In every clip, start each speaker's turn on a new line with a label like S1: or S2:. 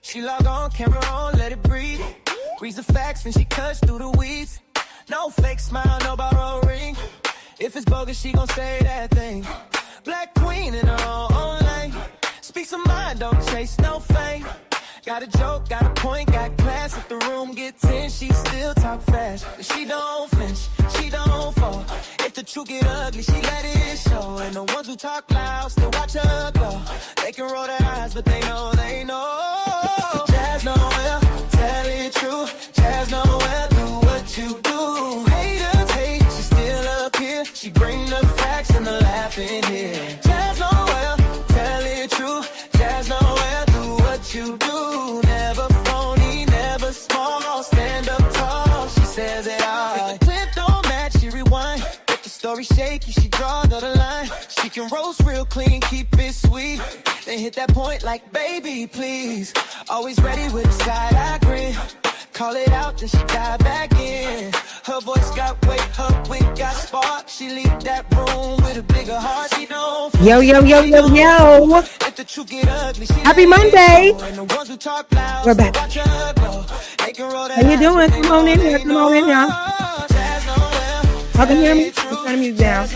S1: She log on, camera on, let it breathe. Reads the facts and she cuts through the weeds. No fake smile, no borrow ring. If it's bogus, she gon' say that thing. Black queen in her own lane. Speaks her mind, don't chase no fame. Got a joke, got a point, got class. If the room gets in, she still talk fast. But she don't flinch, she don't fall. If the truth get ugly, she let it show. And the ones who talk loud still watch her glow. They can roll their eyes, but they know, they know. Jazz Noelle, tell it true. Jazz Noelle, do what you do. Haters hate, she still up here. She bring the facts and the laugh in here. Jazz Noelle, tell it true. Jazz Noelle, do what you do. Never phony, never small. Stand up tall, she says it all. If the clip don't match, she rewind. If the story shaky, she draw the line. She can roast real clean, keep it sweet. Then hit that point like, baby, please. Always ready with a side-eye grin. Call it out, then she dive back in. Her voice got weight, her wig got spark. She leave that room with a bigger heart. She don't.
S2: Yo.
S1: If the truth get ugly,
S2: Happy Monday.
S1: and the ones who talk loud,
S2: We're back.
S1: watch her glow. They can roll
S2: How you doing? Come on in here. Come on in here. Y'all can hear me? I'm turning the music down.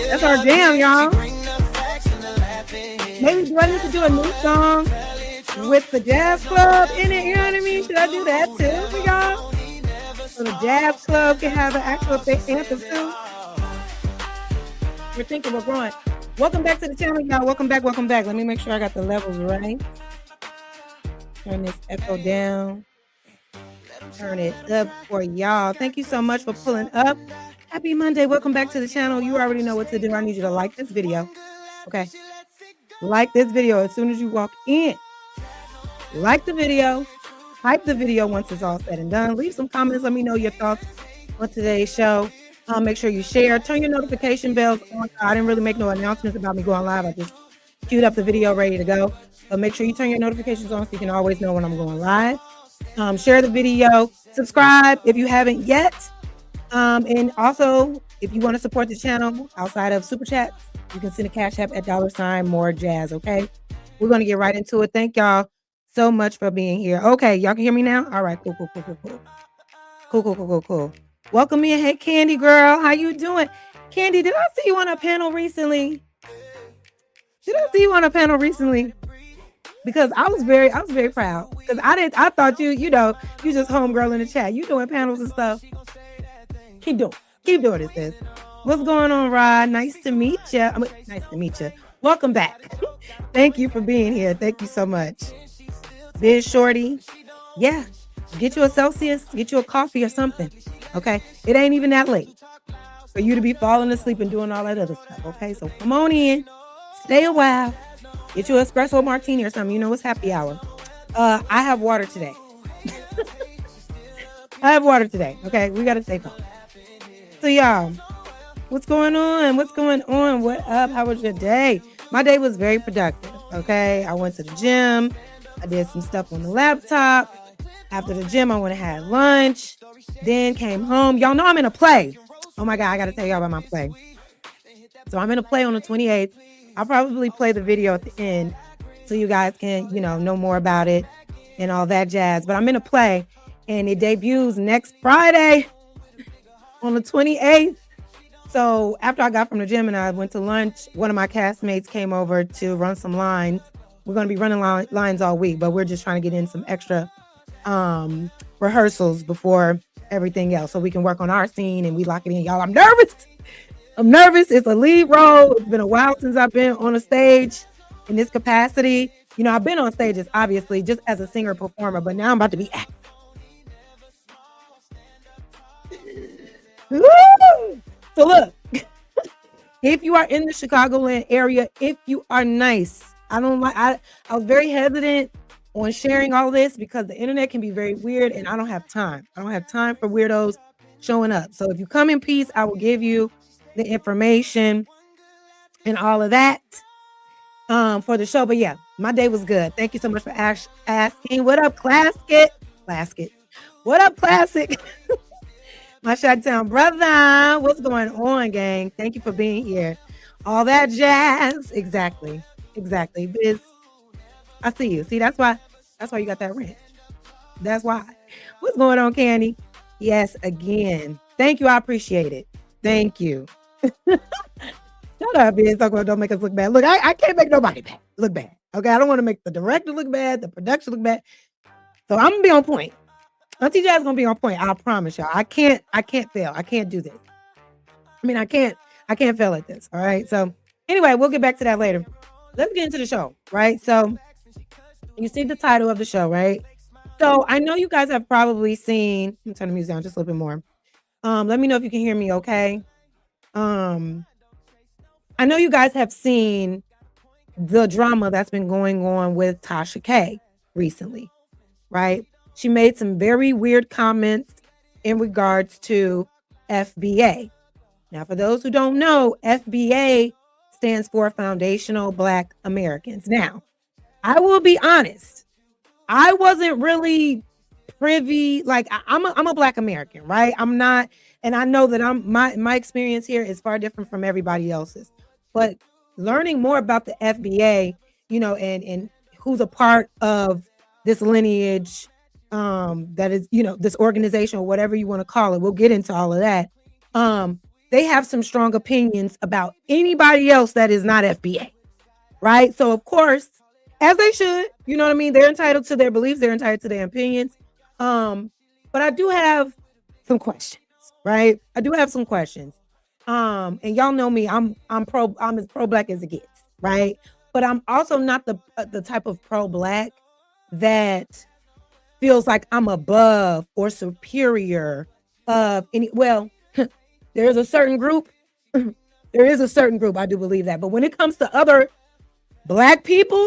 S2: That's our jam, y'all. Maybe do I need to do a new song with the Jazz Club in it? You know what I mean? Should I do that too for y'all? So the Jazz Club can have an actual anthem too. We're thinking we're growing. Welcome back to the channel, y'all. Welcome back. Let me make sure I got the levels right. Turn this echo down. Turn it up for y'all. Thank you so much for pulling up. Happy Monday. Welcome back to the channel. You already know what to do. I need you to like this video. Okay. Like this video as soon as you walk in. Like the video. Hype the video once it's all said and done. Leave some comments. Let me know your thoughts on today's show. Make sure you share. Turn your notification bells on. I didn't really make no announcements about me going live. I just queued up the video ready to go. But make sure you turn your notifications on so you can always know when I'm going live. Share the video. Subscribe if you haven't yet. And also, if you want to support the channel outside of Super Chats, you can send a cash app at $more jazz, okay? We're going to get right into it. Thank y'all so much for being here. Okay, y'all can hear me now? All right, cool. Cool. Welcome in. Hey, Candy girl. How you doing? Candy, did I see you on a panel recently? Because I was very proud. Because I thought you just homegirl in the chat. You doing panels and stuff. Keep doing it, sis. What's going on, Rod? Nice to meet you. Nice to meet you. Welcome back. Thank you for being here. Thank you so much. Biz Shorty. Yeah. Get you a Celsius, get you a coffee or something. Okay. It ain't even that late for you to be falling asleep and doing all that other stuff. Okay. So come on in. Stay a while. Get you an espresso martini or something. You know, it's happy hour. I have water today. Okay. We got to stay calm. So y'all, what's going on? What up? How was your day? My day was very productive. Okay. I went to the gym. I did some stuff on the laptop. After the gym, I went and had lunch. Then came home. Y'all know I'm in a play. Oh my God. I got to tell y'all about my play. So I'm in a play on the 28th. I'll probably play the video at the end so you guys can, know more about it and all that jazz. But I'm in a play and it debuts next Friday on the 28th. So after I got from the gym and I went to lunch, one of my castmates came over to run some lines. We're going to be running lines all week, but we're just trying to get in some extra rehearsals before everything else so we can work on our scene and we lock it in. Y'all, I'm nervous. It's a lead role. It's been a while since I've been on a stage in this capacity. I've been on stages, obviously, just as a singer performer, but now I'm about to be acting. So look, if you are in the Chicagoland area, if you are nice, I was very hesitant on sharing all this because the internet can be very weird and I don't have time. I don't have time for weirdos showing up. So if you come in peace, I will give you the information and all of that for the show. But yeah, my day was good. Thank you so much for asking. What up, Clasket? What up, Classic? My Chi-Town brother. What's going on, gang? Thank you for being here. All that jazz. Exactly. Biz, I see you. See, that's why you got that ranch. That's why. What's going on, Candy? Yes, again. Thank you. I appreciate it. Thank you. Shut up, Biz. Don't make us look bad. Look, I can't make nobody look bad. Okay, I don't want to make the director look bad, the production look bad. So I'm gonna be on point. Auntie Jazz gonna be on point. I promise y'all. I can't fail. I can't do this. I mean, I can't fail at this. All right. So anyway, we'll get back to that later. Let's get into the show, right? So you see the title of the show, right? So I know you guys have probably seen. Let me turn the music down just a little bit more. Let me know if you can hear me okay. I know you guys have seen the drama that's been going on with Tasha K recently, right? She made some very weird comments in regards to FBA. Now, for those who don't know, FBA stands for Foundational Black Americans. Now, I will be honest. I wasn't really privy. Like, I'm a Black American, right? I'm not, and I know that my experience here is far different from everybody else's. But learning more about the FBA, you know, and who's a part of this lineage, that is, you know, this organization or whatever you want to call it. We'll get into all of that. They have some strong opinions about anybody else that is not FBA, right? So of course, as they should, you know what I mean? They're entitled to their beliefs. They're entitled to their opinions. But I do have some questions, right? I do have some questions. And y'all know me, I'm as pro-Black as it gets, right? But I'm also not the type of pro-Black that feels like I'm above or superior of any. Well, there's a certain group. There is a certain group, I do believe that. But when it comes to other Black people,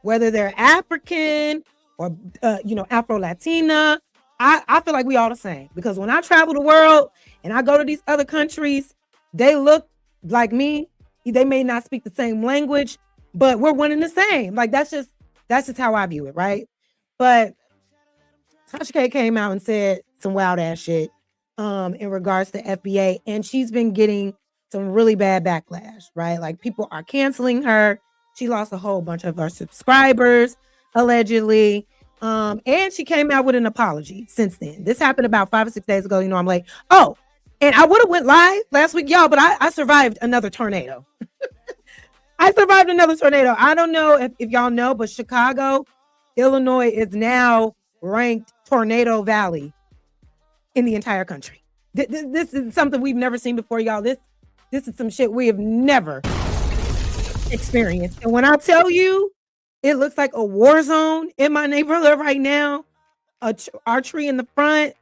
S2: whether they're African or Afro-Latina, I feel like we all the same. Because when I travel the world and I go to these other countries, they look like me. They may not speak the same language, but we're one and the same. Like that's just how I view it, right? But Tasha K came out and said some wild ass shit in regards to FBA, and she's been getting some really bad backlash, right? Like people are canceling her. She lost a whole bunch of her subscribers, allegedly. And she came out with an apology since then. This happened about 5 or 6 days ago. You know, I'm like, oh, and I would have went live last week, y'all, but I survived another tornado. I survived another tornado. I don't know if y'all know, but Chicago, Illinois is now ranked Tornado Valley in the entire country. This is something we've never seen before, y'all. This is some shit we have never experienced. And when I tell you, it looks like a war zone in my neighborhood right now. Our tree in the front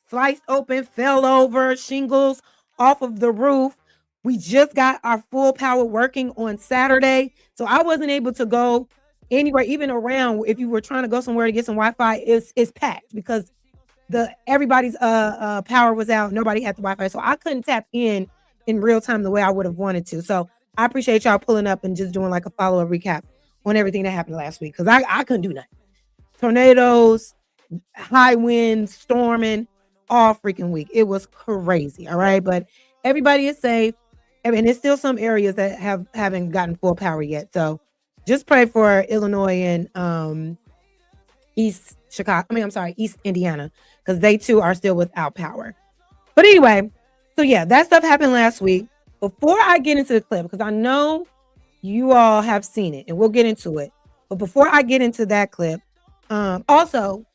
S2: sliced open, fell over, shingles off of the roof. We just got our full power working on Saturday. So I wasn't able to go anywhere, even around. If you were trying to go somewhere to get some Wi-Fi, it's packed because everybody's power was out. Nobody had the Wi-Fi. So I couldn't tap in real time the way I would have wanted to. So I appreciate y'all pulling up and just doing like a follow-up recap on everything that happened last week. Because I couldn't do nothing. Tornadoes, high winds, storming, all freaking week. It was crazy. All right. But everybody is safe. And there's still some areas that haven't gotten full power yet. So just pray for Illinois and East Indiana, because they too are still without power. But anyway, so yeah, that stuff happened last week. Before I get into the clip, because I know you all have seen it and we'll get into it. But before I get into that clip, also,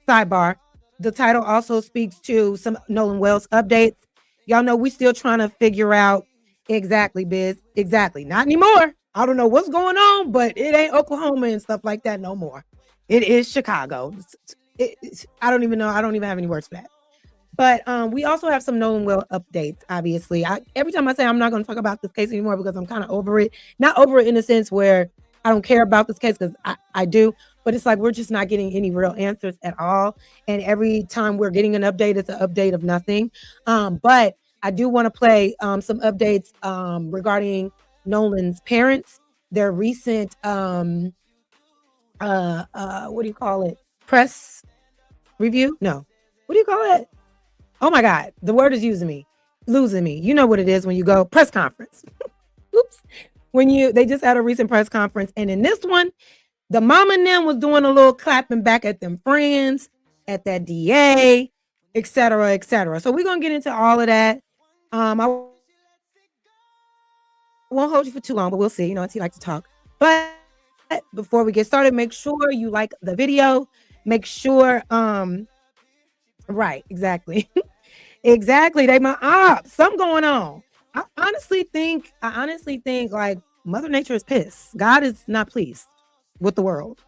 S2: sidebar, the title also speaks to some Nolan Wells updates. Y'all know we still trying to figure out exactly, Biz. Exactly. Not anymore. I don't know what's going on, but it ain't Oklahoma and stuff like that no more. It is Chicago. I don't even know. I don't even have any words for that. But we also have some Nolan Wells updates, obviously. Every time I say I'm not going to talk about this case anymore because I'm kind of over it. Not over it in a sense where I don't care about this case, because I do. But it's like we're just not getting any real answers at all. And every time we're getting an update, it's an update of nothing. But I do want to play some updates regarding Nolan's parents. Their recent, what do you call it? Press review? No. What do you call it? Oh my God, the word is losing me. You know what it is when you go press conference. Oops. They just had a recent press conference, and in this one, the mama and them was doing a little clapping back at them friends, at that DA, et cetera, et cetera. So we're gonna get into all of that. I won't hold you for too long, but we'll see. You know, Auntie likes to talk. But before we get started, make sure you like the video. Make sure, right, exactly. Exactly. They my ops. Something going on. I honestly think like Mother Nature is pissed. God is not pleased with the world.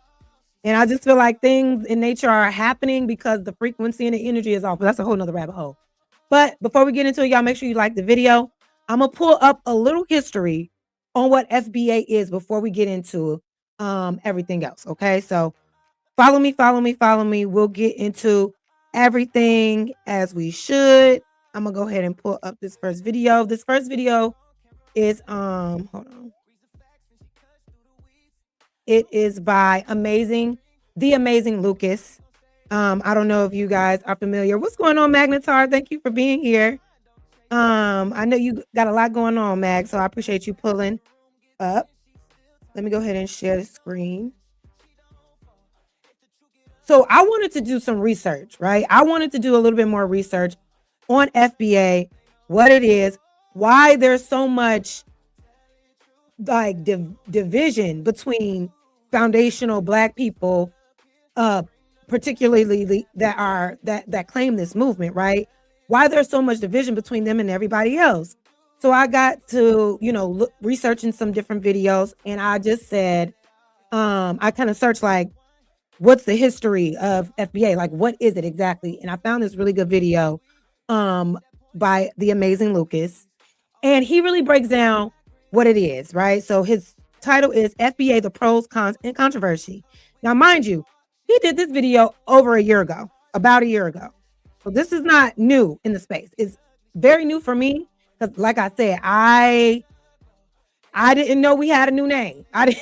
S2: And I just feel like things in nature are happening because the frequency and the energy is off. But that's a whole nother rabbit hole. But before we get into it, y'all make sure you like the video. I'm gonna pull up a little history on what FBA is before we get into everything else. Okay, so follow me. We'll get into everything as we should. I'm gonna go ahead and pull up this first video. This first video is hold on. It is by the amazing Lucas. I don't know if you guys are familiar. What's going on, Magnetar? Thank you for being here. I know you got a lot going on, Mag, so I appreciate you pulling up. Let me go ahead and share the screen. So I wanted to do some research, right? I wanted to do a little bit more research on FBA, what it is, why there's so much like division between foundational Black people, particularly that claim this movement, right? Why there's so much division between them and everybody else. So I got to, researching some different videos, and I just said, I kind of searched like, what's the history of FBA? Like, what is it exactly? And I found this really good video by the amazing Lucas. And he really breaks down what it is, right? So his title is FBA, the Pros, Cons, and Controversy. Now, mind you, he did this video about a year ago. So this is not new in the space. It's very new for me because, like I said, I didn't know we had a new name. I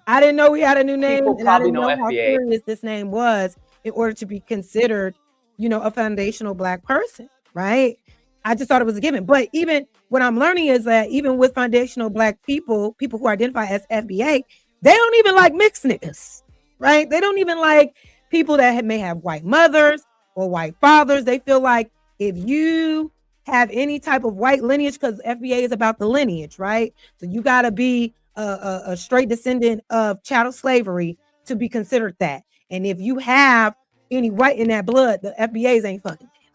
S2: didn't know we had a new name.
S3: People probably know FBA.
S2: How serious this name was in order to be considered, a foundational Black person, right? I just thought it was a given. But even what I'm learning is that even with foundational Black people who identify as FBA, they don't even like mixed niggas, right? They don't even like people that may have white mothers or white fathers. They feel like if you have any type of white lineage, because FBA is about the lineage, right? So you got to be a straight descendant of chattel slavery to be considered that. And if you have any white in that blood, the FBAs ain't fucking with you.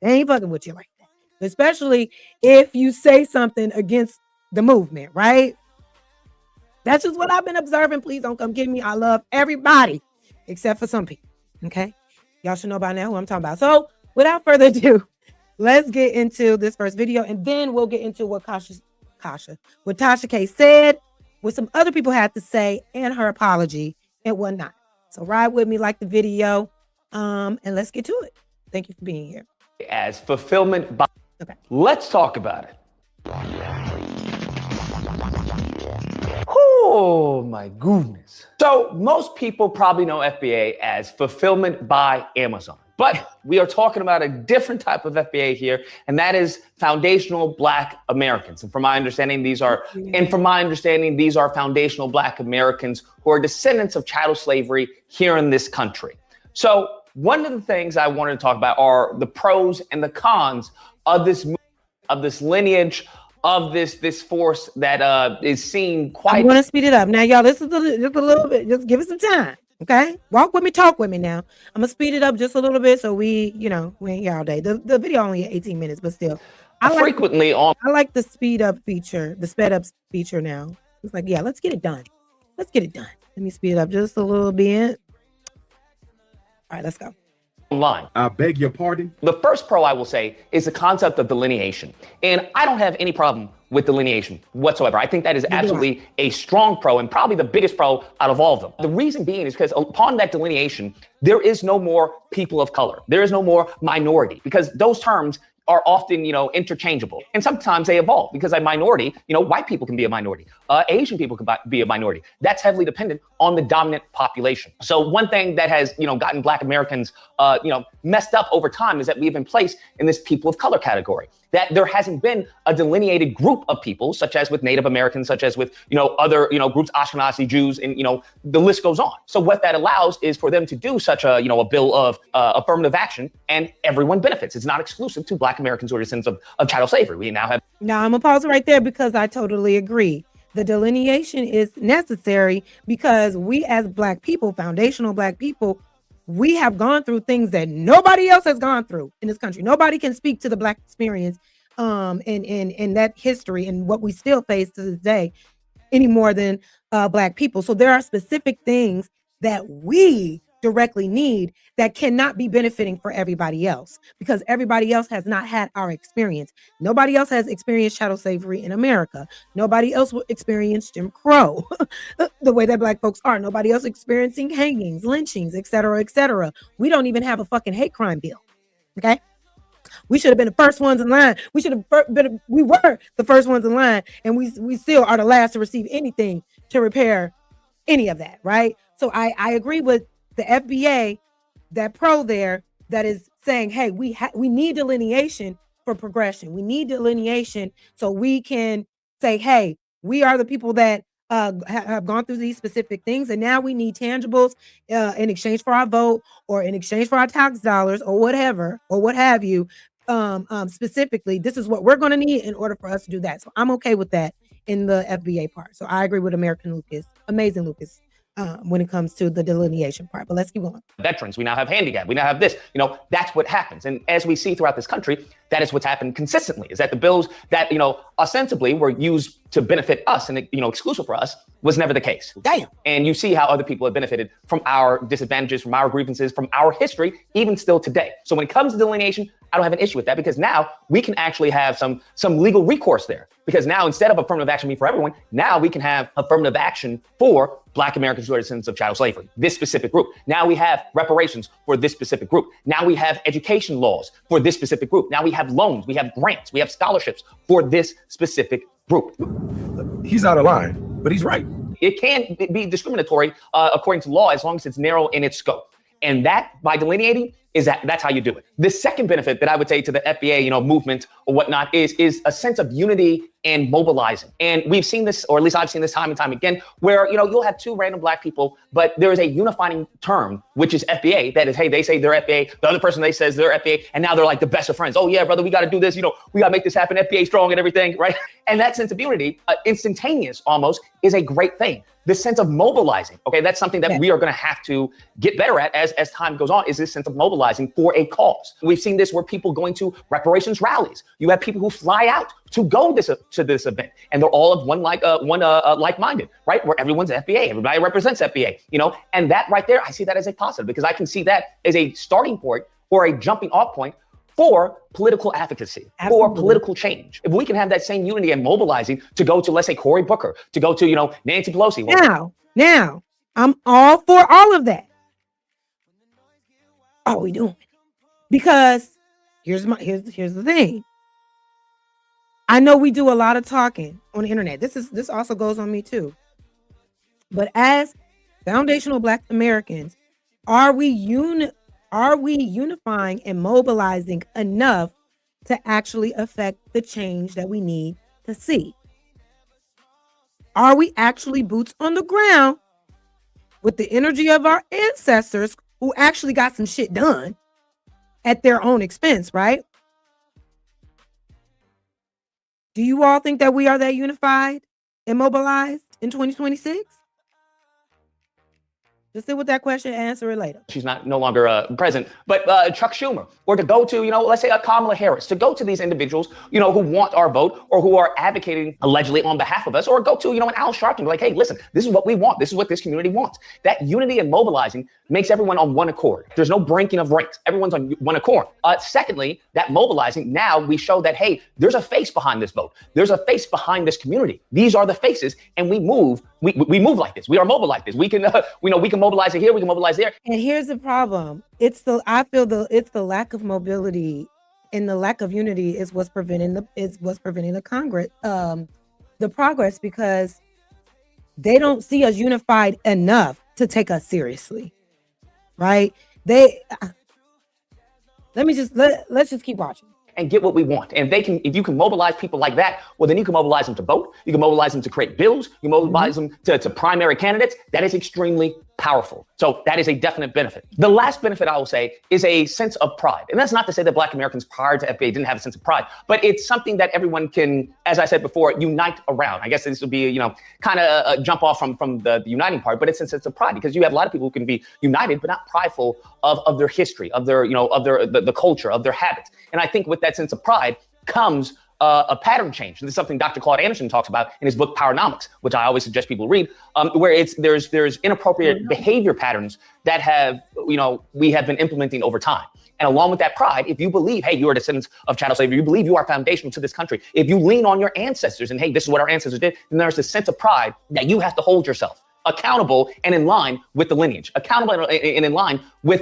S2: They ain't fucking with you like that. Especially if you say something against the movement, right? That's just what I've been observing. Please don't come get me. I love everybody except for some people. Okay. Y'all should know by now who I'm talking about. So without further ado, let's get into this first video, and then we'll get into what what Tasha K said, what some other people had to say, and her apology and whatnot. So ride with me, like the video, and let's get to it. Thank you for being here.
S3: As fulfillment by.
S2: Okay.
S3: Let's talk about it. Oh my goodness. So most people probably know FBA as fulfillment by Amazon, but we are talking about a different type of FBA here, and that is foundational Black Americans. And from my understanding, these are foundational Black Americans who are descendants of chattel slavery here in this country. So one of the things I wanted to talk about are the pros and the cons of this lineage, of this force that is seen quite.
S2: I'm going to speed it up now, y'all. This is just a little bit. Just give us some time, okay? Walk with me, talk with me now. I'm gonna speed it up just a little bit so we ain't here all day. The video only 18 minutes, but still, I like the speed up feature, the sped up feature now. It's like, yeah, let's get it done. Let's get it done. Let me speed it up just a little bit. All right, let's go.
S3: Online.
S4: I beg your pardon?
S3: The first pro I will say is the concept of delineation. And I don't have any problem with delineation whatsoever. I think that is absolutely a strong pro and probably the biggest pro out of all of them. The reason being is because upon that delineation, there is no more people of color. There is no more minority, because those terms are often, interchangeable. And sometimes they evolve because a minority, white people can be a minority. Asian people can be a minority. That's heavily dependent on the dominant population. So one thing that has, gotten Black Americans, messed up over time is that we've been placed in this people of color category. That there hasn't been a delineated group of people, such as with Native Americans, such as with, other, groups, Ashkenazi Jews, and, the list goes on. So what that allows is for them to do such a, a bill of affirmative action, and everyone benefits. It's not exclusive to Black Americans who are descendants of chattel slavery. We now have.
S2: Now I'm gonna pause right there because I totally agree. The delineation is necessary because we as Black people, foundational Black people, we have gone through things that nobody else has gone through in this country. Nobody can speak to the Black experience in that history and what we still face to this day any more than Black people. So there are specific things that we directly need that cannot be benefiting for everybody else because everybody else has not had our experience. Nobody else has experienced chattel slavery in America. Nobody else experienced Jim Crow the way that Black folks are. Nobody else experiencing hangings, lynchings, et cetera, et cetera. We don't even have a fucking hate crime bill. Okay. We should have been the first ones in line. We were the first ones in line, and we still are the last to receive anything to repair any of that. Right. So I agree with the FBA, that pro there that is saying, hey, we need delineation for progression. We need delineation so we can say, hey, we are the people that have gone through these specific things, and now we need tangibles in exchange for our vote or in exchange for our tax dollars or whatever or what have you. Specifically, this is what we're going to need in order for us to do that. So I'm okay with that in the FBA part. So I agree with American Lucas, amazing Lucas. When it comes to the delineation part, but let's keep going.
S3: Veterans, we now have handicap, we now have this, that's what happens. And as we see throughout this country, that is what's happened consistently, is that the bills that, ostensibly were used to benefit us and, exclusive for us was never the case.
S2: Damn.
S3: And you see how other people have benefited from our disadvantages, from our grievances, from our history, even still today. So when it comes to delineation, I don't have an issue with that because now we can actually have some legal recourse there. Because now instead of affirmative action being for everyone, now we can have affirmative action for Black Americans who are descendants of chattel slavery, this specific group. Now we have reparations for this specific group. Now we have education laws for this specific group. Now we have loans, we have grants, we have scholarships for this specific group.
S4: He's out of line, but he's right.
S3: It can be discriminatory according to law as long as it's narrow in its scope. And that, by delineating, that's how you do it. The second benefit that I would say to the FBA, movement or whatnot is a sense of unity and mobilizing. And we've seen this, or at least I've seen this time and time again, where, you'll have two random Black people, but there is a unifying term, which is FBA. That is, hey, they say they're FBA. The other person, they says they're FBA. And now they're like the best of friends. Oh yeah, brother, we got to do this. We got to make this happen. FBA strong and everything, right? And that sense of unity, instantaneous almost, is a great thing. The sense of mobilizing, okay, that's something that we are going to have to get better at as time goes on, is this sense of mobilizing for a cause. We've seen this where people going to reparations rallies. You have people who fly out to go to this event, and they're all of one like-minded, right? Where everyone's FBA, everybody represents FBA, and that right there, I see that as a positive because I can see that as a starting point or a jumping off point for political advocacy, for political change. If we can have that same unity and mobilizing to go to, let's say, Cory Booker, to go to, Nancy Pelosi.
S2: Now, I'm all for all of that. Are we doing it? Because here's the thing. I know we do a lot of talking on the internet. This also goes on me too. But as foundational Black Americans, are we unifying and mobilizing enough to actually affect the change that we need to see? Are we actually boots on the ground with the energy of our ancestors who actually got some shit done at their own expense, right? Do you all think that we are that unified and mobilized in 2026? Just sit with that question and answer it later.
S3: She's no longer present, but Chuck Schumer, or to go to, let's say a Kamala Harris, to go to these individuals, who want our vote or who are advocating allegedly on behalf of us, or go to, an Al Sharpton, like, hey, listen, this is what we want. This is what this community wants. That unity and mobilizing makes everyone on one accord. There's no breaking of ranks. Everyone's on one accord. Secondly, that mobilizing, now we show that, hey, there's a face behind this vote. There's a face behind this community. These are the faces, and we move. We move like this. We are mobile like this. We can, we can mobilize it here. We can mobilize there.
S2: And here's the problem. It's the lack of mobility And the lack of unity is what's preventing the Congress, the progress, because they don't see us unified enough to take us seriously, right? Let's just keep watching
S3: and get what we want. And if you can mobilize people like that, well, then you can mobilize them to vote. You can mobilize them to create bills. You can mobilize them to primary candidates. That is extremely powerful. So that is a definite benefit. The last benefit I will say is a sense of pride. And that's not to say that Black Americans prior to FBA didn't have a sense of pride, but it's something that everyone can, as I said before, unite around. I guess this would be, kind of a jump off from the uniting part, but it's a sense of pride, because you have a lot of people who can be united, but not prideful of their history, of their, the culture, of their habits. And I think with that sense of pride comes a pattern change. And this is something Dr. Claude Anderson talks about in his book Powernomics, which I always suggest people read, where there's inappropriate behavior patterns that we have been implementing over time. And along with that pride, if you believe, hey, you are descendants of chattel slavery, you believe you are foundational to this country, if you lean on your ancestors and, hey, this is what our ancestors did, then there's this sense of pride that you have to hold yourself accountable and in line with the lineage, accountable and in line with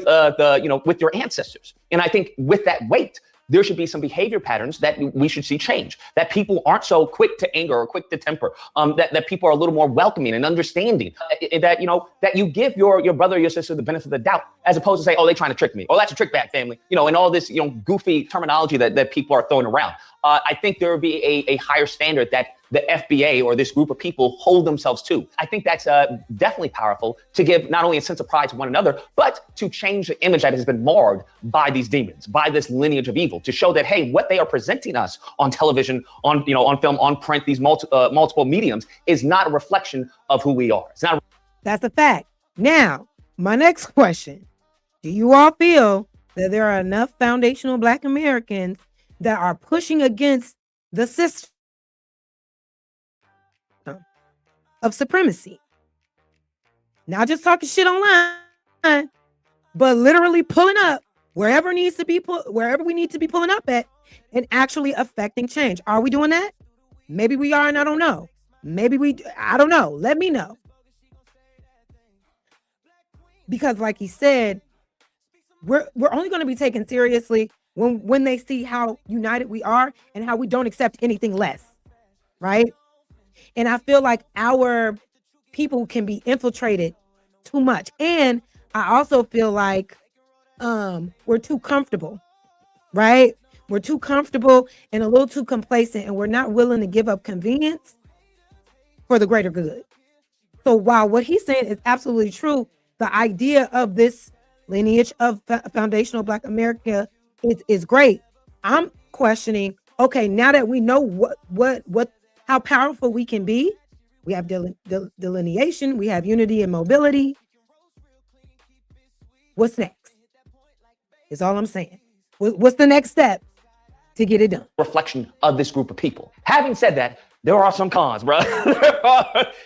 S3: with your ancestors. And I think with that weight, there should be some behavior patterns that we should see change, that people aren't so quick to anger or quick to temper, that people are a little more welcoming and understanding, that you give your brother or your sister the benefit of the doubt, as opposed to say, oh, they're trying to trick me, oh, that's a trick bag family, and all this, goofy terminology that people are throwing around. I think there would be a higher standard that the FBA or this group of people hold themselves to. I think that's definitely powerful to give not only a sense of pride to one another, but to change the image that has been marred by these demons, by this lineage of evil, to show that, hey, what they are presenting us on television, on film, on print, these multiple mediums is not a reflection of who we are. It's not.
S2: That's a fact. Now, my next question, do you all feel that there are enough foundational Black Americans that are pushing against the system of supremacy? Not just talking shit online, but literally pulling up wherever we need to be pulling up at and actually affecting change. Are we doing that? Maybe we are, and I don't know. I don't know. Let me know. Because like he said, we're only going to be taken seriously when they see how united we are and how we don't accept anything less, right? And I feel like our people can be infiltrated too much. And I also feel like we're too comfortable, right? We're too comfortable and a little too complacent, and we're not willing to give up convenience for the greater good. So while what he's saying is absolutely true, the idea of this lineage of foundational Black America is great. I'm questioning, okay, now that we know how powerful we can be, we have delineation, we have unity and mobility. What's next? Is all I'm saying. What's the next step to get it done?
S3: Reflection of this group of people. Having said that, there are some cons, bro.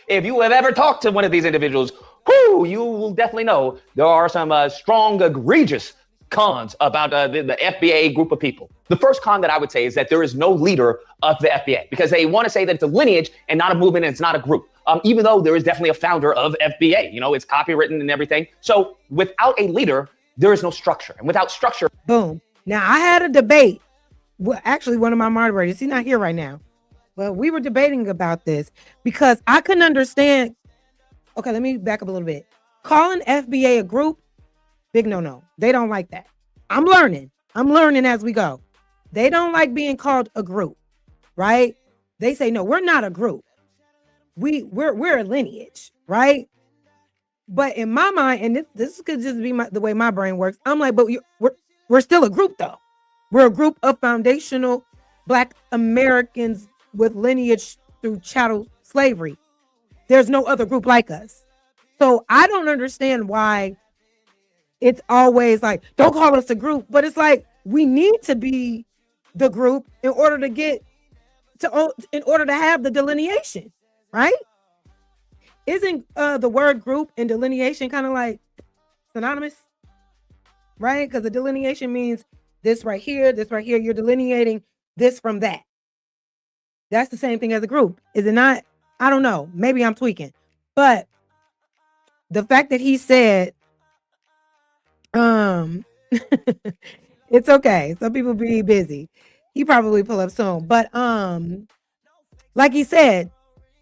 S3: If you have ever talked to one of these individuals, you will definitely know there are some strong, egregious cons about the FBA group of people. The first con that I would say is that there is no leader of the FBA, because they want to say that it's a lineage and not a movement and it's not a group. Even though there is definitely a founder of FBA, it's copywritten and everything. So without a leader, there is no structure. And without structure.
S2: Boom. Now I had a debate. Well, actually, one of my moderators, he's not here right now, but we were debating about this because I couldn't understand. Okay, let me back up a little bit. Calling FBA a group, big no. They don't like that. I'm learning as we go. They don't like being called a group, right? They say, no, we're not a group. We're a lineage, right? But in my mind, and this could just be the way my brain works, I'm like, but we're still a group though. We're a group of foundational Black Americans with lineage through chattel slavery. There's no other group like us. So I don't understand why it's always like, don't call us a group, but it's like, we need to be the group in order to have the delineation, right? Isn't the word group and delineation kind of like synonymous, right? Because the delineation means this right here, you're delineating this from that. That's the same thing as a group, is it not? I don't know. Maybe I'm tweaking. But the fact that he said, It's okay. Some people be busy. He probably pull up soon. But like he said,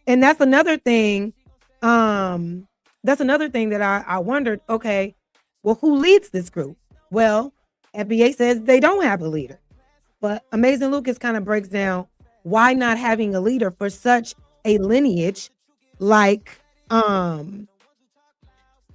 S2: and that's another thing. That's another thing that I wondered, okay, well, who leads this group? Well, FBA says they don't have a leader. But Amazing Lucas kind of breaks down why not having a leader for such a lineage like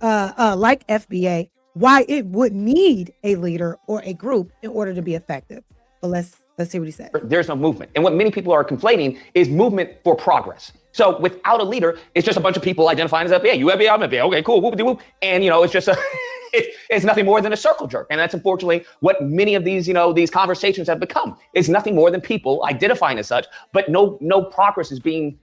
S2: FBA, why it would need a leader or a group in order to be effective. But let's see what he said.
S3: There's no movement. And what many people are conflating is movement for progress. So without a leader, it's just a bunch of people identifying as FBA. You FBA, I'm FBA. Okay, cool. Whoop-de-whoop. And, it's just it's nothing more than a circle jerk. And that's unfortunately what many of these, these conversations have become. It's nothing more than people identifying as such, but no progress is being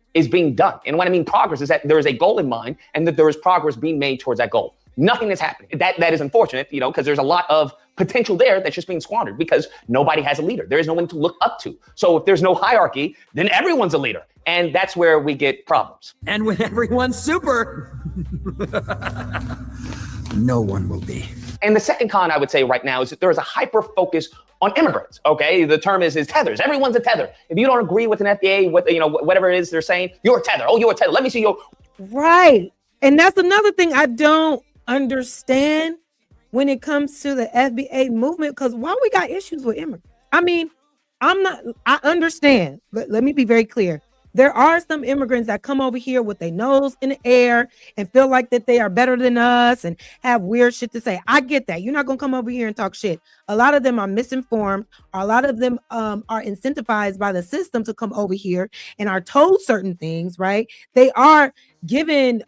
S3: done. And when I mean progress is that there is a goal in mind and that there is progress being made towards that goal. Nothing is happening. That is unfortunate, because there's a lot of potential there that's just being squandered because nobody has a leader. There is no one to look up to. So if there's no hierarchy, then everyone's a leader. And that's where we get problems.
S1: And when everyone's super, no one will be.
S3: And the second con I would say right now is that there is a hyper focus on immigrants. Okay, the term is tethers. Everyone's a tether. If you don't agree with an FBA, whatever it is they're saying, you're a tether. Oh, you're a tether. Let me see your.
S2: Right, and that's another thing I don't understand when it comes to the FBA movement, because why we got issues with immigrants? I mean, I understand, but let me be very clear. There are some immigrants that come over here with their nose in the air and feel like that they are better than us and have weird shit to say. I get that. You're not going to come over here and talk shit. A lot of them are misinformed, or a lot of them are incentivized by the system to come over here and are told certain things, right? They are given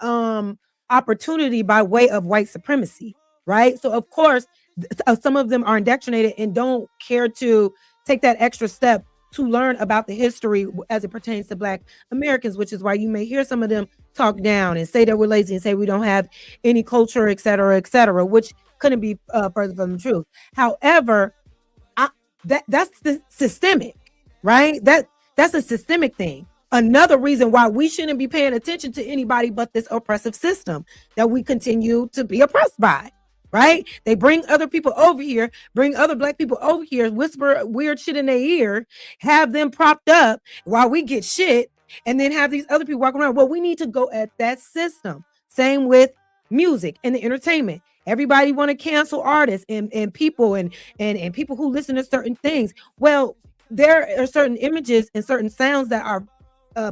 S2: opportunity by way of white supremacy, right? So of course, some of them are indoctrinated and don't care to take that extra step to learn about the history as it pertains to Black Americans, which is why you may hear some of them talk down and say that we're lazy and say we don't have any culture, et cetera, which couldn't be further from the truth. However, that's the systemic, right? That's a systemic thing. Another reason why we shouldn't be paying attention to anybody but this oppressive system that we continue to be oppressed by. Right? They bring other people over here, bring other Black people over here, whisper weird shit in their ear, have them propped up while we get shit, and then have these other people walking around. Well, we need to go at that system. Same with music and the entertainment. Everybody want to cancel artists and people and people who listen to certain things. Well, there are certain images and certain sounds that are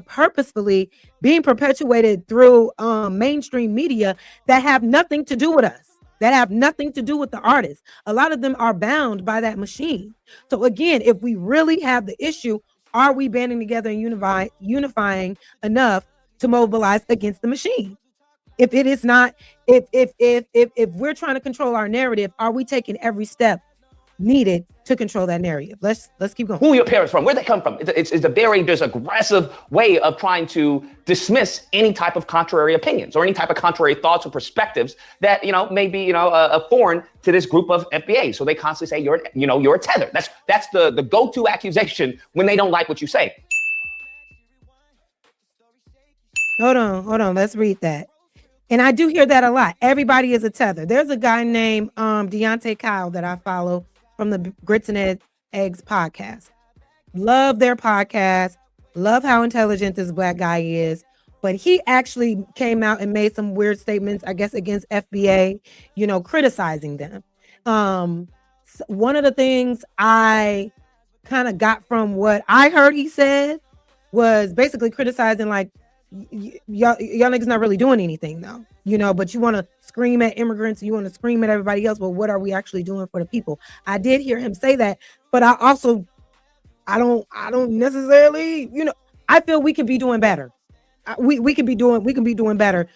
S2: purposefully being perpetuated through mainstream media that have nothing to do with us. That have nothing to do with the artist. A lot of them are bound by that machine. So again, if we really have the issue, are we banding together and unifying enough to mobilize against the machine? If it is not, if we're trying to control our narrative, are we taking every step needed to control that narrative? Let's keep going.
S3: Who are your parents from? Where they come from? It's a very just aggressive way of trying to dismiss any type of contrary opinions or any type of contrary thoughts or perspectives that may be a foreign to this group of FBA. So they constantly say you're a tether. That's the go-to accusation when they don't like what you say.
S2: Hold on. Let's read that. And I do hear that a lot. Everybody is a tether. There's a guy named Deontay Kyle that I follow from the Grits and Eggs podcast. Love their podcast. Love how intelligent this Black guy is. But he actually came out and made some weird statements, I guess, against FBA, criticizing them. One of the things I kind of got from what I heard he said was basically criticizing like, y'all niggas not really doing anything though, but you want to scream at immigrants, you want to scream at everybody else, but what are we actually doing for the people? I did hear him say that, but I don't necessarily, I feel we could be doing better. We can be doing better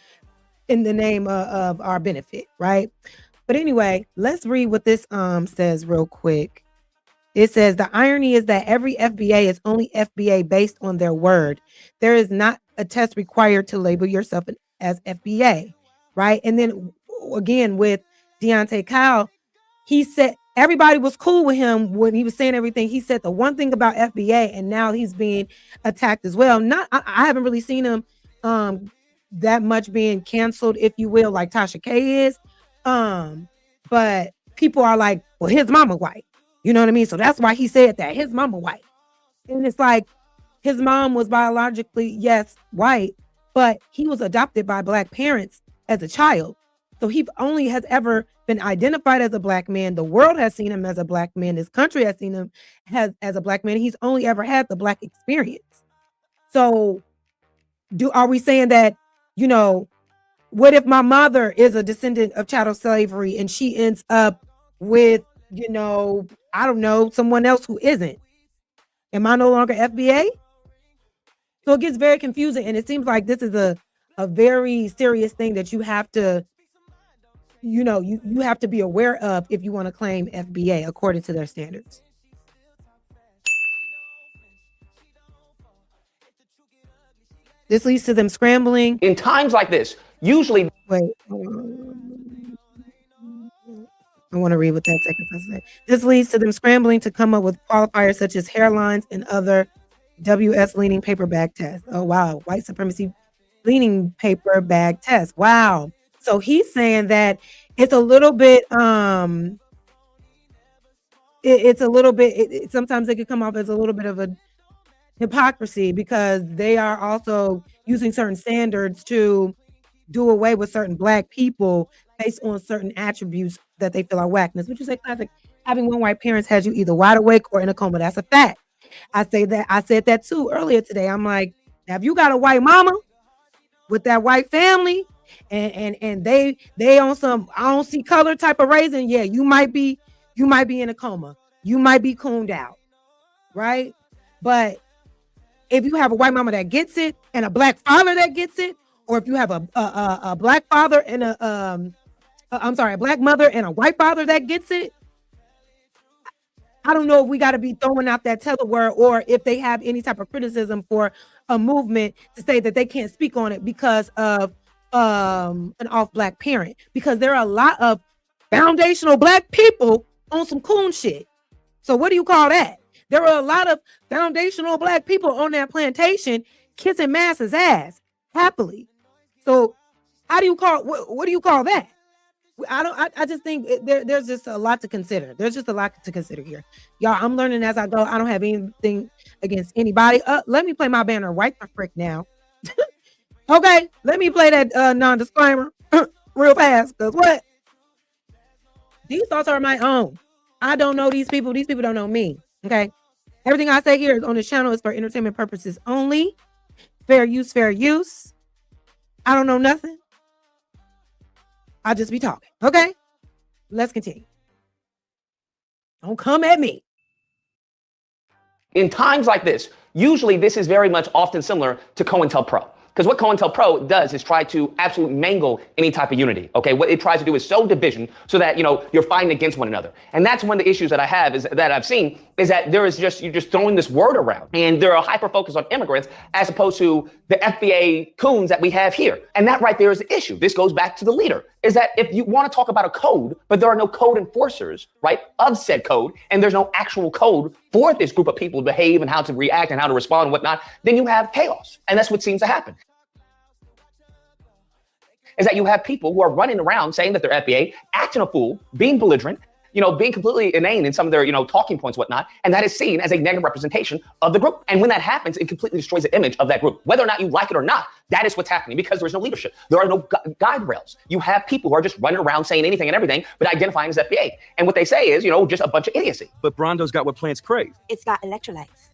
S2: in the name of our benefit, right? But anyway, let's read what this says real quick. It says the irony is that every FBA is only FBA based on their word. There is not a test required to label yourself as FBA, right? And then again with Deontay Kyle, he said everybody was cool with him when he was saying everything. He said the one thing about FBA, and now he's being attacked as well. I haven't really seen him that much being canceled, if you will, like Tasha K is. But people are like, well, his mama white. You know what I mean? So that's why he said that his mama white. And it's like his mom was biologically, yes, white, but he was adopted by Black parents as a child. So he only has ever been identified as a Black man. The world has seen him as a Black man. This country has seen him as a Black man. He's only ever had the Black experience. So are we saying that, you know, what if my mother is a descendant of chattel slavery and she ends up with, you know, I don't know, someone else who isn't? Am I no longer FBA? So it gets very confusing. And it seems like this is a very serious thing that you have to, you know, you have to be aware of if you want to claim FBA according to their standards. This leads to them scrambling.
S3: In times like this, usually...
S2: Wait. I want to read what that second sentence says. This leads to them scrambling to come up with qualifiers such as hairlines and other WS leaning paper bag tests. Oh, wow. White supremacy leaning paper bag test. Wow. So he's saying that it's a little bit, sometimes it could come off as a little bit of a hypocrisy because they are also using certain standards to do away with certain Black people based on certain attributes that they feel are whackness, which is a classic. Having one white parents has you either wide awake or in a coma. That's a fact. I said that too earlier today. I'm like, now if you got a white mama with that white family and they on some I don't see color type of raising, yeah, you might be in a coma. You might be cooned out, right? But if you have a white mama that gets it and a Black father that gets it, or if you have a Black father and a Black mother and a white father that gets it, I don't know if we got to be throwing out that tether word or if they have any type of criticism for a movement to say that they can't speak on it because of an off Black parent, because there are a lot of foundational Black people on some coon shit. So what do you call that? There are a lot of foundational Black people on that plantation kissing Mass's ass happily. So how do you call what do you call that? I just think there's just a lot to consider. There's just a lot to consider here. Y'all, I'm learning as I go. I don't have anything against anybody. Let me play my banner right the frick now. Okay, let me play that non-disclaimer real fast. Because what? These thoughts are my own. I don't know these people. These people don't know me. Okay? Everything I say here is on this channel is for entertainment purposes only. Fair use, fair use. I don't know nothing. I'll just be talking. Okay? Let's continue. Don't come at me.
S3: In times like this, usually this is very much often similar to COINTELPRO. Because what COINTELPRO does is try to absolutely mangle any type of unity. Okay, what it tries to do is sow division so that, you know, you're fighting against one another. And that's one of the issues that I have that I've seen is that you're just throwing this word around, and there are hyper focus on immigrants as opposed to the FBA coons that we have here. And that right there is the issue. This goes back to the leader, is that if you want to talk about a code, but there are no code enforcers, right, of said code, and there's no actual code for this group of people to behave and how to react and how to respond and whatnot, then you have chaos. And that's what seems to happen. Is that you have people who are running around saying that they're FBA, acting a fool, being belligerent, you know, being completely inane in some of their, you know, talking points, whatnot, and that is seen as a negative representation of the group. And when that happens, it completely destroys the image of that group. Whether or not you like it or not, that is what's happening because there's no leadership. There are no guide rails. You have people who are just running around saying anything and everything, but identifying as FBA. And what they say is, you know, just a bunch of idiocy.
S5: But Brondo's got what plants crave.
S6: It's got electrolytes.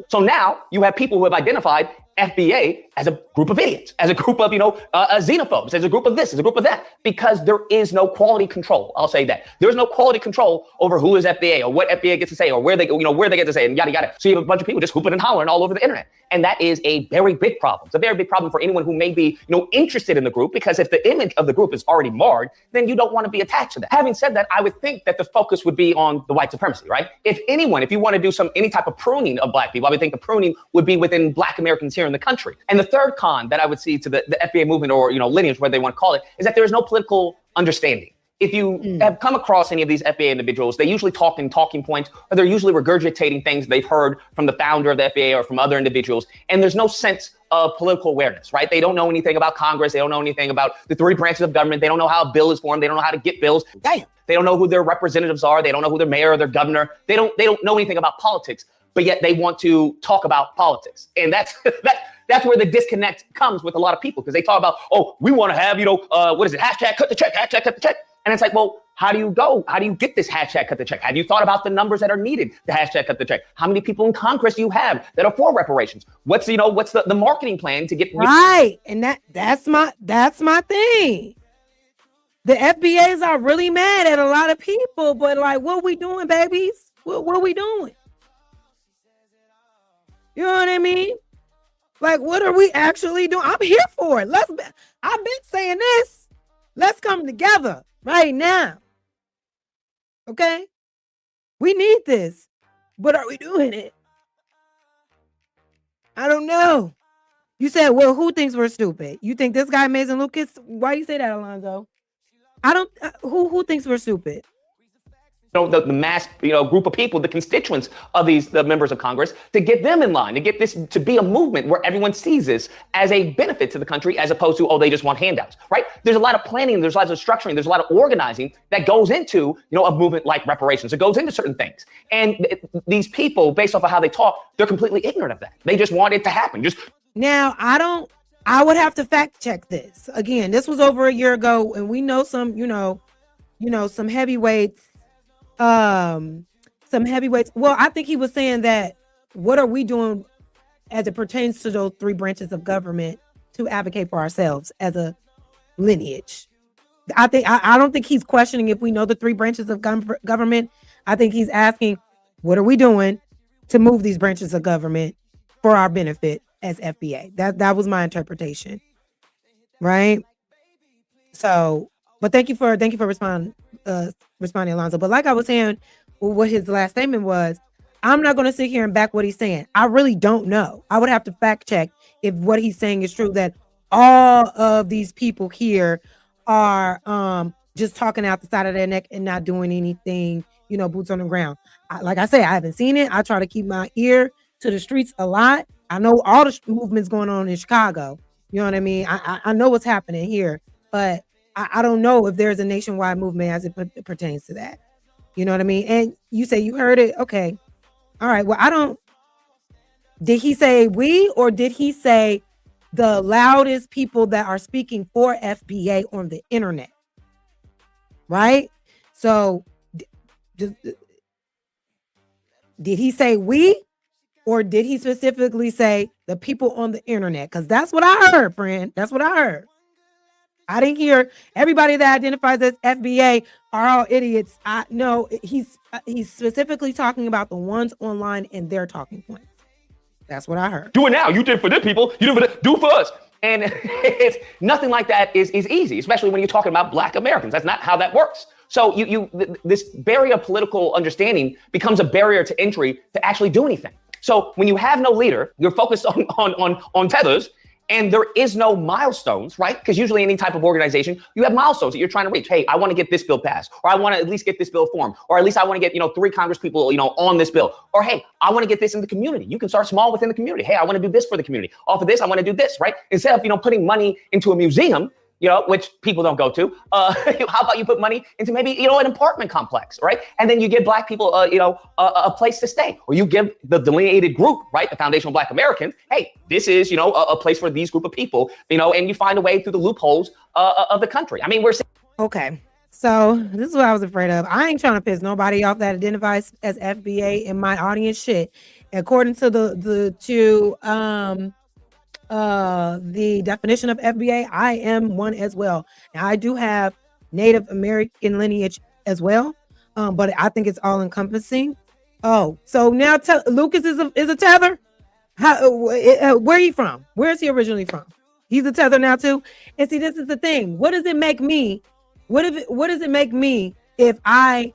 S3: So now you have people who have identified FBA as a group of idiots, as a group of, you know, xenophobes, as a group of this, as a group of that, because there is no quality control. I'll say that. There's no quality control over who is FBA or what FBA gets to say or where they, you know, where they get to say and yada, yada. So you have a bunch of people just hooping and hollering all over the internet. And that is a very big problem. It's a very big problem for anyone who may be, you know, interested in the group, because if the image of the group is already marred, then you don't want to be attached to that. Having said that, I would think that the focus would be on the white supremacy, right? If anyone, if you want to do any type of pruning of Black people, I would think the pruning would be within Black Americans here in the country. And the third con that I would see to the FBA movement, or, you know, lineage, whatever they want to call it, is that there is no political understanding. If you have come across any of these FBA individuals, they usually talk in talking points, or they're usually regurgitating things they've heard from the founder of the FBA or from other individuals. And there's no sense of political awareness, right? They don't know anything about Congress. They don't know anything about the three branches of government. They don't know how a bill is formed. They don't know how to get bills. Damn. They don't know who their representatives are. They don't know who their mayor or their governor. They don't know anything about politics, but yet they want to talk about politics. And that's where the disconnect comes with a lot of people, because they talk about, oh, we want to have, what is it? Hashtag cut the check, hashtag cut the check. And it's like, well, how do you get this hashtag cut the check? Have you thought about the numbers that are needed to hashtag cut the check? How many people in Congress do you have that are for reparations? What's the marketing plan to get
S2: right? And that's my thing. The FBAs are really mad at a lot of people, but like, what we doing, babies? What we doing? You know what I mean? Like, what are we actually doing? I'm here for it. I've been saying this. Let's come together right now. Okay? We need this. But are we doing it? I don't know. You said, well, who thinks we're stupid? You think this guy, Amazing Lucas? Why you say that, Alonzo? I don't, who thinks we're stupid?
S3: The mass, group of people, the constituents of the members of Congress, to get them in line, to get this to be a movement where everyone sees this as a benefit to the country, as opposed to, oh, they just want handouts, right? There's a lot of planning, there's lots of structuring, there's a lot of organizing that goes into, a movement like reparations. It goes into certain things. And these people, based off of how they talk, they're completely ignorant of that. They just want it to happen.
S2: Now, I would have to fact check this. Again, this was over a year ago, and we know some, some heavyweights. Some heavyweights. Well, I think he was saying that what are we doing as it pertains to those three branches of government to advocate for ourselves as a lineage. I don't think he's questioning if we know the three branches of government. I think he's asking, what are we doing to move these branches of government for our benefit as FBA? That was my interpretation, right? So, but thank you for responding, Alonzo. But like I was saying, what his last statement was, I'm not going to sit here and back what he's saying. I really don't know. I would have to fact check if what he's saying is true, that all of these people here are just talking out the side of their neck and not doing anything, boots on the ground. Like I say, I haven't seen it. I try to keep my ear to the streets a lot. I know all the movements going on in Chicago. You know what I mean? I know what's happening here, but I don't know if there's a nationwide movement as it pertains to that. You know what I mean? And you say you heard it. Okay. All right. Well, did he say we, or did he say the loudest people that are speaking for FBA on the internet? Right? So did he say we, or did he specifically say the people on the internet? Because that's what I heard, friend. That's what I heard. I didn't hear everybody that identifies as FBA are all idiots. No, he's specifically talking about the ones online and their talking points. That's what I heard.
S3: Do it now. You did for the people. You did for the, do for us. And it's nothing like that is easy, especially when you're talking about Black Americans. That's not how that works. So this barrier of political understanding becomes a barrier to entry to actually do anything. So when you have no leader, you're focused on tethers, and there is no milestones, right? Because usually any type of organization, you have milestones that you're trying to reach. Hey, I want to get this bill passed, or I want to at least get this bill formed, or at least I want to get, 3 Congress people, on this bill. Or, hey, I want to get this in the community. You can start small within the community. Hey, I want to do this for the community. Off of this, I want to do this, right? Instead of, putting money into a museum, which people don't go to. How about you put money into maybe, an apartment complex, right? And then you give Black people, a place to stay, or you give the delineated group, right? The Foundation of Black Americans. Hey, this is, a place for these group of people, and you find a way through the loopholes of the country. I mean, we're
S2: okay. So this is what I was afraid of. I ain't trying to piss nobody off that identifies as FBA in my audience. Shit, according to the definition of FBA, I am one as well. Now, I do have Native American lineage as well, but I think it's all encompassing. Oh, so now Lucas is a tether. Where are you from? Where is he originally from? He's a tether now too. And see, this is the thing. What does it make me? What does it make me if I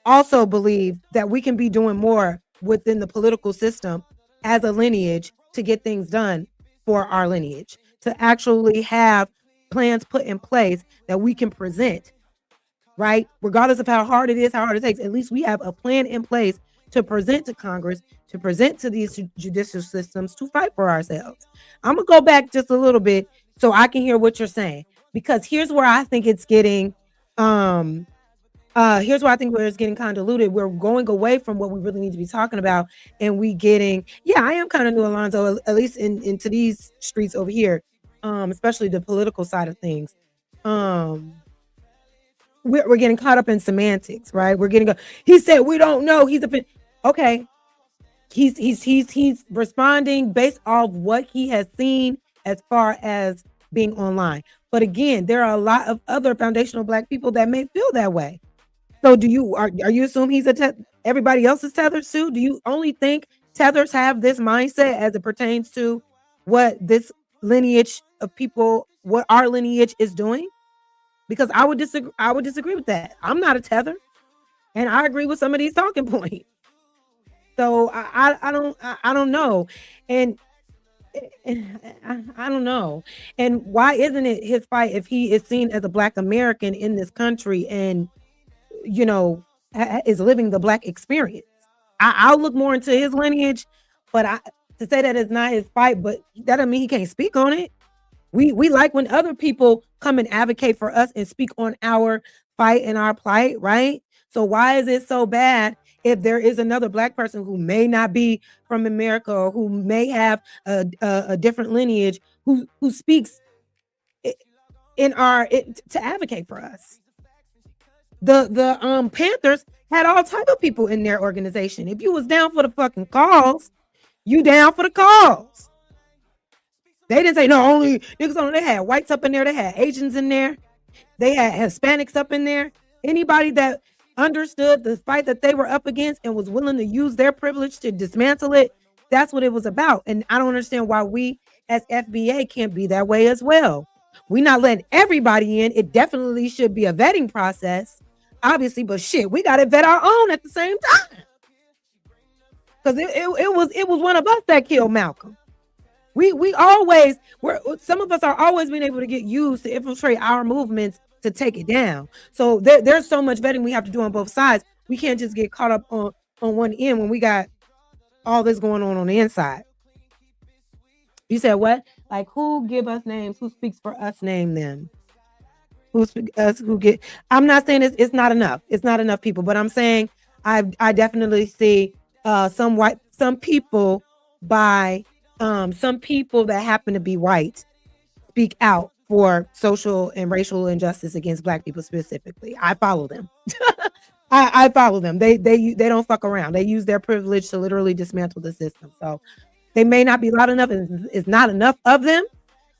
S2: also believe that we can be doing more within the political system as a lineage to get things done for our lineage, to actually have plans put in place that we can present, right? Regardless of how hard it is, how hard it takes, at least we have a plan in place to present to Congress, to present to these judicial systems to fight for ourselves. I'm gonna go back just a little bit so I can hear what you're saying, because here's where I think it's getting here's where I think where it's getting convoluted. We're going away from what we really need to be talking about, and we getting, I am kind of new, Alonzo, at least into these streets over here, especially the political side of things. We're getting caught up in semantics, right? We're getting he said we don't know. Okay. He's responding based off what he has seen as far as being online. But again, there are a lot of other foundational Black people that may feel that way. So are you assuming he's everybody else is tethered too? Do you only think tethers have this mindset as it pertains to what this lineage of people, what our lineage is doing? Because I would disagree with that. I'm not a tether, and I agree with some of these talking points. So I don't know, and I don't know. And why isn't it his fight if he is seen as a Black American in this country and is living the Black experience? I'll look more into his lineage, but to say that it's not his fight, but that doesn't mean he can't speak on it. We like when other people come and advocate for us and speak on our fight and our plight, right? So why is it so bad if there is another Black person who may not be from America or who may have a different lineage who speaks to advocate for us? The Panthers had all type of people in their organization. If you was down for the fucking cause, you down for the cause. They didn't say no, only niggas only. They had whites up in there, they had Asians in there, they had Hispanics up in there. Anybody that understood the fight that they were up against and was willing to use their privilege to dismantle it, that's what it was about. And I don't understand why we as FBA can't be that way as well. We're not letting everybody in. It definitely should be a vetting process, obviously, but shit, we gotta vet our own at the same time. Because it was one of us that killed Malcolm. Some of us are always being able to get used to infiltrate our movements to take it down. So there's so much vetting we have to do on both sides. We can't just get caught up on one end when we got all this going on the inside. You said what? Like, who give us names? Who speaks for us? Name them. Who speak us? Who get? I'm not saying it's not enough. It's not enough people, but I'm saying I definitely see some people that happen to be white speak out for social and racial injustice against Black people specifically. I follow them. I follow them. They don't fuck around. They use their privilege to literally dismantle the system. So they may not be loud enough, and it's not enough of them.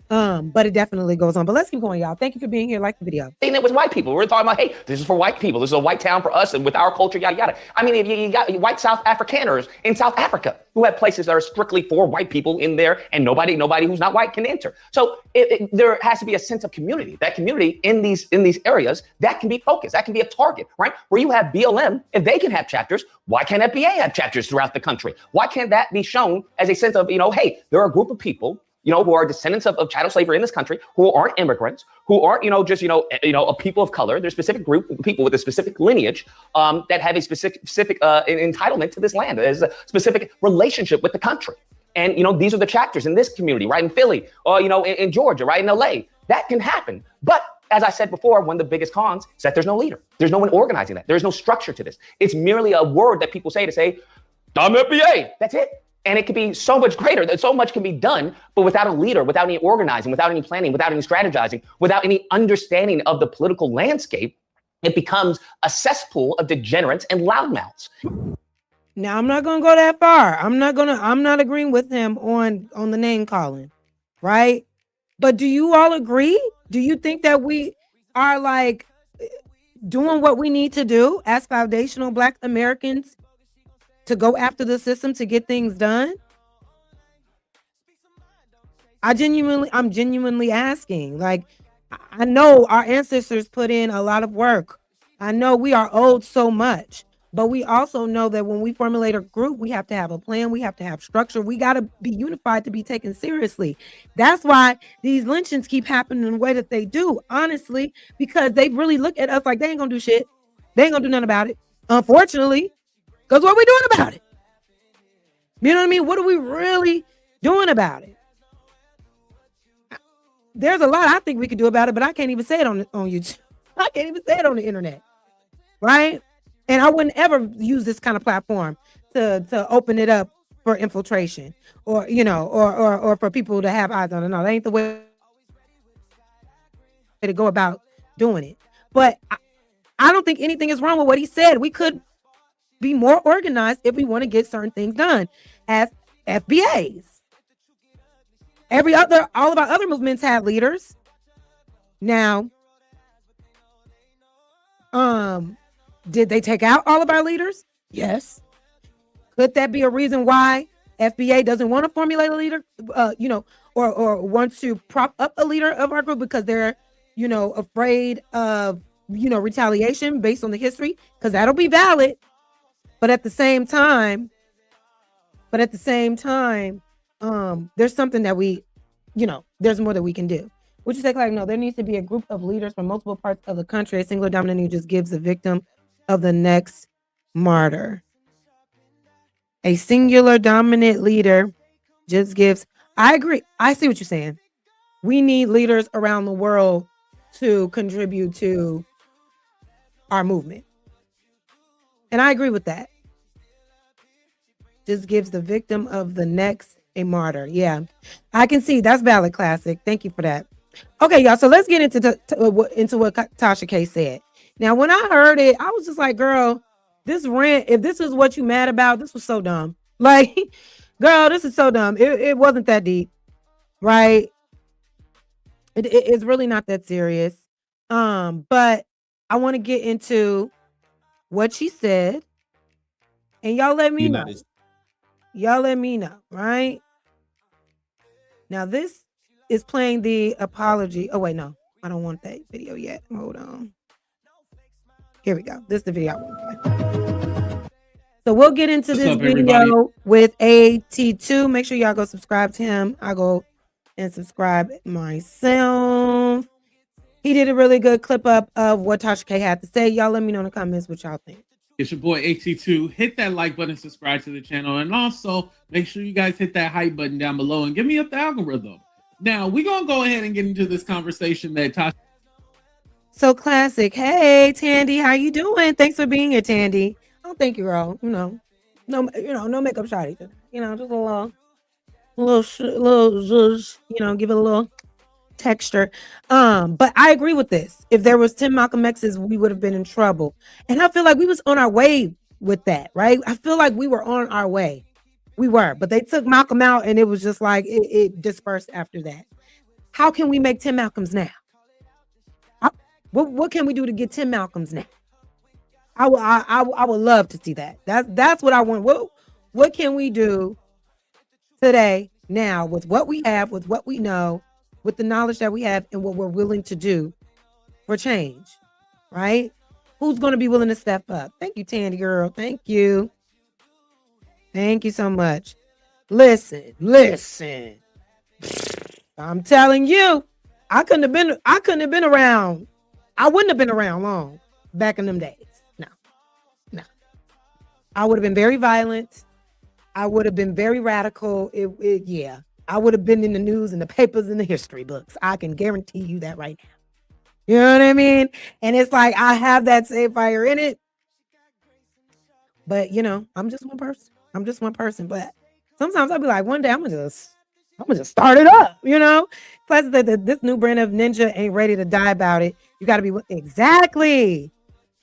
S2: But it definitely goes on. But let's keep going, y'all. Thank you for being here. Like the video.
S3: And it was white people. We're talking about, hey, this is for white people. This is a white town for us and with our culture, yada, yada. I mean, if you got white South Afrikaners in South Africa who have places that are strictly for white people in there, and nobody who's not white can enter. So there has to be a sense of community. That community in these areas, that can be focused. That can be a target, right? Where you have BLM, if they can have chapters, why can't FBA have chapters throughout the country? Why can't that be shown as a sense of, hey, there are a group of people who are descendants of chattel slavery in this country, who aren't immigrants, who aren't, a people of color. There's a specific group of people with a specific lineage that have a specific entitlement to this land. There's a specific relationship with the country. And, these are the chapters in this community, right? In Philly, or, in Georgia, right? In LA. That can happen. But as I said before, one of the biggest cons is that there's no leader. There's no one organizing that. There's no structure to this. It's merely a word that people say to say, I'm FBA. That's it. And it could be so much greater, that so much can be done, but without a leader, without any organizing, without any planning, without any strategizing, without any understanding of the political landscape, it becomes a cesspool of degenerates and loudmouths.
S2: Now, I'm not going to go that far. I'm not agreeing with him on the name calling, right? But do you all agree? Do you think that we are like doing what we need to do as foundational Black Americans to go after the system to get things done? I'm genuinely asking. Like, I know our ancestors put in a lot of work. I know we are owed so much, but we also know that when we formulate a group, we have to have a plan. We have to have structure. We got to be unified to be taken seriously. That's why these lynchings keep happening in the way that they do, honestly, because they really look at us like they ain't gonna do shit. They ain't gonna do nothing about it, unfortunately. Because what we do doing about it? You know what I mean? What are we really doing about it? There's a lot I think we could do about it, but I can't even say it on YouTube. I can't even say it on the internet, right? And I wouldn't ever use this kind of platform to open it up for infiltration, or or for people to have eyes on it. No, that ain't the way to go about doing it. But I don't think anything is wrong with what he said. We could be more organized if we want to get certain things done as FBAs. All of our other movements have leaders. Now, did they take out all of our leaders? Yes. Could that be a reason why FBA doesn't want to formulate a leader, or want to prop up a leader of our group because they're, afraid of, retaliation based on the history? Because that'll be valid. But at the same time, there's something that we, there's more that we can do. Would you say, like, no, there needs to be a group of leaders from multiple parts of the country. A singular dominant who just gives the victim of the next martyr. A singular dominant leader just gives. I agree. I see what you're saying. We need leaders around the world to contribute to our movement. And I agree with that. Just gives the victim of the next a martyr. Yeah, I can see that's valid, Classic. Thank you for that. Okay, y'all. So let's get into what Tasha K said. Now, when I heard it, I was just like, girl, this rant, if this is what you mad about, this was so dumb. Like, girl, this is so dumb. It wasn't that deep, right? It's really not that serious. But I want to get into what she said, and y'all let me know. Y'all let me know, right? Now, this is playing the apology. Oh, wait, no. I don't want that video yet. Hold on. Here we go. This is the video I want to play. So we'll get into this video with AT2. Make sure y'all go subscribe to him. I'll go and subscribe myself. He did a really good clip up of what Tasha K had to say. Y'all let me know in the comments what y'all think.
S5: It's your boy AT2. Hit that like button, subscribe to the channel, and also make sure you guys hit that hype button down below and give me up the algorithm. Now, we're going to go ahead and get into this conversation that Tasha.
S2: So, Classic. Hey, Tandy, how you doing? Thanks for being here, Tandy. Oh, thank you, girl. No makeup shotty. Just a little, give it a little texture. But I agree with this. If there was 10 Malcolm X's, we would have been in trouble. And I feel like we was on our way with that, right? I feel like we were on our way. We were, but they took Malcolm out and it was just like it dispersed after that. How can we make 10 Malcolms now? What can we do to get 10 Malcolms now? I would love to see that. That's what I want. What can we do today, now, with what we have, with what we know, with the knowledge that we have, and what we're willing to do for change, right? Who's going to be willing to step up? Thank you, Tandy girl. Thank you. Thank you so much. Listen. I'm telling you, I couldn't have been around. I wouldn't have been around long back in them days. No. I would have been very violent. I would have been very radical. Yeah. I would have been in the news and the papers and the history books. I can guarantee you that right now. You know what I mean? And it's like, I have that same fire in it. But, I'm just one person. But sometimes I'll be like, one day I'm gonna just start it up, Plus, this new brand of ninja ain't ready to die about it. You got to be exactly.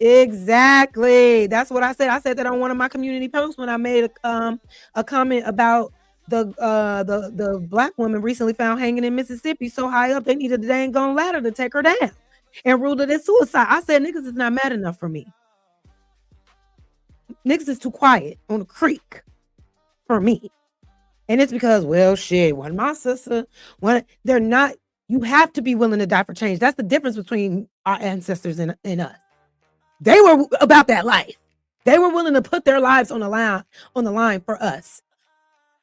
S2: That's what I said. I said that on one of my community posts when I made a comment about the black woman recently found hanging in Mississippi so high up they needed a dang gone ladder to take her down and ruled it as suicide. I said niggas is not mad enough for me. Niggas is too quiet on the creek for me. And it's because, well, shit, when my sister, they're not, you have to be willing to die for change. That's the difference between our ancestors and us. They were about that life. They were willing to put their lives on the line for us.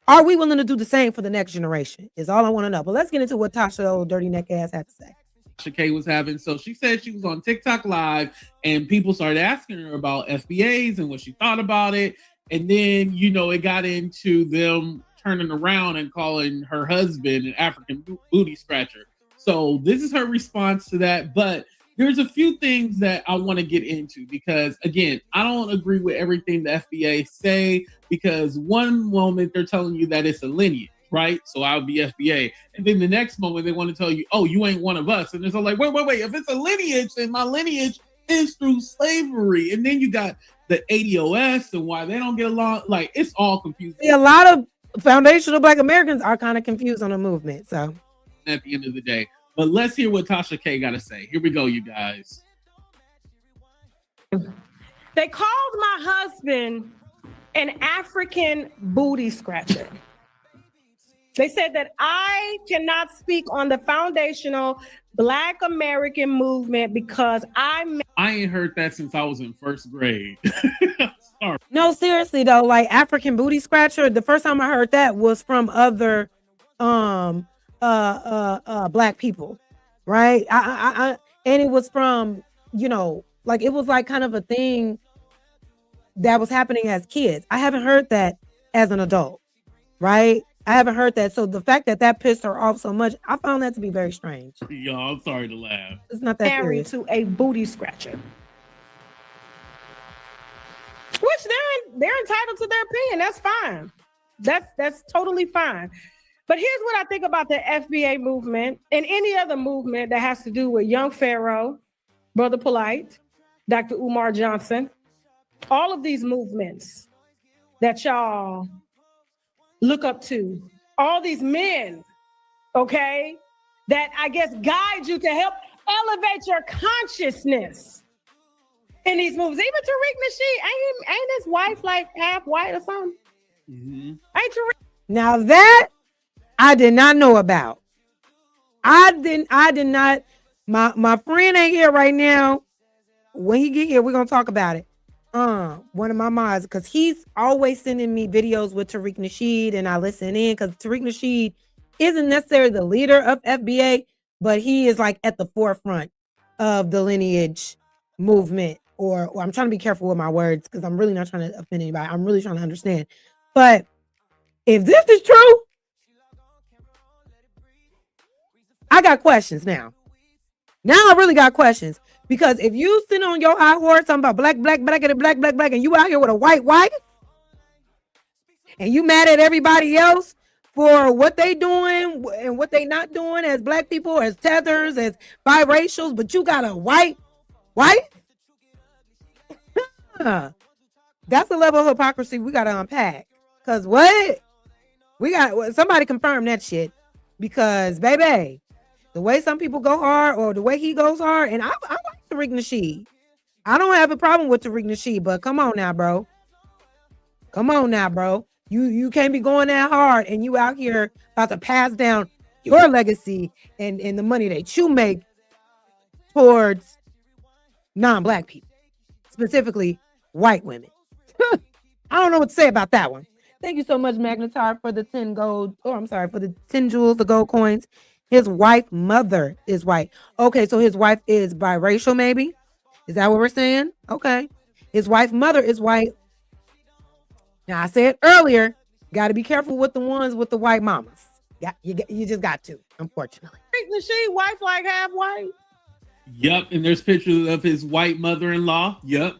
S2: Are we willing to do the same for the next generation? Is all I want to know. But let's get into what Tasha, old dirty neck ass, had to say.
S5: Tasha K was having. So she said she was on TikTok Live and people started asking her about FBAs and what she thought about it. And then, you know, it got into them turning around and calling her husband an African booty scratcher. So this is her response to that. But there's a few things that I want to get into because, again, I don't agree with everything the FBA say because one moment they're telling you that it's a lineage, right? So I'll be FBA. And then the next moment they want to tell you, oh, you ain't one of us. And it's all like, wait. If it's a lineage, then my lineage is through slavery. And then you got the ADOS and why they don't get along. Like, it's all confusing.
S2: See, a lot of foundational Black Americans are kind of confused on the movement. So
S5: at the end of the day. But let's hear what Tasha K got to say. Here we go, you guys.
S6: They called my husband an African booty scratcher. They said that I cannot speak on the foundational Black American movement because I
S5: ain't heard that since I was in first grade. Sorry.
S2: No, seriously though, like African booty scratcher, the first time I heard that was from other Black people, right? I and it was from, you know, like it was like kind of a thing that was happening as kids. I haven't heard that as an adult, right? I haven't heard that. So the fact that that pissed her off so much, I found that to be very strange.
S5: Y'all, I'm sorry to laugh.
S2: It's not that
S6: married
S2: serious.
S6: to a booty scratcher. Which they're entitled to their opinion. That's fine. That's totally fine. But here's what I think about the FBA movement and any other movement that has to do with Young Pharaoh, Brother Polite, Dr. Umar Johnson, all of these movements that y'all look up to, all these men, okay, that I guess guide you to help elevate your consciousness in these movies. Even Tariq Nasheed, ain't his wife like half white or something?
S5: Mm-hmm.
S6: Ain't Tariq?
S2: Now that I did not know about. I did not. My friend ain't here right now. When he get here, we're gonna talk about it. One of my mods, because he's always sending me videos with Tariq Nasheed, and I listen in because Tariq Nasheed isn't necessarily the leader of FBA, but he is like at the forefront of the lineage movement. Or I'm trying to be careful with my words because I'm really not trying to offend anybody. I'm really trying to understand. But if this is true, I got questions now. Now I really got questions. Because if you sit on your high horse talking about black, and you out here with a white wife, and you mad at everybody else for what they doing and what they not doing as Black people, as tethers, as biracials, but you got a white wife? That's a level of hypocrisy we got to unpack. Because what? Somebody confirm that shit. Because, baby, the way some people go hard or the way he goes hard, and I like Tariq Nasheed. I don't have a problem with Tariq Nasheed, but come on now, bro. Come on now, bro. You can't be going that hard and you out here about to pass down your legacy and the money that you make towards non-Black people, specifically white women. I don't know what to say about that one. Thank you so much, Magnetar, for the 10 gold. Oh, I'm sorry, for the 10 jewels, the gold coins. His wife mother is white. Okay, so his wife is biracial, maybe? Is that what we're saying? Okay. His wife mother is white. Now, I said earlier, got to be careful with the ones with the white mamas. You just got to, unfortunately.
S6: Nasheed wife like half white?
S5: Yep, and there's pictures of his white mother-in-law. Yep.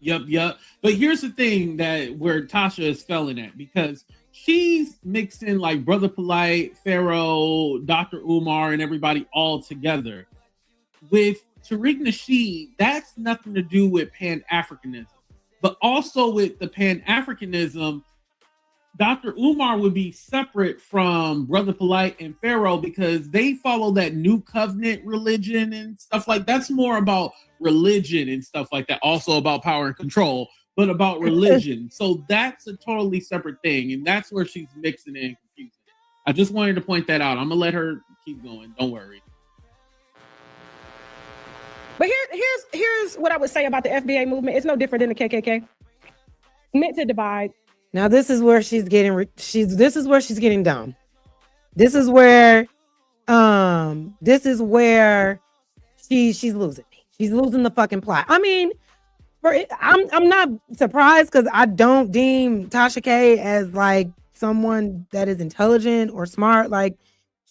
S5: But here's the thing where Tasha is failing at, because she's mixing like Brother Polite, Pharaoh, Dr. Umar, and everybody all together. With Tariq Nasheed, that's nothing to do with Pan-Africanism. But also with the Pan-Africanism, Dr. Umar would be separate from Brother Polite and Pharaoh because they follow that new covenant religion and stuff like that's more about religion and stuff like that. Also about power and control, but about religion. So that's a totally separate thing. And that's where she's mixing it and confusing it. I just wanted to point that out. I'm going to let her keep going. Don't worry.
S6: But here's what I would say about the FBA movement. It's no different than the KKK. Meant to divide.
S2: Now this is where she's getting dumb. This is where she's losing me. She's losing the fucking plot. I mean, I'm not surprised because I don't deem Tasha K as like someone that is intelligent or smart. Like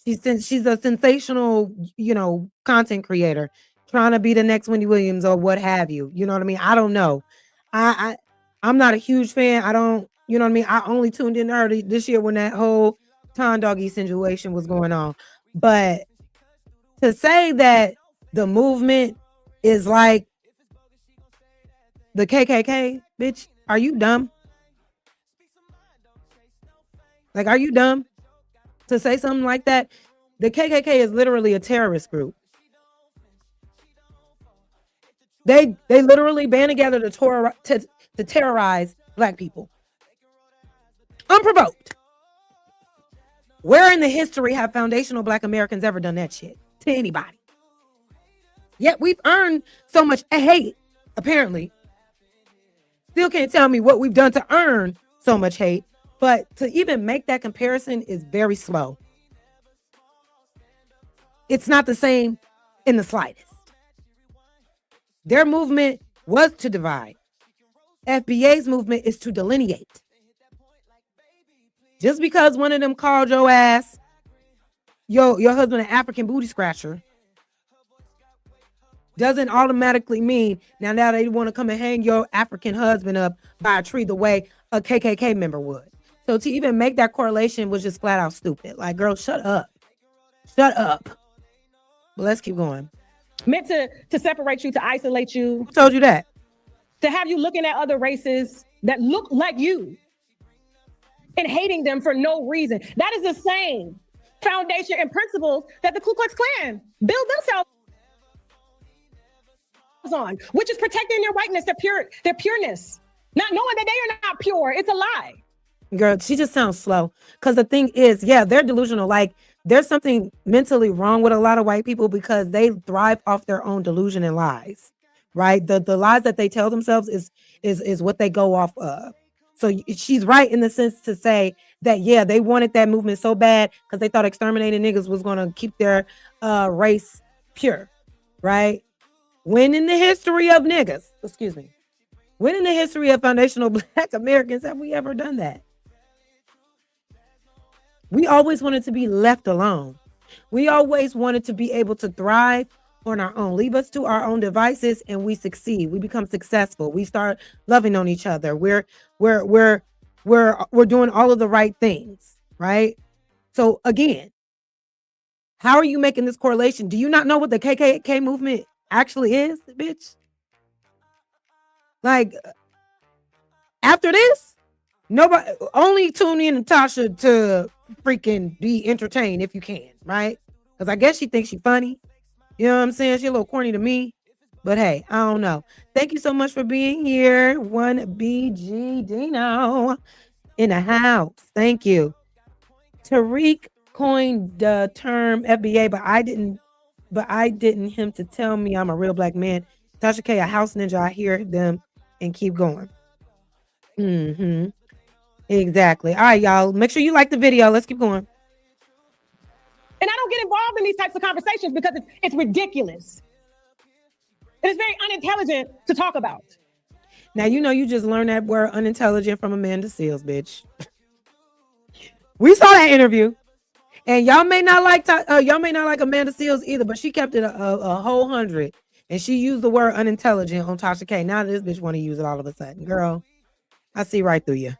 S2: she's a sensational, content creator trying to be the next Wendy Williams or what have you. You know what I mean? I don't know. I'm not a huge fan. I don't, you know what I mean? I only tuned in early this year when that whole Tom Doggy situation was going on. But to say that the movement is like the KKK, bitch, are you dumb? Like, are you dumb to say something like that? The KKK is literally a terrorist group. They literally band together to terrorize Black people. Unprovoked. Where in the history have foundational Black Americans ever done that shit to anybody? Yet we've earned so much hate, apparently. Still can't tell me what we've done to earn so much hate, but to even make that comparison is very slow. It's not the same in the slightest. Their movement was to divide. FBA's movement is to delineate. Just because one of them called your ass, your husband an African booty scratcher, doesn't automatically mean now they want to come and hang your African husband up by a tree the way a KKK member would. So to even make that correlation was just flat out stupid. Like, girl, shut up. Shut up. But let's keep going.
S6: Meant to separate you, to isolate you.
S2: Who told you that?
S6: To have you looking at other races that look like you and hating them for no reason. That is the same foundation and principles that the Ku Klux Klan build themselves on, which is protecting their whiteness, their pureness, not knowing that they are not pure. It's a lie.
S2: Girl, she just sounds slow. Because the thing is, yeah, they're delusional. Like, there's something mentally wrong with a lot of white people because they thrive off their own delusion and lies, right? The lies that they tell themselves is what they go off of. So she's right in the sense to say that, yeah, they wanted that movement so bad because they thought exterminating niggas was going to keep their race pure, right? When in the history of niggas, when in the history of foundational Black Americans have we ever done that? We always wanted to be left alone. We always wanted to be able to thrive on our own. Leave us to our own devices and we succeed. We become successful. We start loving on each other. We're doing all of the right things, right? So again, how are you making this correlation? Do you not know what the KKK movement actually is, bitch? Like, after this, nobody, only tune in to Tasha to freaking be entertained if you can, right? Because I guess she thinks she's funny. You know what I'm saying? She's a little corny to me, but hey, I don't know. Thank you so much for being here. 1BG Dino in the house. Thank you. Tariq coined the term FBA, but I didn't him to tell me I'm a real Black man. Tasha K, a house ninja. I hear them and keep going. Exactly. All right, y'all. Make sure you like the video. Let's keep going.
S6: And I don't get involved in these types of conversations because it's ridiculous. It is very unintelligent to talk about.
S2: Now, you just learned that word unintelligent from Amanda Seales, bitch. We saw that interview. And y'all may not like Amanda Seales either, but she kept it a whole 100. And she used the word unintelligent on Tasha K. Now this bitch want to use it all of a sudden. Girl, I see right through you.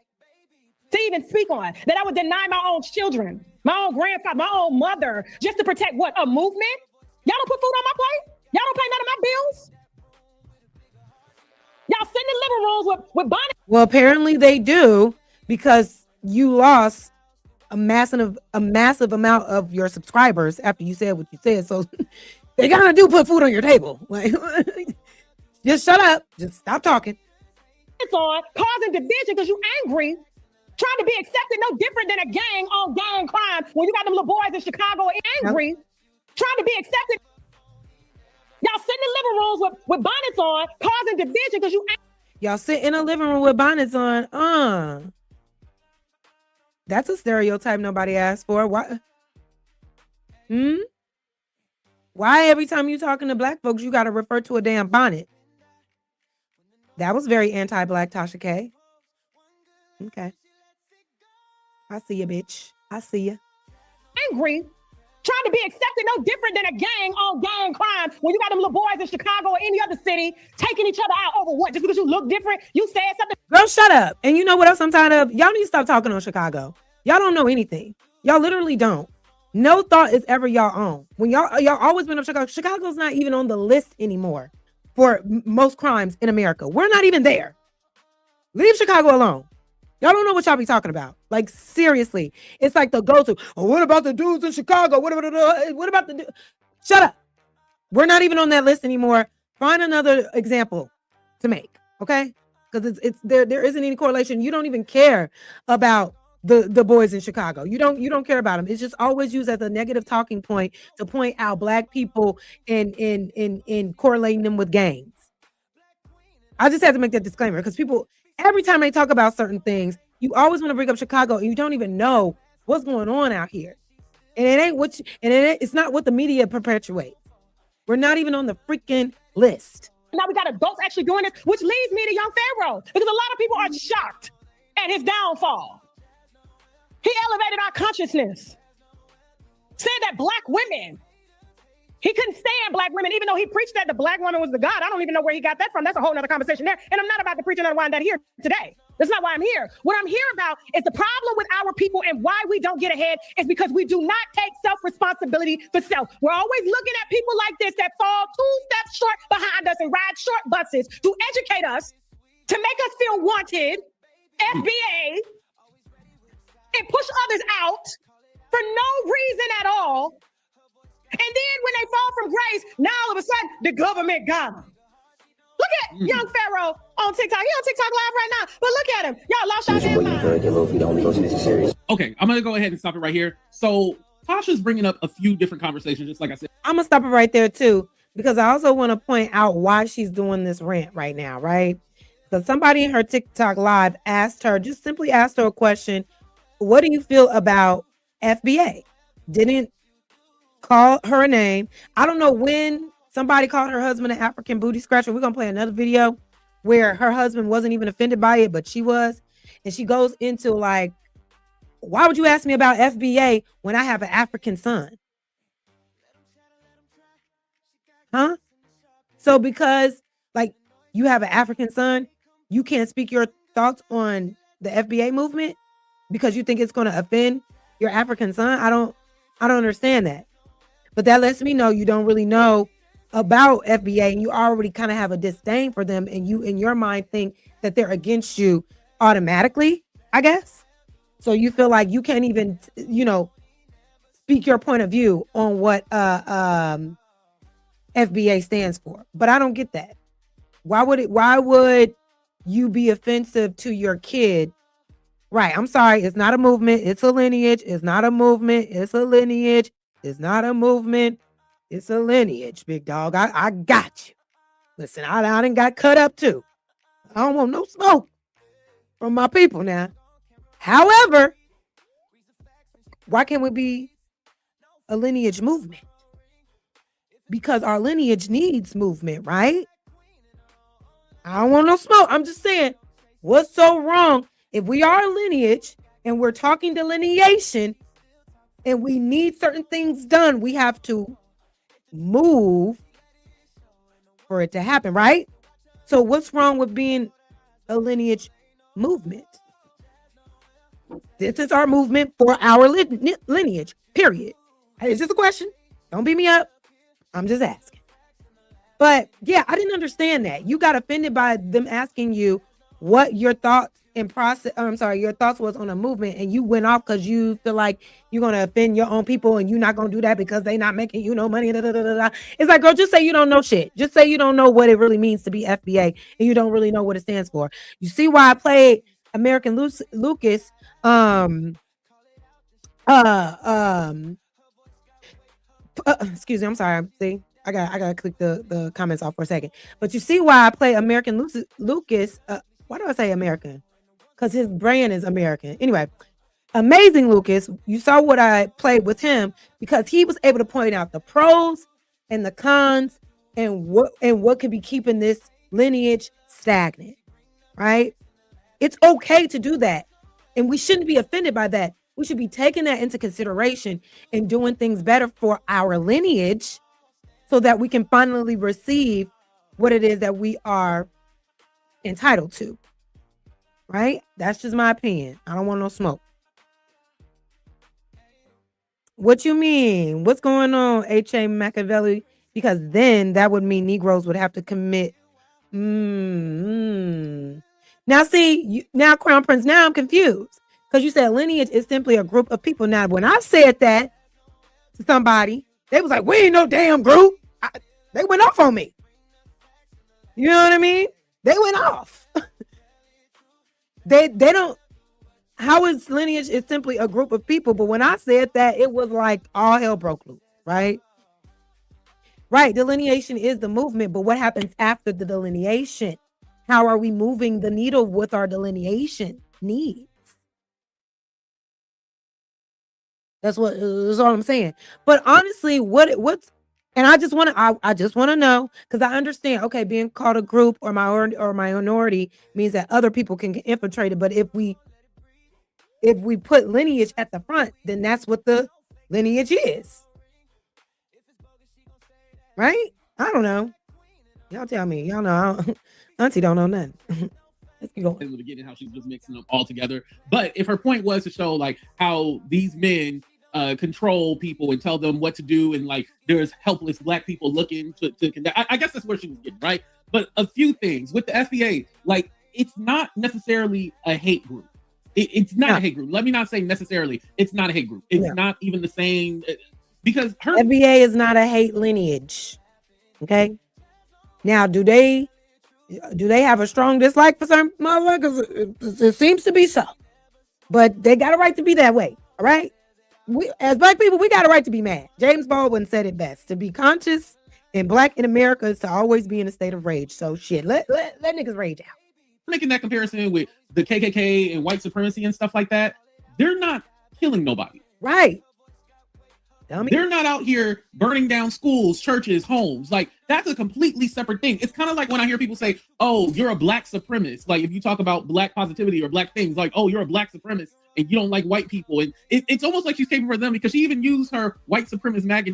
S6: To even speak on that, I would deny my own children, my own grandfather, my own mother, just to protect what? A movement? Y'all don't put food on my plate? Y'all don't pay none of my bills? Y'all sit in the living rooms with Bonnie.
S2: Well, apparently they do, because you lost a massive amount of your subscribers after you said what you said. So they gotta put food on your table. Like, just shut up. Just stop talking.
S6: It's on causing division because you angry. Trying to be accepted no different than a gang on gang crime when you got them little boys in Chicago angry, trying to be accepted. Y'all sit in the living rooms with bonnets on, causing division because you angry.
S2: Y'all sit in a living room with bonnets on. That's a stereotype nobody asked for. Why? Why every time you talking to Black folks, you got to refer to a damn bonnet? That was very anti-black, Tasha K. Okay. I see you, bitch. I see you.
S6: Angry, trying to be accepted no different than a gang on gang crime when you got them little boys in Chicago or any other city taking each other out over what? Just because you look different, you said something.
S2: Girl, shut up. And you know what else I'm tired of? Y'all need to stop talking on Chicago. Y'all don't know anything. Y'all literally don't. No thought is ever y'all own. When y'all always been up Chicago. Chicago's not even on the list anymore for most crimes in America. We're not even there. Leave Chicago alone. Y'all don't know what y'all be talking about. Like, seriously. It's like the go-to. Oh, what about the dudes in Chicago? What about the Shut up. We're not even on that list anymore. Find another example to make, okay? Because it's there isn't any correlation. You don't even care about the boys in Chicago. You don't care about them. It's just always used as a negative talking point to point out black people in correlating them with gangs. I just had to make that disclaimer because people, every time they talk about certain things, you always want to bring up Chicago and you don't even know what's going on out here. And it ain't what it's not what the media perpetuates. We're not even on the freaking list.
S6: Now we got adults actually doing this, which leads me to young Pharaoh, because a lot of people are shocked at his downfall. He elevated our consciousness, said that black women, he couldn't stand black women, even though he preached that the black woman was the God. I don't even know where he got that from. That's a whole nother conversation there. And I'm not about to preach another one that here today. That's not why I'm here. What I'm here about is the problem with our people and why we don't get ahead is because we do not take self-responsibility for self. We're always looking at people like this that fall 2 steps short behind us and ride short buses to educate us, to make us feel wanted, FBA, and push others out for no reason at all. And then when they fall from grace, now all of a sudden the government got them. Look at young Pharaoh on TikTok. He on TikTok live right now, but look at him. Y'all lost your damn mind.
S5: Okay, I'm gonna go ahead and stop it right here. So Tasha's bringing up a few different conversations, just like I said.
S2: I'm gonna stop it right there too, because I also want to point out why she's doing this rant right now, right? Because somebody in her TikTok live just simply asked her a question. What do you feel about FBA? Didn't call her a name. I don't know when somebody called her husband an African booty scratcher. We're going to play another video where her husband wasn't even offended by it, but she was. And she goes into like, why would you ask me about FBA when I have an African son? Huh? So because like you have an African son, you can't speak your thoughts on the FBA movement because you think it's going to offend your African son? I don't understand that. But that lets me know you don't really know about FBA and you already kind of have a disdain for them and you in your mind think that they're against you automatically, I guess. So you feel like you can't even, speak your point of view on what FBA stands for. But I don't get that. Why would you be offensive to your kid? Right. I'm sorry. It's not a movement. It's a lineage. It's not a movement. It's a lineage. It's not a movement. It's a lineage, big dog. I got you. Listen, I done got cut up too. I don't want no smoke from my people now. However, why can't we be a lineage movement? Because our lineage needs movement, right? I don't want no smoke. I'm just saying, what's so wrong if we are a lineage and we're talking delineation and we need certain things done, we have to move for it to happen, right? So what's wrong with being a lineage movement? This is our movement for our lineage, period. It's just a question. Don't beat me up. I'm just asking. But yeah, I didn't understand that. You got offended by them asking you what your thoughts and your thoughts was on a movement, and you went off because you feel like you're gonna offend your own people and you're not gonna do that because they're not making you no money. It's like, girl, just say you don't know shit. Just say you don't know what it really means to be FBA and you don't really know what it stands for. You see why I played American Lucas? Excuse me, I'm sorry. See, I gotta click the comments off for a second. But you see why I play American Lucas? Why do I say American? Because his brand is American. Anyway, Amazing Lucas, you saw what I played with him because he was able to point out the pros and the cons and what could be keeping this lineage stagnant, right? It's okay to do that. And we shouldn't be offended by that. We should be taking that into consideration and doing things better for our lineage so that we can finally receive what it is that we are entitled to, right? That's just my opinion. I don't want no smoke. What you mean? What's going on, H.A. Machiavelli? Because then that would mean Negroes would have to commit. Now, see, now, Crown Prince, now I'm confused. Because you said lineage is simply a group of people. Now, when I said that to somebody, they was like, we ain't no damn group. They went off on me. You know what I mean? They went off. They don't. How is lineage is simply a group of people? But when I said that, it was like all hell broke loose, right? Right. Delineation is the movement, but what happens after the delineation? How are we moving the needle with our delineation needs? That's all I'm saying. But honestly, what's and I just want to know, because I understand, okay, being called a group or minority means that other people can get infiltrated. But if we put lineage at the front, then that's what the lineage is. Right? I don't know. Y'all tell me. Y'all know. Auntie don't know nothing. Let's keep going.
S5: Able to get in how she was just mixing them all together. But if her point was to show like how these men control people and tell them what to do, and like there's helpless black people looking to conduct, I guess that's where she was getting, right? But a few things with the FBA, like it's not necessarily a hate group. It's not a hate group. Let me not say necessarily. It's not a hate group. It's not even the same, because her
S2: FBA is not a hate lineage. Okay. Now, do they have a strong dislike for certain motherfuckers? It seems to be so, but they got a right to be that way. All right. We, as black people, we got a right to be mad. James Baldwin said it best: to be conscious and black in America is to always be in a state of rage. So shit, let niggas rage out.
S5: Making that comparison with the KKK and white supremacy and stuff like that, they're not killing nobody.
S2: Right. Dummy.
S5: They're not out here burning down schools, churches, homes. Like, that's a completely separate thing. It's kind of like when I hear people say, oh, you're a black supremacist. Like, if you talk about black positivity or black things, like, oh, you're a black supremacist and you don't like white people. And it's almost like she's caping for them, because she even used her white supremacist MAGA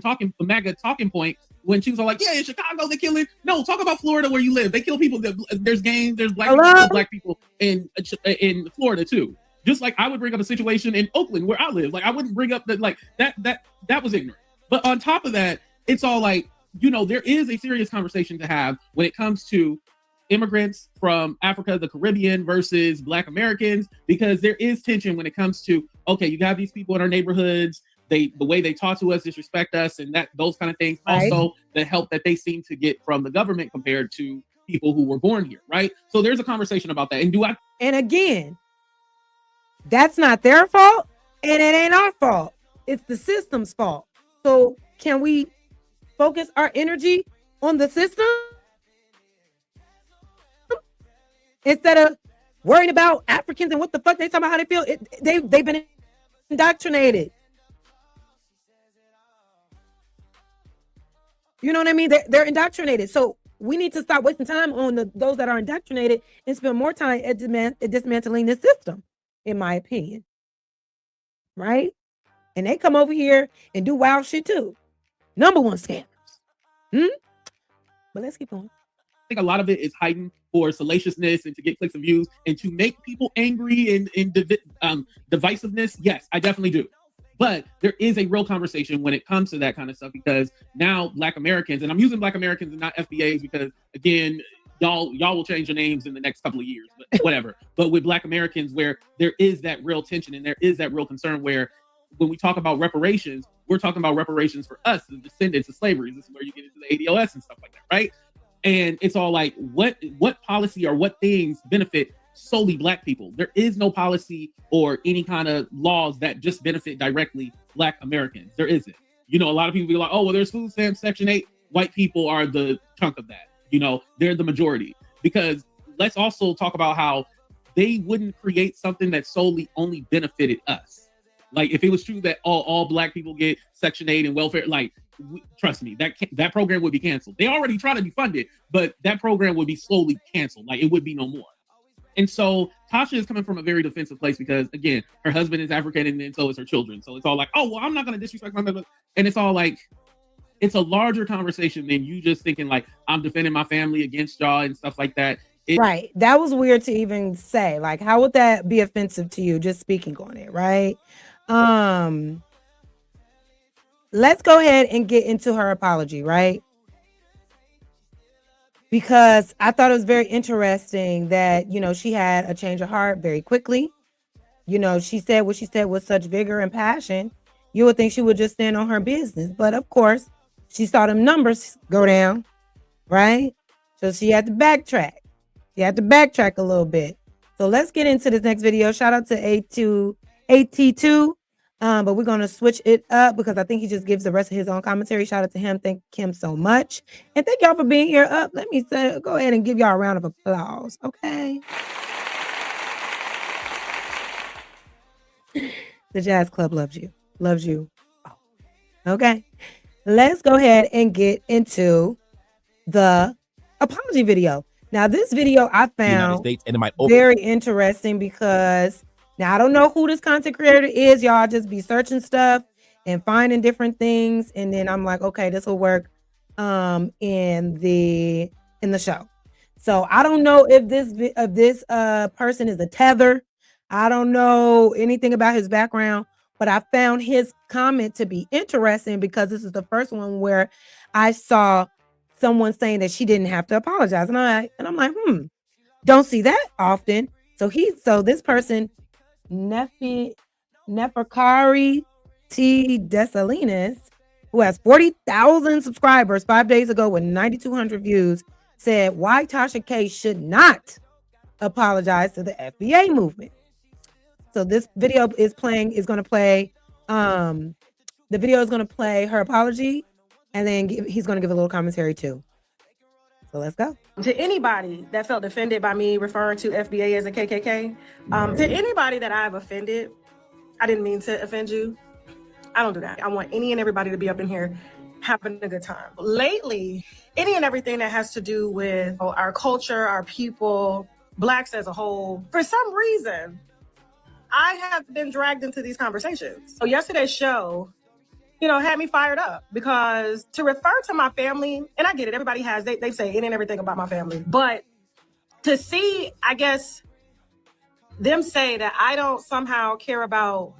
S5: talking point when she was all like, yeah, in Chicago, they're killing. No, talk about Florida where you live. They kill people. There's gangs, there's black people in Florida too. Just like I would bring up a situation in Oakland where I live. Like, I wouldn't bring up that was ignorant. But on top of that, it's all like, you know, there is a serious conversation to have when it comes to immigrants from Africa, the Caribbean versus Black Americans, because there is tension when it comes to, okay, you got these people in our neighborhoods, the way they talk to us, disrespect us, and those kind of things. Right. Also, the help that they seem to get from the government compared to people who were born here, right? So there's a conversation about that.
S2: And again, that's not their fault, and it ain't our fault. It's the system's fault. So can we focus our energy on the system instead of worrying about Africans and what the fuck they talking about, how they feel? They've been indoctrinated. You know what I mean? They're indoctrinated. So we need to stop wasting time on those that are indoctrinated and spend more time at dismantling the system, in my opinion. Right? And they come over here and do wild shit too. Number one scammers. But let's keep going.
S5: I think a lot of it is heightened for salaciousness and to get clicks and views and to make people angry and divisiveness. Yes, I definitely do. But there is a real conversation when it comes to that kind of stuff, because now Black Americans, and I'm using Black Americans and not FBAs because, again, y'all will change your names in the next couple of years, but whatever. But with Black Americans, where there is that real tension and there is that real concern, where when we talk about reparations, we're talking about reparations for us, the descendants of slavery. This is where you get into the ADOS and stuff like that, right? And it's all like, what policy or what things benefit solely Black people? There is no policy or any kind of laws that just benefit directly Black Americans. There isn't. You know, a lot of people be like, oh, well, there's food stamps, Section 8. White people are the chunk of that. You know, they're the majority. Because let's also talk about how they wouldn't create something that solely only benefited us. Like, if it was true that all Black people get Section 8 and welfare, like, trust me, that program would be canceled. They already try to defund it, but that program would be slowly canceled. Like, it would be no more. And so Tasha is coming from a very defensive place because, again, her husband is African and then so is her children. So it's all like, oh, well, I'm not going to disrespect my mother. And it's all like, it's a larger conversation than you just thinking like, I'm defending my family against y'all and stuff like that.
S2: Right. That was weird to even say. Like, how would that be offensive to you just speaking on it, right? Let's go ahead and get into her apology, right? Because I thought it was very interesting that, you know, she had a change of heart very quickly. You know, she said what she said with such vigor and passion. You would think she would just stand on her business. But of course, she saw them numbers go down, right? So she had to backtrack. She had to backtrack a little bit. So let's get into this next video. Shout out to AT2. But we're going to switch it up because I think he just gives the rest of his own commentary. Shout out to him. Thank him so much. And thank y'all for being here. Let me say, go ahead and give y'all a round of applause. Okay. The Jazz Club loves you. Loves you. Oh. Okay. Let's go ahead and get into the apology video. Now, this video I found very interesting because now I don't know who this content creator is. Y'all just be searching stuff and finding different things. And then I'm like, okay, this will work in the show. So I don't know if this person is a tether. I don't know anything about his background, but I found his comment to be interesting because this is the first one where I saw someone saying that she didn't have to apologize. And I'm like, don't see that often. So this person, Neferkari T. Desalinas, who has 40,000 subscribers 5 days ago with 9,200 views, said why Tasha K should not apologize to the FBA movement. So this video is going to play her apology, and then he's going to give a little commentary too. So let's go.
S6: To anybody that felt offended by me referring to FBA as a KKK, to anybody that I've offended, I didn't mean to offend you. I don't do that. I want any and everybody to be up in here having a good time. Lately, any and everything that has to do with our culture, our people, Blacks as a whole, for some reason, I have been dragged into these conversations. So yesterday's show, had me fired up because to refer to my family, and I get it, everybody has, they say any and everything about my family, but to see, I guess, them say that I don't somehow care about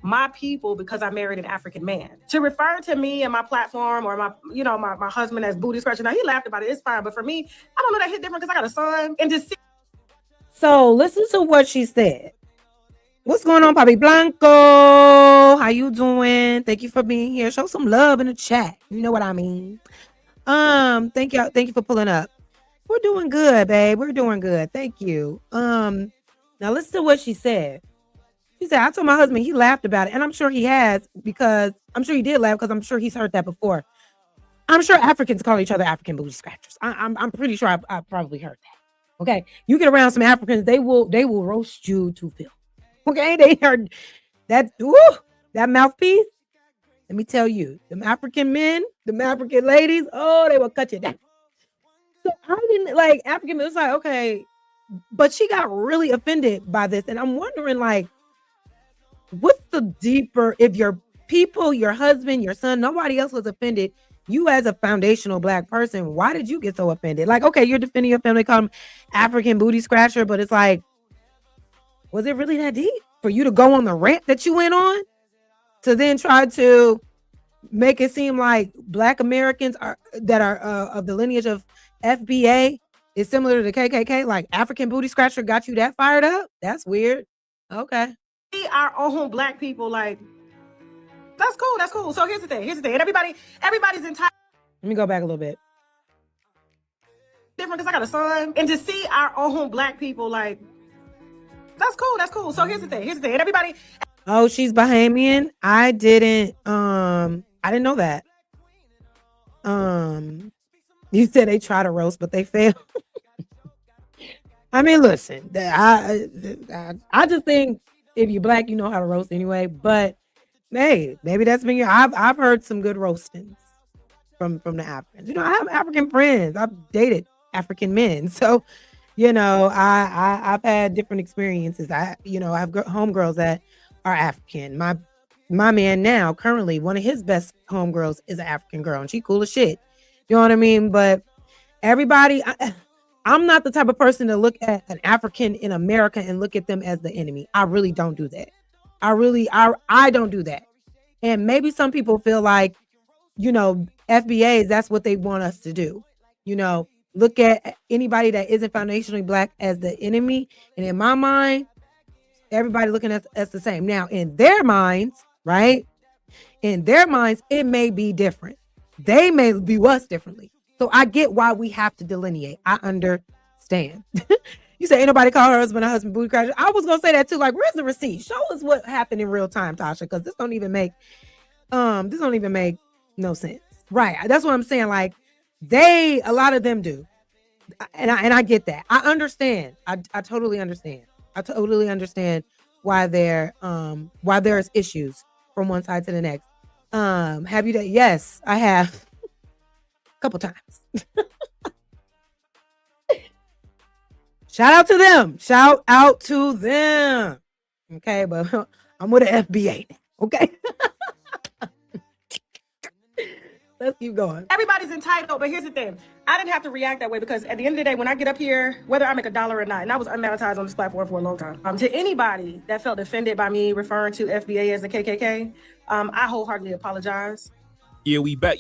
S6: my people because I married an African man. To refer to me and my platform or my husband as booty scratcher, now he laughed about it, it's fine, but for me, I don't know, that hit different because I got a son. And to see.
S2: So listen to what she said. What's going on, Papi Blanco? How you doing? Thank you for being here. Show some love in the chat. You know what I mean? Thank you for pulling up. We're doing good, babe. We're doing good. Thank you. Now listen to what she said. She said, I told my husband, he laughed about it. And I'm sure he has, because I'm sure he did laugh because I'm sure he's heard that before. I'm sure Africans call each other African booty scratchers. I'm pretty sure I probably heard that. Okay. You get around some Africans, they will roast you to filth. Okay, they heard that. That mouthpiece. Let me tell you, them African men, them African ladies, they will cut you down. So I didn't like African men. It's like, okay, but she got really offended by this. And I'm wondering, like, what's the deeper, if your people, your husband, your son, nobody else was offended, you as a foundational Black person, why did you get so offended? Like, okay, you're defending your family, call them African booty scratcher, but it's like, was it really that deep for you to go on the rant that you went on to then try to make it seem like Black Americans that are of the lineage of FBA is similar to the KKK? Like African booty scratcher got you that fired up? That's weird. Okay.
S6: Our own Black people, like, that's cool. That's cool. So here's the thing. And everybody's entitled.
S2: Let me go back a little bit.
S6: Different because I got a son. And to see our own Black people, like, that's cool. So here's the thing. And everybody.
S2: Oh, she's Bahamian. I didn't know that. You said they try to roast, but they fail. I mean, listen, I just think if you're Black, you know how to roast anyway. But hey, maybe that's been I've heard some good roastings. from the Africans. You know, I have African friends. I've dated African men. So, you know, I've had different experiences. I have homegirls that are African. My man now, currently, one of his best homegirls is an African girl, and she cool as shit. You know what I mean? But everybody, I'm not the type of person to look at an African in America and look at them as the enemy. I really don't do that. I don't do that. And maybe some people feel like, you know, FBAs, that's what they want us to do. You know, look at anybody that isn't foundationally Black as the enemy. And in my mind, everybody looking at us the same. Now, in their minds, right? In their minds, it may be different. They may view us differently. So I get why we have to delineate. I understand. You say ain't nobody call her husband a husband booty crasher. I was gonna say that too. Like, where's the receipt? Show us what happened in real time, Tasha, because this don't even make no sense. Right. That's what I'm saying. Like, a lot of them do. And I get that. I understand. I totally understand. I totally understand why there's issues from one side to the next. Have you done? Yes, I have. A couple times. Shout out to them. Okay, but I'm with an FBA now. Okay. Let's keep going.
S6: Everybody's entitled, but here's the thing. I didn't have to react that way because at the end of the day, when I get up here, whether I make $1 or not, and I was unmonetized on this platform for a long time. To anybody that felt offended by me referring to FBA as the KKK, I wholeheartedly apologize.
S7: Yeah, we back.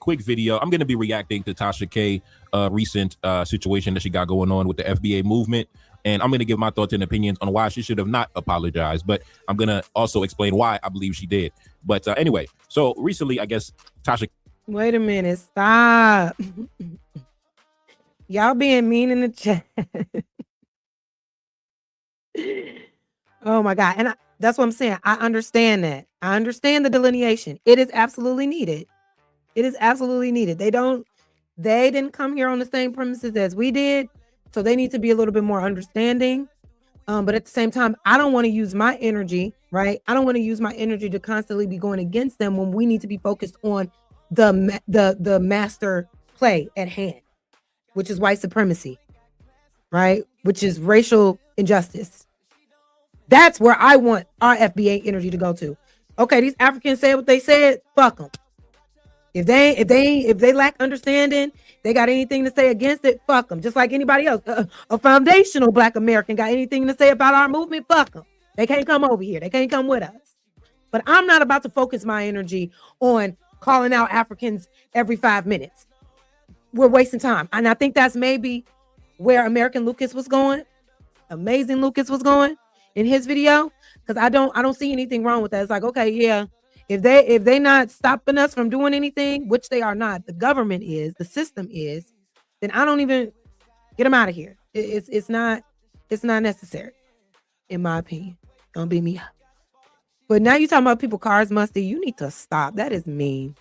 S7: Quick video. I'm going to be reacting to Tasha K recent situation that she got going on with the FBA movement. And I'm going to give my thoughts and opinions on why she should have not apologized. But I'm going to also explain why I believe she did. But anyway, so recently, I guess Tasha.
S2: Wait a minute. Stop. Y'all being mean in the chat. Oh, my God. And that's what I'm saying. I understand that. I understand the delineation. It is absolutely needed. It is absolutely needed. They didn't come here on the same premises as we did. So they need to be a little bit more understanding. But at the same time, I don't want to use my energy, right? I don't want to use my energy to constantly be going against them when we need to be focused on the master play at hand, which is white supremacy, right? Which is racial injustice. That's where I want our FBA energy to go to. Okay, these Africans said what they said. Fuck them. If they lack understanding, they got anything to say against it. Fuck them. Just like anybody else. A foundational Black American got anything to say about our movement. Fuck them. They can't come over here. They can't come with us. But I'm not about to focus my energy on calling out Africans every 5 minutes. We're wasting time, and I think that's maybe where American Lucas was going. Amazing Lucas was going in his video, because I don't see anything wrong with that. It's like, okay, yeah, if they not stopping us from doing anything, which they are not, the government is, the system is, then I don't even get them out of here. It's not necessary, in my opinion. Don't beat me up. But now you're talking about people cars musty. You need to stop. That is mean.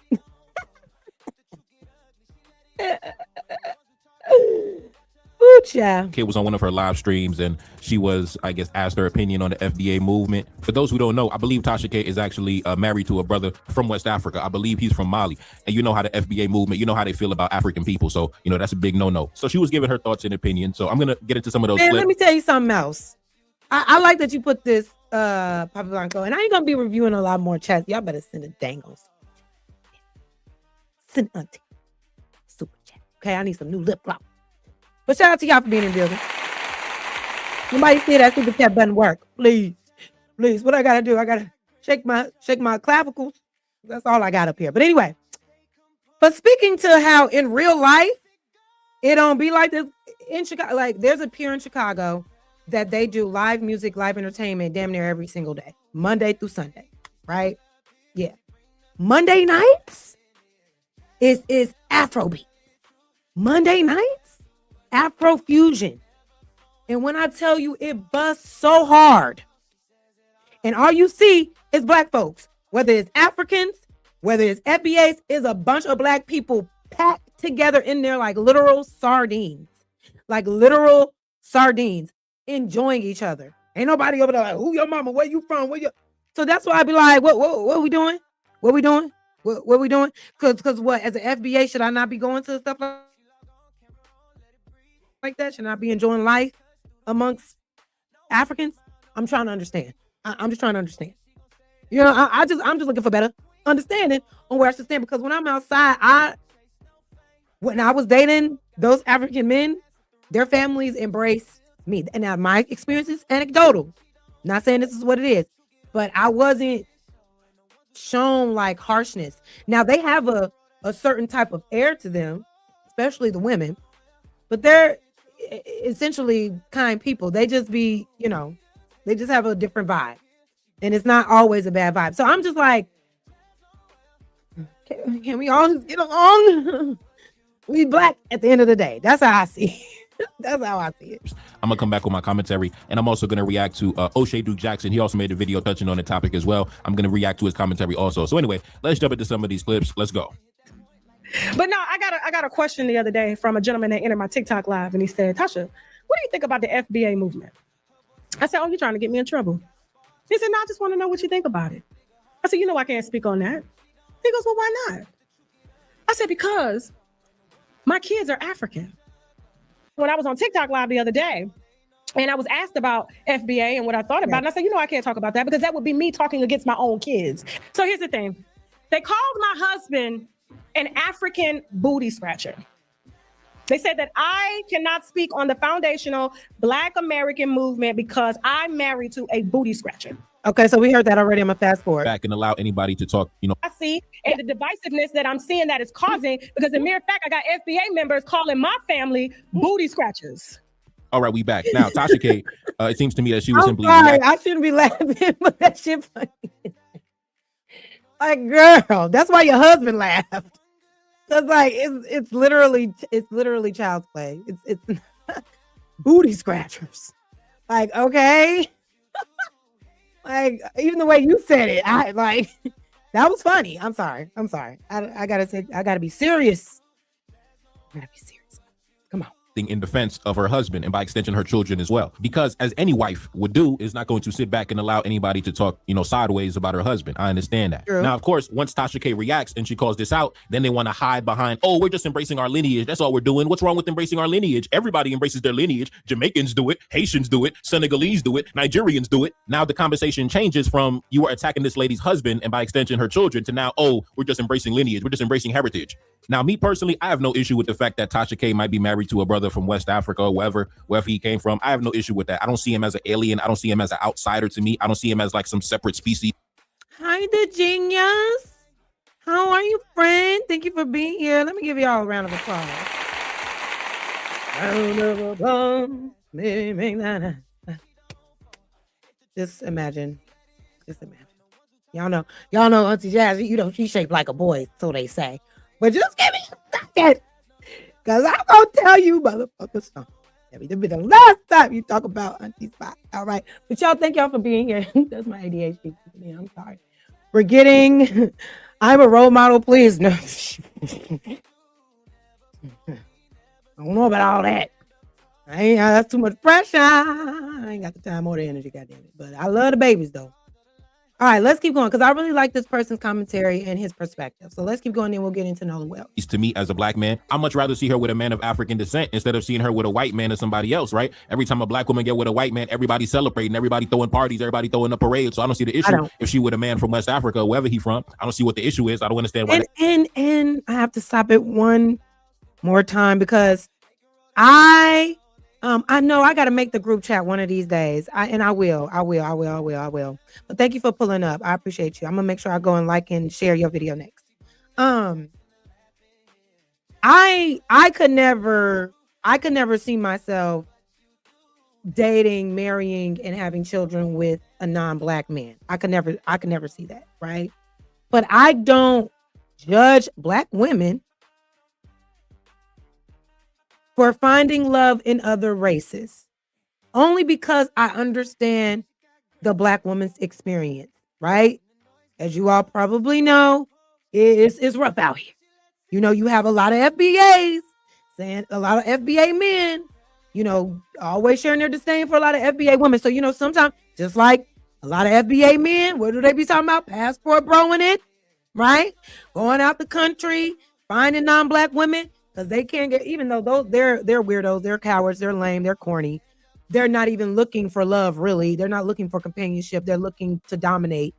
S2: Ooh, child.
S7: Kid was on one of her live streams and she was, I guess, asked her opinion on the FBA movement. For those who don't know, I believe Tasha K is actually married to a brother from West Africa. I believe he's from Mali. And you know how the FBA movement, you know how they feel about African people. So, you know, that's a big no-no. So she was giving her thoughts and opinions. So I'm going to get into some of those clips.
S2: Let me tell you something else. I like that you put this Papa Blanco, and I ain't going to be reviewing a lot more chats. Y'all better send a dangles. Send auntie. Super chat. Okay, I need some new lip gloss. But shout out to y'all for being in the building. Nobody see that super chat button work. Please. What I gotta do? I gotta shake my clavicles. That's all I got up here. But anyway, but speaking to how in real life, it don't be like this in Chicago. Like, there's a pier in Chicago that they do live music, live entertainment damn near every single day, Monday through Sunday, right? Yeah. Monday nights is Afrobeat. Monday nights, Afrofusion. And when I tell you it busts so hard, and all you see is Black folks, whether it's Africans, whether it's FBAs, is a bunch of Black people packed together in there like literal sardines, enjoying each other. Ain't nobody over there like, who your mama? Where you from? So that's why I be like, what we doing? What we doing? What we doing? Because what, as an FBA, should I not be going to stuff like that? Should I not be enjoying life amongst Africans? I'm trying to understand. I'm just trying to understand. You know, I'm just looking for better understanding on where I should stand, because when I'm outside, when I was dating those African men, their families embrace me. And now my experience is anecdotal. Not saying this is what it is, but I wasn't shown like harshness. Now they have a certain type of air to them, especially the women, but they're essentially kind people. They just be, you know, they just have a different vibe, and it's not always a bad vibe. So I'm just like, can we all just get along? We Black at the end of the day. That's how I see it. That's how I see it.
S7: I'm gonna come back with my commentary, and I'm also gonna react to O'Shea Duke Jackson. He also made a video touching on the topic as well. I'm gonna react to his commentary also. So anyway, let's jump into some of these clips. Let's go.
S6: But no, I got a question the other day from a gentleman that entered my TikTok live, and he said, Tasha, what do you think about the FBA movement? I said, oh, you're trying to get me in trouble. He said, no, I just want to know what you think about it. I said, you know, I can't speak on that. He goes, well, why not? I said, because my kids are African. When I was on TikTok live the other day, and I was asked about FBA and what I thought about it, and I said, you know, I can't talk about that because that would be me talking against my own kids. So here's the thing. They called my husband an African booty scratcher. They said that I cannot speak on the foundational Black American movement because I'm married to a booty scratcher.
S2: Okay, so we heard that already. I'm gonna fast forward
S7: back and allow anybody to talk, you know.
S6: I see, and the divisiveness that I'm seeing that is causing, because in mere fact, I got FBA members calling my family booty scratchers.
S7: All right, we back. Now, Tasha K, it seems to me that she was simply
S2: sorry, I shouldn't be laughing, but that shit funny. Like, girl, that's why your husband laughed. Cause like it's literally child's play. It's booty scratchers. Like, okay. Like, even the way you said it, I like that was funny. I'm sorry. I gotta be serious. I gotta be serious. Come on.
S7: In defense of her husband and by extension her children as well, because as any wife would do, is not going to sit back and allow anybody to talk, you know, sideways about her husband. I understand that. True. Now, of course, once Tasha K reacts and she calls this out, then they want to hide behind, oh, we're just embracing our lineage. That's all we're doing. What's wrong with embracing our lineage? Everybody embraces their lineage. Jamaicans do it, Haitians do it, Senegalese do it, Nigerians do it. Now the conversation changes from you are attacking this lady's husband and by extension her children to now, oh, we're just embracing lineage. We're just embracing heritage. Now, me personally, I have no issue with the fact that Tasha K might be married to a brother from West Africa or wherever he came from. I have no issue with that. I don't see him as an alien. I don't see him as an outsider to me. I don't see him as like some separate species.
S2: Hi, the genius. How are you, friend? Thank you for being here. Let me give you all a round of applause. Round of applause. Just imagine. Y'all know Auntie Jazz, you know, she shaped like a boy, so they say. But just give me a second, because I'm going to tell you, motherfuckers, that'll be the last time you talk about Auntie Spot. All right. But y'all, thank y'all for being here. That's my ADHD. I'm sorry. I'm a role model, please. No. I don't know about all that. That's too much pressure. I ain't got the time or the energy, goddamn it. But I love the babies, though. All right, let's keep going, because I really like this person's commentary and his perspective. So let's keep going, and we'll get into Nolan Wells.
S7: To me, as a Black man, I'd much rather see her with a man of African descent instead of seeing her with a white man or somebody else, right? Every time a Black woman get with a white man, everybody's celebrating, everybody throwing parties, everybody throwing a parade. So I don't see the issue if she with a man from West Africa, wherever he from. I don't see what the issue is. I don't understand why.
S2: And I have to stop it one more time, because I know I got to make the group chat one of these days. I will. But thank you for pulling up. I appreciate you. I'm gonna make sure I go and like and share your video next. I could never see myself dating, marrying, and having children with a non-Black man. I could never see that, right? But I don't judge Black women for finding love in other races, only because I understand the Black woman's experience, right? As you all probably know, it's rough out here. You know, you have a lot of FBAs saying, a lot of FBA men, you know, always sharing their disdain for a lot of FBA women. So, you know, sometimes, just like a lot of FBA men, what do they be talking about? Passport broing it, right? Going out the country, finding non-black women, because they can't get, even though they're weirdos, they're cowards, they're lame, they're corny. They're not even looking for love, really. They're not looking for companionship. They're looking to dominate,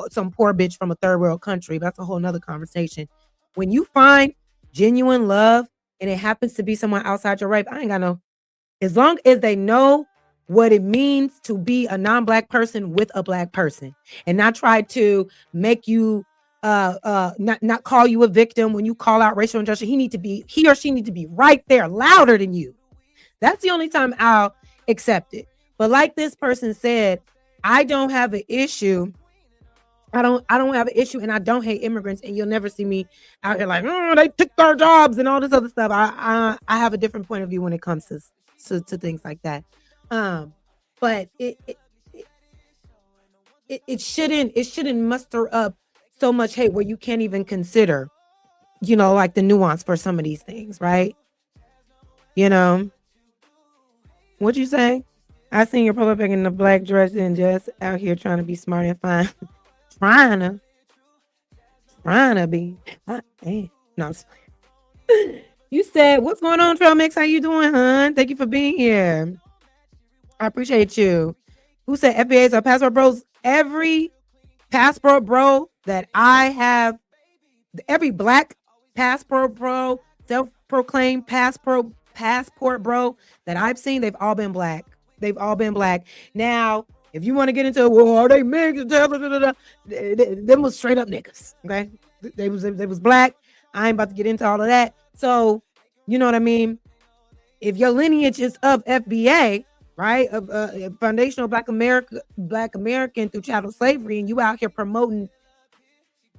S2: some poor bitch from a third world country. That's a whole nother conversation. When you find genuine love and it happens to be someone outside your race, I ain't got no, as long as they know what it means to be a non-black person with a black person and not try to make you not call you a victim when you call out racial injustice. He or she need to be right there, louder than you. That's the only time I'll accept it. But like this person said, I don't have an issue. I don't have an issue, and I don't hate immigrants, and you'll never see me out here like, oh, they took our jobs and all this other stuff. I have a different point of view when it comes to things like that. But it shouldn't muster up so much hate where you can't even consider, like the nuance for some of these things, right? What'd you say? I seen your pop up in the black dress and just out here trying to be smart and fine. trying to be. Damn. No, I'm just playing. You said, what's going on, Trail Mix? How you doing, hon? Thank you for being here. I appreciate you. Who said FBAs are passport bros? Every passport bro that I have, every black passport bro, self-proclaimed passport bro that I've seen, they've all been black. Now, if you want to get into, well, are they mixed? Them was straight up niggas. Okay, they was black. I ain't about to get into all of that. So, you know what I mean? If your lineage is of FBA, right, of foundational Black American through chattel slavery, and you out here promoting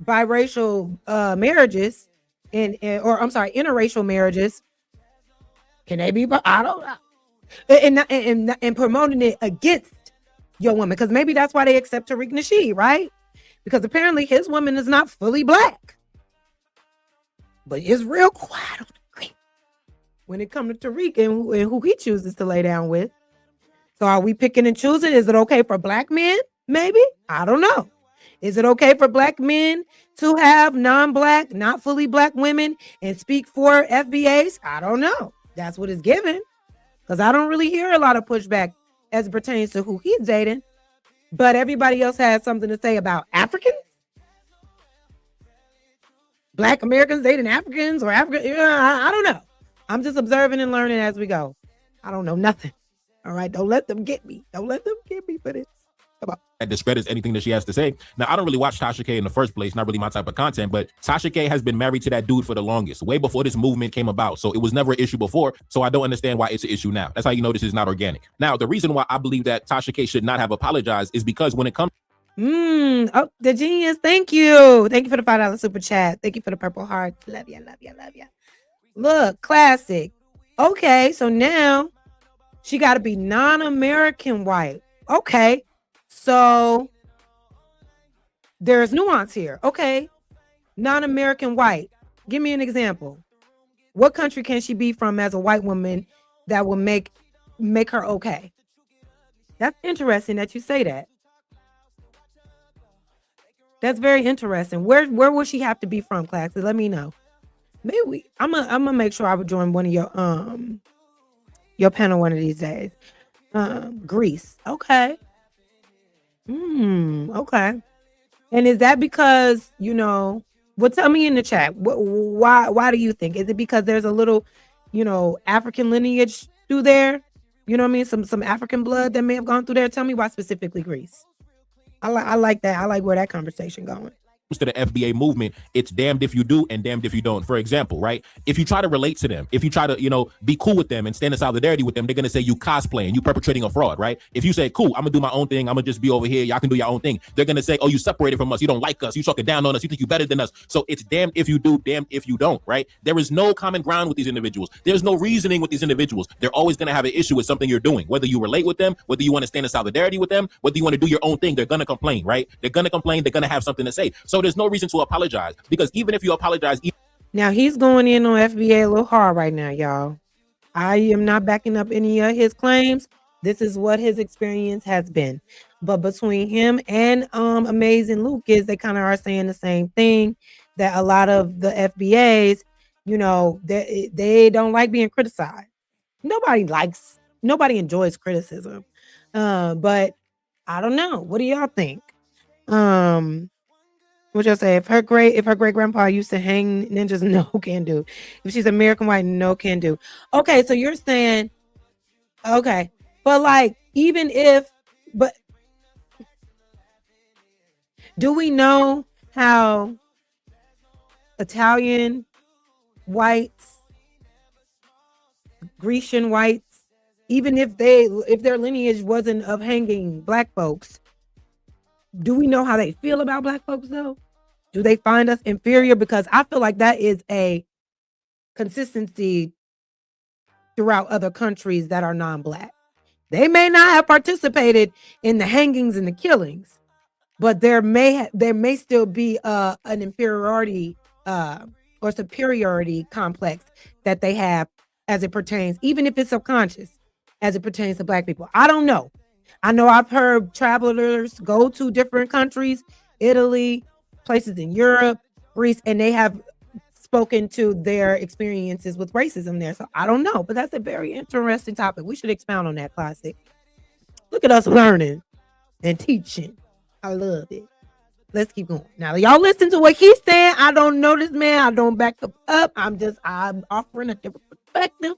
S2: biracial marriages interracial marriages, can they be? I don't know. And promoting it against your woman, because maybe that's why they accept Tariq Nasheed, right? Because apparently his woman is not fully black, but is real quiet on the green when it comes to Tariq and who he chooses to lay down with. So are we picking and choosing? Is it okay for black men? Maybe. I don't know. Is it okay for black men to have non-black, not fully black women and speak for FBAs? I don't know. That's what it's given, because I don't really hear a lot of pushback as it pertains to who he's dating. But everybody else has something to say about Africans. Black Americans dating Africans or African. I don't know. I'm just observing and learning as we go. I don't know nothing. All right. Don't let them get me. For this.
S7: That discredits anything that she has to say. Now, I don't really watch Tasha K in the first place, not really my type of content, but Tasha K has been married to that dude for the longest, way before this movement came about. So it was never an issue before. So I don't understand why it's an issue now. That's how you know this is not organic. Now, the reason why I believe that Tasha K should not have apologized is because when it comes
S2: Oh, the genius. Thank you. Thank you for the $5 super chat. Thank you for the purple hearts. Love ya. Look, classic. Okay, so now she got to be non-American white. Okay. So there's nuance here. Okay. Non-American white. Give me an example. What country can she be from as a white woman that will make her okay? That's interesting that you say that. That's very interesting. Where will she have to be from, class? Let me know. Maybe I'm gonna make sure I would join one of your panel one of these days. Greece. Okay. Okay. And is that because, tell me in the chat, why do you think? Is it because there's a little, African lineage through there? You know what I mean? Some African blood that may have gone through there. Tell me why specifically Greece. I like that. I like where that conversation going.
S7: To the FBA movement, it's damned if you do and damned if you don't. For example, right? If you try to relate to them, if you try to, be cool with them and stand in solidarity with them, they're going to say you cosplaying, you perpetrating a fraud, right? If you say, cool, I'm gonna do my own thing, I'm gonna just be over here, y'all can do your own thing, they're going to say, oh, you separated from us, you don't like us, you talking down on us, you think you better than us. So it's damned if you do, damned if you don't, right? There is no common ground with these individuals. There's no reasoning with these individuals. They're always going to have an issue with something you're doing, whether you relate with them, whether you want to stand in solidarity with them, whether you want to do your own thing. They're going to complain, right? They're going to complain. They're going to have something to say. So there's no reason to apologize, because even if you apologize,
S2: now he's going in on FBA a little hard right now, y'all. I am not backing up any of his claims, This is what his experience has been. But between him and Amazing Lucas, they kind of are saying the same thing, that a lot of the FBAs, you know, they don't like being criticized. Nobody enjoys criticism. But I don't know. What do y'all think? What y'all say? If her great grandpa used to hang ninjas, no can do. If she's American white, no can do. Okay, so you're saying, okay, but like, even if, but do we know how Italian whites, Grecian whites, even if their lineage wasn't of hanging black folks, do we know how they feel about black folks though? Do they find us inferior? Because I feel like that is a consistency throughout other countries that are non-black. They may not have participated in the hangings and the killings, but there may still be an inferiority or superiority complex that they have as it pertains, even if it's subconscious, as it pertains to black people. I don't know. I know I've heard travelers go to different countries, Italy, places in Europe, Greece, and they have spoken to their experiences with racism there. So I don't know, but that's a very interesting topic. We should expound on that, Classic. Look at us learning and teaching. I love it. Let's keep going. Now, y'all listen to what he's saying. I don't know this man. I don't back him up. I'm offering a different perspective.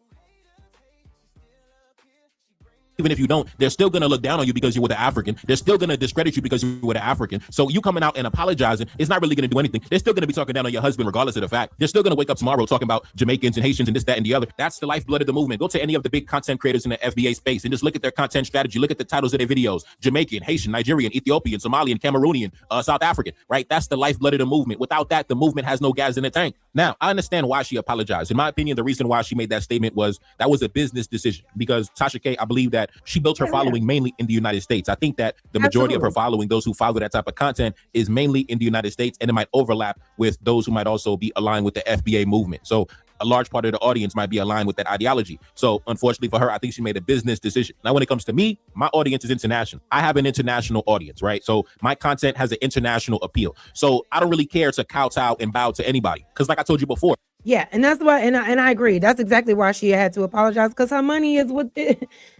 S7: Even if you don't, they're still going to look down on you because you're with an African. They're still going to discredit you because you're with an African. So you coming out and apologizing, it's not really going to do anything. They're still going to be talking down on your husband regardless of the fact. They're still going to wake up tomorrow talking about Jamaicans and Haitians and this, that, and the other. That's the lifeblood of the movement. Go to any of the big content creators in the FBA space and just look at their content strategy. Look at the titles of their videos. Jamaican, Haitian, Nigerian, Ethiopian, Somalian, Cameroonian, South African, right? That's the lifeblood of the movement. Without that, the movement has no gas in the tank. Now, I understand why she apologized. In my opinion, the reason why she made that statement was that was a business decision because Tasha K, I believe that she built her following mainly in the United States. I think that the majority of her following, those who follow that type of content, is mainly in the United States, and it might overlap with those who might also be aligned with the FBA movement. So a large part of the audience might be aligned with that ideology. So unfortunately for her, I think she made a business decision. Now, when it comes to me, my audience is international. I have an international audience, right? So my content has an international appeal. So I don't really care to kowtow and bow to anybody. Because like I told you before,
S2: yeah, and that's why, and I agree. That's exactly why she had to apologize, because her money is what, baby.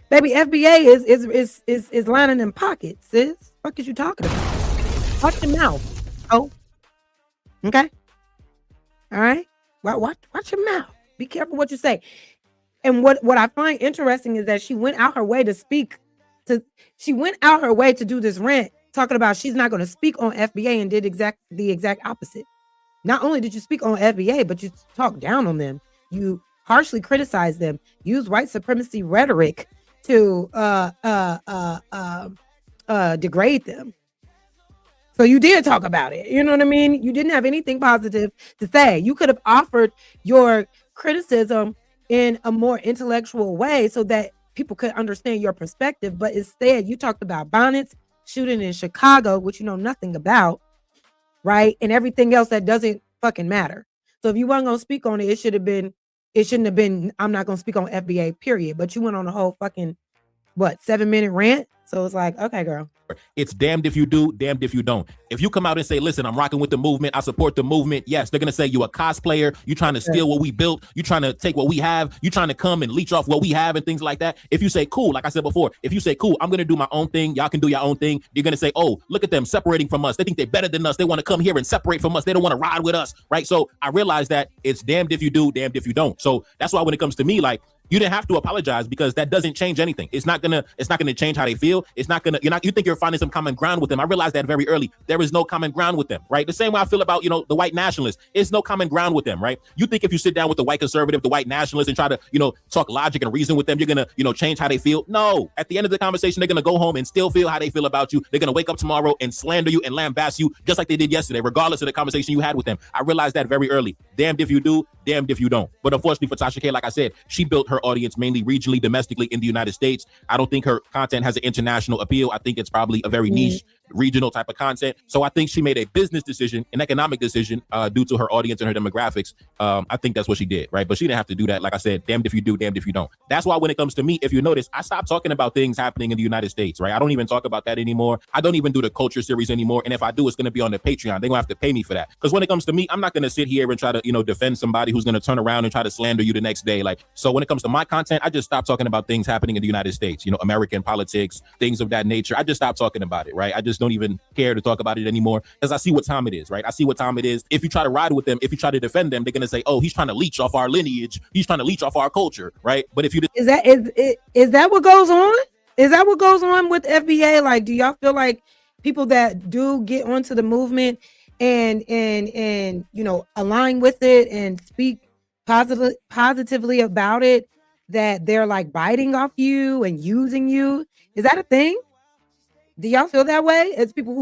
S2: FBA is lining them pockets. Sis, what is you talking about? Watch your mouth. Oh, okay, all right. Watch your mouth. Be careful what you say. And what I find interesting is that she went out her way to speak. She went out her way to do this rant, talking about she's not going to speak on FBA, and did the exact opposite. Not only did you speak on FBA, but you talked down on them. You harshly criticized them. Used white supremacy rhetoric to degrade them. So you did talk about it. You know what I mean? You didn't have anything positive to say. You could have offered your criticism in a more intellectual way so that people could understand your perspective. But instead, you talked about bonnets, shooting in Chicago, which you know nothing about. Right, and everything else that doesn't fucking matter. So if you weren't gonna speak on it, it shouldn't have been. I'm not gonna speak on FBA, period. But you went on a whole fucking 7-minute rant. So it's like, okay, girl.
S7: It's damned if you do, damned if you don't. If you come out and say, listen, I'm rocking with the movement, I support the movement, yes, they're going to say you a cosplayer, you trying to steal what we built, you trying to take what we have, you trying to come and leech off what we have and things like that. If you say, cool, like I said before, if you say, cool, I'm going to do my own thing, y'all can do your own thing, you're going to say, oh, look at them separating from us. They think they're better than us. They want to come here and separate from us. They don't want to ride with us, right? So I realize that it's damned if you do, damned if you don't. So that's why when it comes to me, like, you didn't have to apologize because that doesn't change anything. It's not gonna change how they feel. It's not gonna, you think you're finding some common ground with them. I realized that very early. There is no common ground with them, right? The same way I feel about, the white nationalists. It's no common ground with them, right? You think if you sit down with the white conservative, the white nationalist, and try to, talk logic and reason with them, you're gonna, change how they feel? No. At the end of the conversation, they're gonna go home and still feel how they feel about you. They're gonna wake up tomorrow and slander you and lambast you just like they did yesterday, regardless of the conversation you had with them. I realized that very early. Damned if you do, damned if you don't. But unfortunately for Tasha K, like I said, she built her audience mainly regionally, domestically in the United States. I don't think her content has an international appeal. I think it's probably a very niche regional type of content. So I think she made a business decision, an economic decision, due to her audience and her demographics. I think that's what she did, right? But she didn't have to do that. Like I said, damned if you do, damned if you don't. That's why when it comes to me, if you notice, I stopped talking about things happening in the United States, right? I don't even talk about that anymore. I don't even do the culture series anymore. And if I do, it's going to be on the Patreon. They're going to have to pay me for that. Because when it comes to me, I'm not going to sit here and try to, defend somebody who's going to turn around and try to slander you the next day. Like, so when it comes to my content, I just stopped talking about things happening in the United States, American politics, things of that nature. I just stopped talking about it, right? I just don't even care to talk about it anymore because I see what time it is, right? I see what time it is. If you try to ride with them, if you try to defend them, they're going to say, oh, he's trying to leech off our lineage. He's trying to leech off our culture, right? But if you
S2: is that what goes on? Is that what goes on with FBA? Like, do y'all feel like people that do get onto the movement and align with it and speak positively about it, that they're like biting off you and using you? Is that a thing? Do y'all feel that way? It's people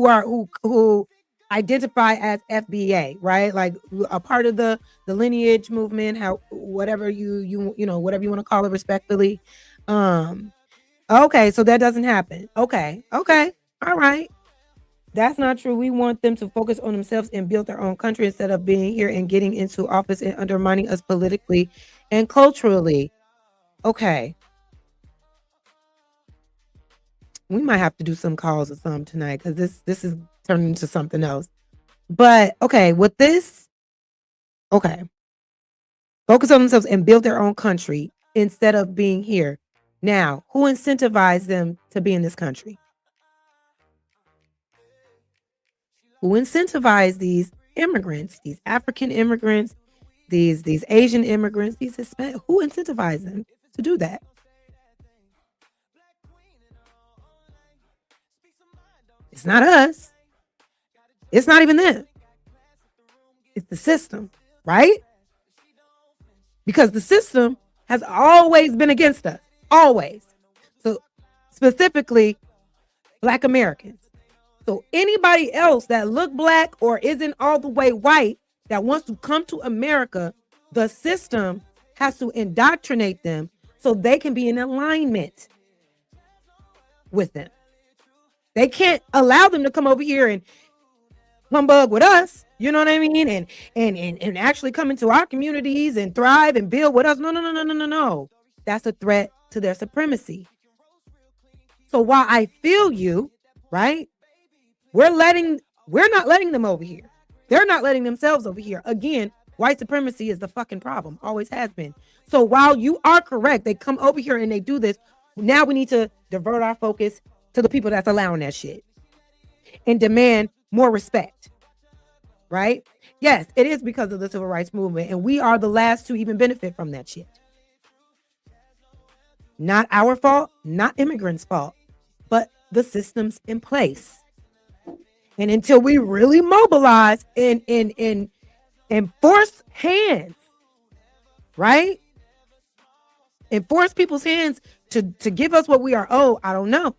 S2: who identify as FBA, right? Like a part of the lineage movement, whatever you whatever you want to call it respectfully. Okay, so that doesn't happen. Okay, all right. That's not true. We want them to focus on themselves and build their own country instead of being here and getting into office and undermining us politically and culturally. Okay. We might have to do some calls or something tonight because this is turning into something else. But okay, with this, okay. Focus on themselves and build their own country instead of being here. Now, who incentivized them to be in this country? Who incentivized these immigrants, these African immigrants, these Asian immigrants, these Hispanic? Who incentivized them to do that? It's not us. It's not even them. It's the system, right? Because the system has always been against us. Always. So specifically, Black Americans. So anybody else that look Black or isn't all the way white that wants to come to America, the system has to indoctrinate them so they can be in alignment with them. They can't allow them to come over here and humbug with us. You know what I mean? And actually come into our communities and thrive and build with us. No. That's a threat to their supremacy. So while I feel you, right? We're not letting them over here. They're not letting themselves over here. Again, white supremacy is the fucking problem. Always has been. So while you are correct, they come over here and they do this. Now we need to divert our focus to the people that's allowing that shit and demand more respect, right? Yes, it is because of the civil rights movement, and we are the last to even benefit from that shit. Not our fault, not immigrants' fault, but the systems in place. And until we really mobilize and force hands, right? And force people's hands to give us what we are owed, I don't know.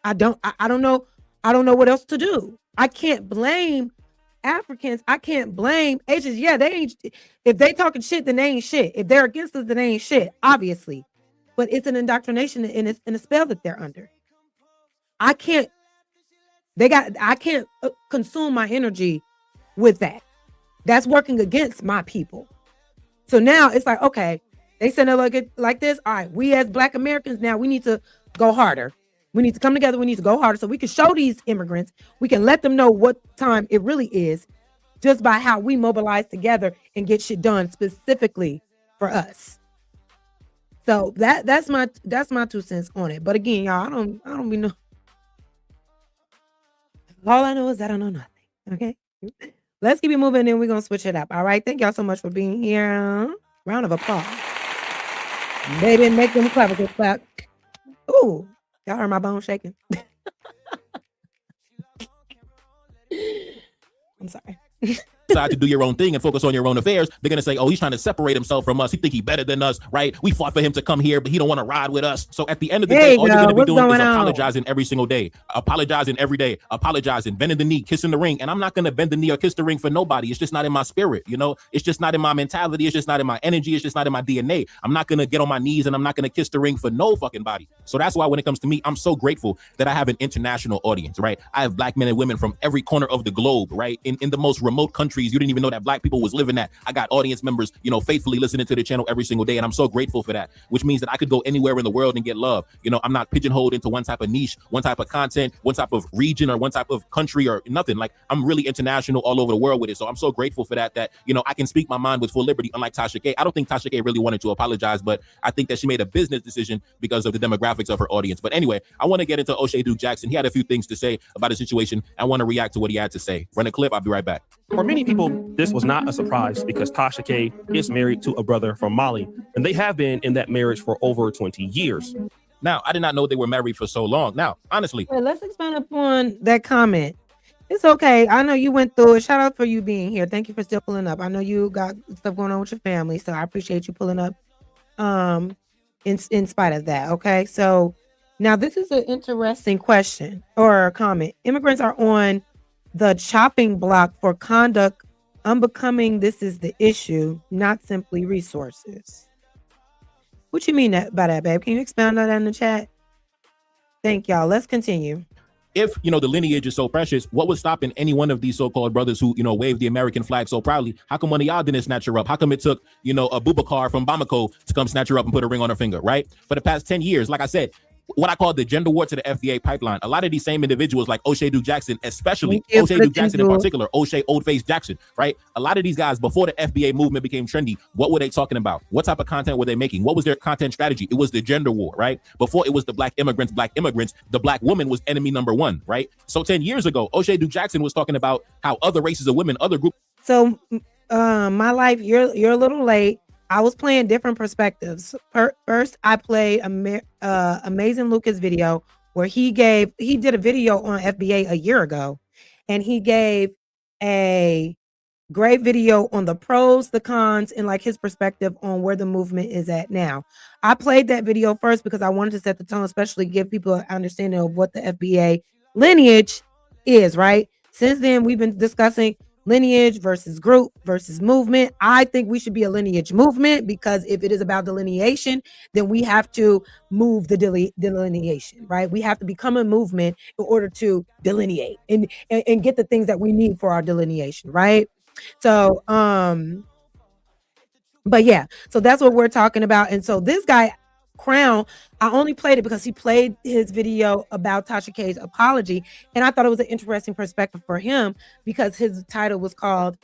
S2: I don't know what else to do. I can't blame Africans. I can't blame Asians. Yeah, they ain't. If they talking shit, then they ain't shit. If they're against us, then they ain't shit, obviously. But it's an indoctrination and it's in a spell that they're under. I can't consume my energy with that. That's working against my people. So now it's like, okay, they said it like this. All right, we as Black Americans, now we need to go harder. We need to come together. We need to go harder so we can show these immigrants. We can let them know what time it really is just by how we mobilize together and get shit done specifically for us. So that's my 2 cents on it. But again, y'all, I don't be know. All I know is that I know nothing. Okay. Let's keep it moving and then we're gonna switch it up. All right. Thank y'all so much for being here. Round of applause. Baby, make them clap. Ooh. Y'all heard my bone shaking. I'm sorry.
S7: decide to do your own thing and focus on your own affairs, they're gonna say, oh, he's trying to separate himself from us. He think he better than us, right? We fought for him to come here, but he don't want to ride with us. So at the end of the day, all you're gonna be doing is apologizing every single day, apologizing every day, apologizing, bending the knee, kissing the ring. And I'm not gonna bend the knee or kiss the ring for nobody. It's just not in my spirit, you know. It's just not in my mentality. It's just not in my energy. It's just not in my DNA. I'm not gonna get on my knees and I'm not gonna kiss the ring for no fucking body. So that's why when it comes to me, I'm so grateful that I have an international audience, right? I have black men and women from every corner of the globe, right? In the most remote countries you didn't even know that black people was living at. I got audience members, you know, faithfully listening to the channel every single day, and I'm so grateful for that, which means that I could go anywhere in the world and get love. You know, I'm not pigeonholed into one type of niche, one type of content, one type of region, or one type of country or nothing. Like, I'm really international all over the world with it. So I'm so grateful for that, you know, I can speak my mind with full liberty, unlike Tasha K. I don't think Tasha K really wanted to apologize, but I think that she made a business decision because of the demographics of her audience. But anyway, I want to get into O'Shea Duke Jackson. He had a few things to say about the situation. I want to react to what he had to say. Run a clip. I'll be right back.
S8: For many people, this was not a surprise because Tasha K is married to a brother from Mali, and they have been in that marriage for over 20 years.
S7: Now, I did not know they were married for so long. Now, honestly,
S2: wait, let's expand upon that comment. It's okay. I know you went through it. Shout out for you being here. Thank you for still pulling up. I know you got stuff going on with your family, so I appreciate you pulling up in spite of that. Okay, so now this is an interesting question or comment. Immigrants are on the chopping block for conduct unbecoming. This is the issue, not simply resources. What you mean by that, babe? Can you expound on that in the chat? Thank y'all. Let's continue.
S7: If, you know, the lineage is so precious, what was stopping any one of these so-called brothers who, you know, waved the American flag so proudly? How come one of y'all didn't snatch her up? How come it took, you know, a Boubacar from Bamako to come snatch her up and put a ring on her finger, right? For the past 10 years, like I said, what I call the gender war to the FBA pipeline. A lot of these same individuals, like O'Shea Duke Jackson, especially O'Shea Duke Jackson in particular, O'Shea Old-Face Jackson, right? A lot of these guys, before the FBA movement became trendy, what were they talking about? What type of content were they making? What was their content strategy? It was the gender war, right? Before it was the black immigrants, the black woman was enemy number one, right? So 10 years ago, O'Shea Duke Jackson was talking about how other races of women, other groups.
S2: So my life, you're a little late. I was playing different perspectives. First, I played Amazing Lucas video where he did a video on FBA a year ago, and he gave a great video on the pros, the cons, and like his perspective on where the movement is at now. I played that video first because I wanted to set the tone, especially give people an understanding of what the FBA lineage is, right? Since then, we've been discussing lineage versus group versus movement. I think we should be a lineage movement because if it is about delineation, then we have to move the delineation, right? We have to become a movement in order to delineate and get the things that we need for our delineation, right? So, but yeah, so that's what we're talking about. And so this guy, Crown, I only played it because he played his video about Tasha K's apology, and I thought it was an interesting perspective for him because his title was called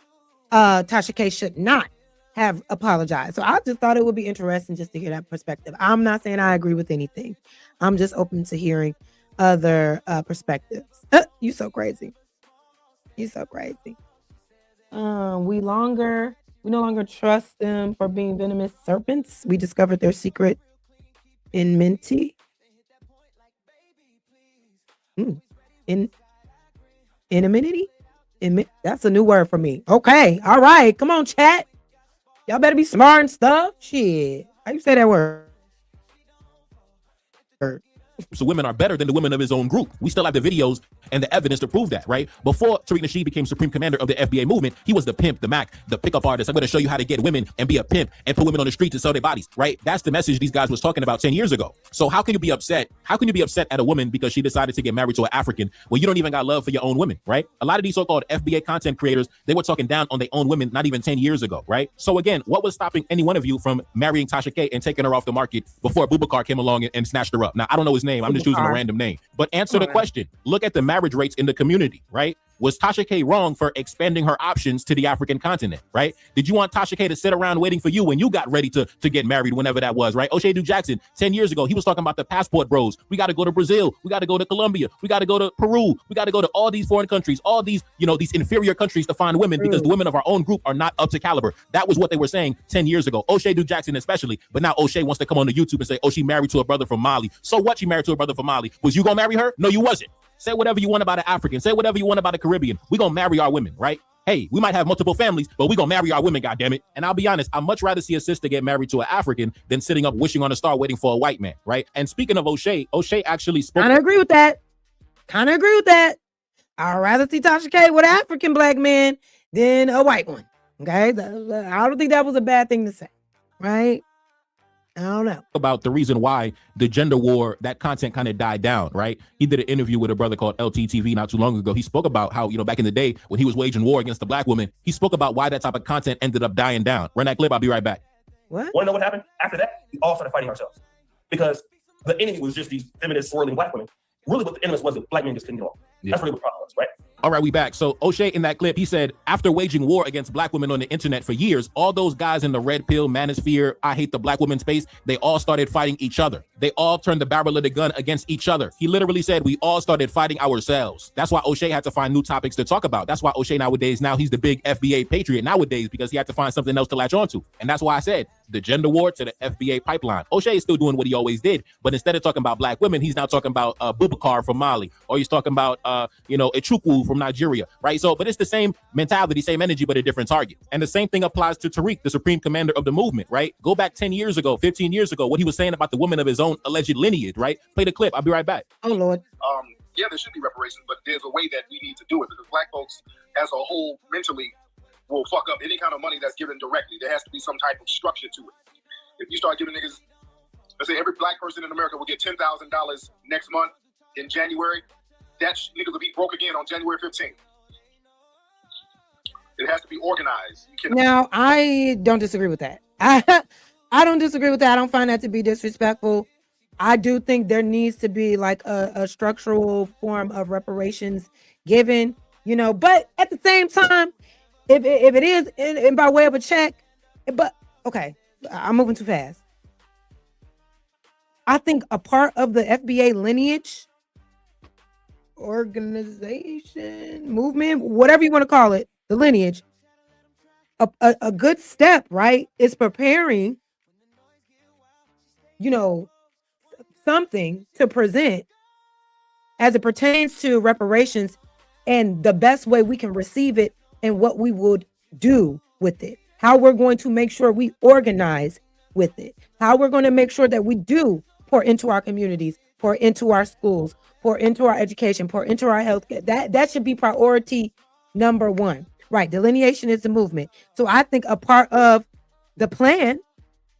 S2: Tasha K should not have apologized. So I just thought it would be interesting just to hear that perspective. I'm not saying I agree with anything. I'm just open to hearing other perspectives. You so crazy. You so crazy. We no longer trust them for being venomous serpents. We discovered their secret in Minty. Anonymity? That's a new word for me. Okay. All right. Come on, chat. Y'all better be smart and stuff. Shit. How you say that word?
S7: So women are better than the women of his own group. We still have the videos and the evidence to prove that, right? Before Tariq Nasheed became supreme commander of the FBA movement, he was the pimp, the Mac, the pickup artist. I'm going to show you how to get women and be a pimp and put women on the streets and sell their bodies, right? That's the message these guys was talking about 10 years ago. So how can you be upset? How can you be upset at a woman because she decided to get married to an African when you don't even got love for your own women, right? A lot of these so-called FBA content creators, they were talking down on their own women not even 10 years ago, right? So again, what was stopping any one of you from marrying Tasha K and taking her off the market before Boubacar came along and snatched her up? Now, I don't know his name. I'm just choosing a random name. But answer the question. Look at the marriage rates in the community, right? Was Tasha K wrong for expanding her options to the African continent, right? Did you want Tasha K to sit around waiting for you when you got ready to get married, whenever that was, right? O'Shea Duke Jackson, 10 years ago, he was talking about the passport bros. We got to go to Brazil. We got to go to Colombia. We got to go to Peru. We got to go to all these foreign countries, all these, these inferior countries to find women because the women of our own group are not up to caliber. That was what they were saying 10 years ago. O'Shea Duke Jackson especially. But now O'Shea wants to come on to YouTube and say, oh, she married to a brother from Mali. So what? She married to a brother from Mali. Was you going to marry her? No, you wasn't. Say whatever you want about an African. Say whatever you want about a Caribbean. We're going to marry our women, right? hey, we might have multiple families, but we gonna marry our women, goddammit. And I'll be honest, I'd much rather see a sister get married to an African than sitting up wishing on a star waiting for a white man, right? And speaking of O'Shea actually spoke.
S2: Kind of agree with that. I'd rather see Tasha K with an African black man than a white one. Okay, I don't think that was a bad thing to say, right? I don't know
S7: about the reason why the gender war, that content kind of died down, right? He did an interview with a brother called LTTV not too long ago. He spoke about how, back in the day when he was waging war against the black woman, he spoke about why that type of content ended up dying down. Run that clip. I'll be right back.
S2: What?
S8: Want to know what happened? After that, we all started fighting ourselves because the enemy was just these feminist, swirling black women. Really what the enemy was that black men just couldn't get along. That's really what the problem was, right?
S7: All right, we back. So O'Shea in that clip, he said, after waging war against black women on the internet for years, all those guys in the red pill, manosphere, I hate the black woman space, they all started fighting each other. They all turned the barrel of the gun against each other. He literally said, we all started fighting ourselves. That's why O'Shea had to find new topics to talk about. That's why O'Shea nowadays, now he's the big FBA patriot nowadays because he had to find something else to latch onto. And that's why I said the gender war to the FBA pipeline. O'Shea is still doing what he always did. But instead of talking about black women, he's now talking about Boubacar from Mali, or he's talking about, Echukwu from Nigeria, right? So, but it's the same mentality, same energy, but a different target. And the same thing applies to Tariq, the supreme commander of the movement, right? Go back 10 years ago, 15 years ago, what he was saying about the women of his own alleged lineage, right? Play the clip. I'll be right back.
S2: Oh, Lord.
S4: Yeah, there should be reparations, but there's a way that we need to do it because black folks as a whole mentally will fuck up any kind of money that's given directly. There has to be some type of structure to it. If you start giving niggas, let's say every black person in America will get $10,000 next month in January, that nigga will be broke again on January 15th. It has to be organized.
S2: Now, I don't disagree with that. I don't disagree with that. I don't find that to be disrespectful. I do think there needs to be like a structural form of reparations given, but at the same time, if it is in by way of a check, but okay, I'm moving too fast. I think a part of the FBA lineage, organization, movement, whatever you want to call it, the lineage, a good step, right, is preparing, something to present as it pertains to reparations and the best way we can receive it and what we would do with it, how we're going to make sure we organize with it, how we're going to make sure that we do pour into our communities, pour into our schools, pour into our education, pour into our healthcare. That should be priority number one, right? Delineation is the movement. So I think a part of the plan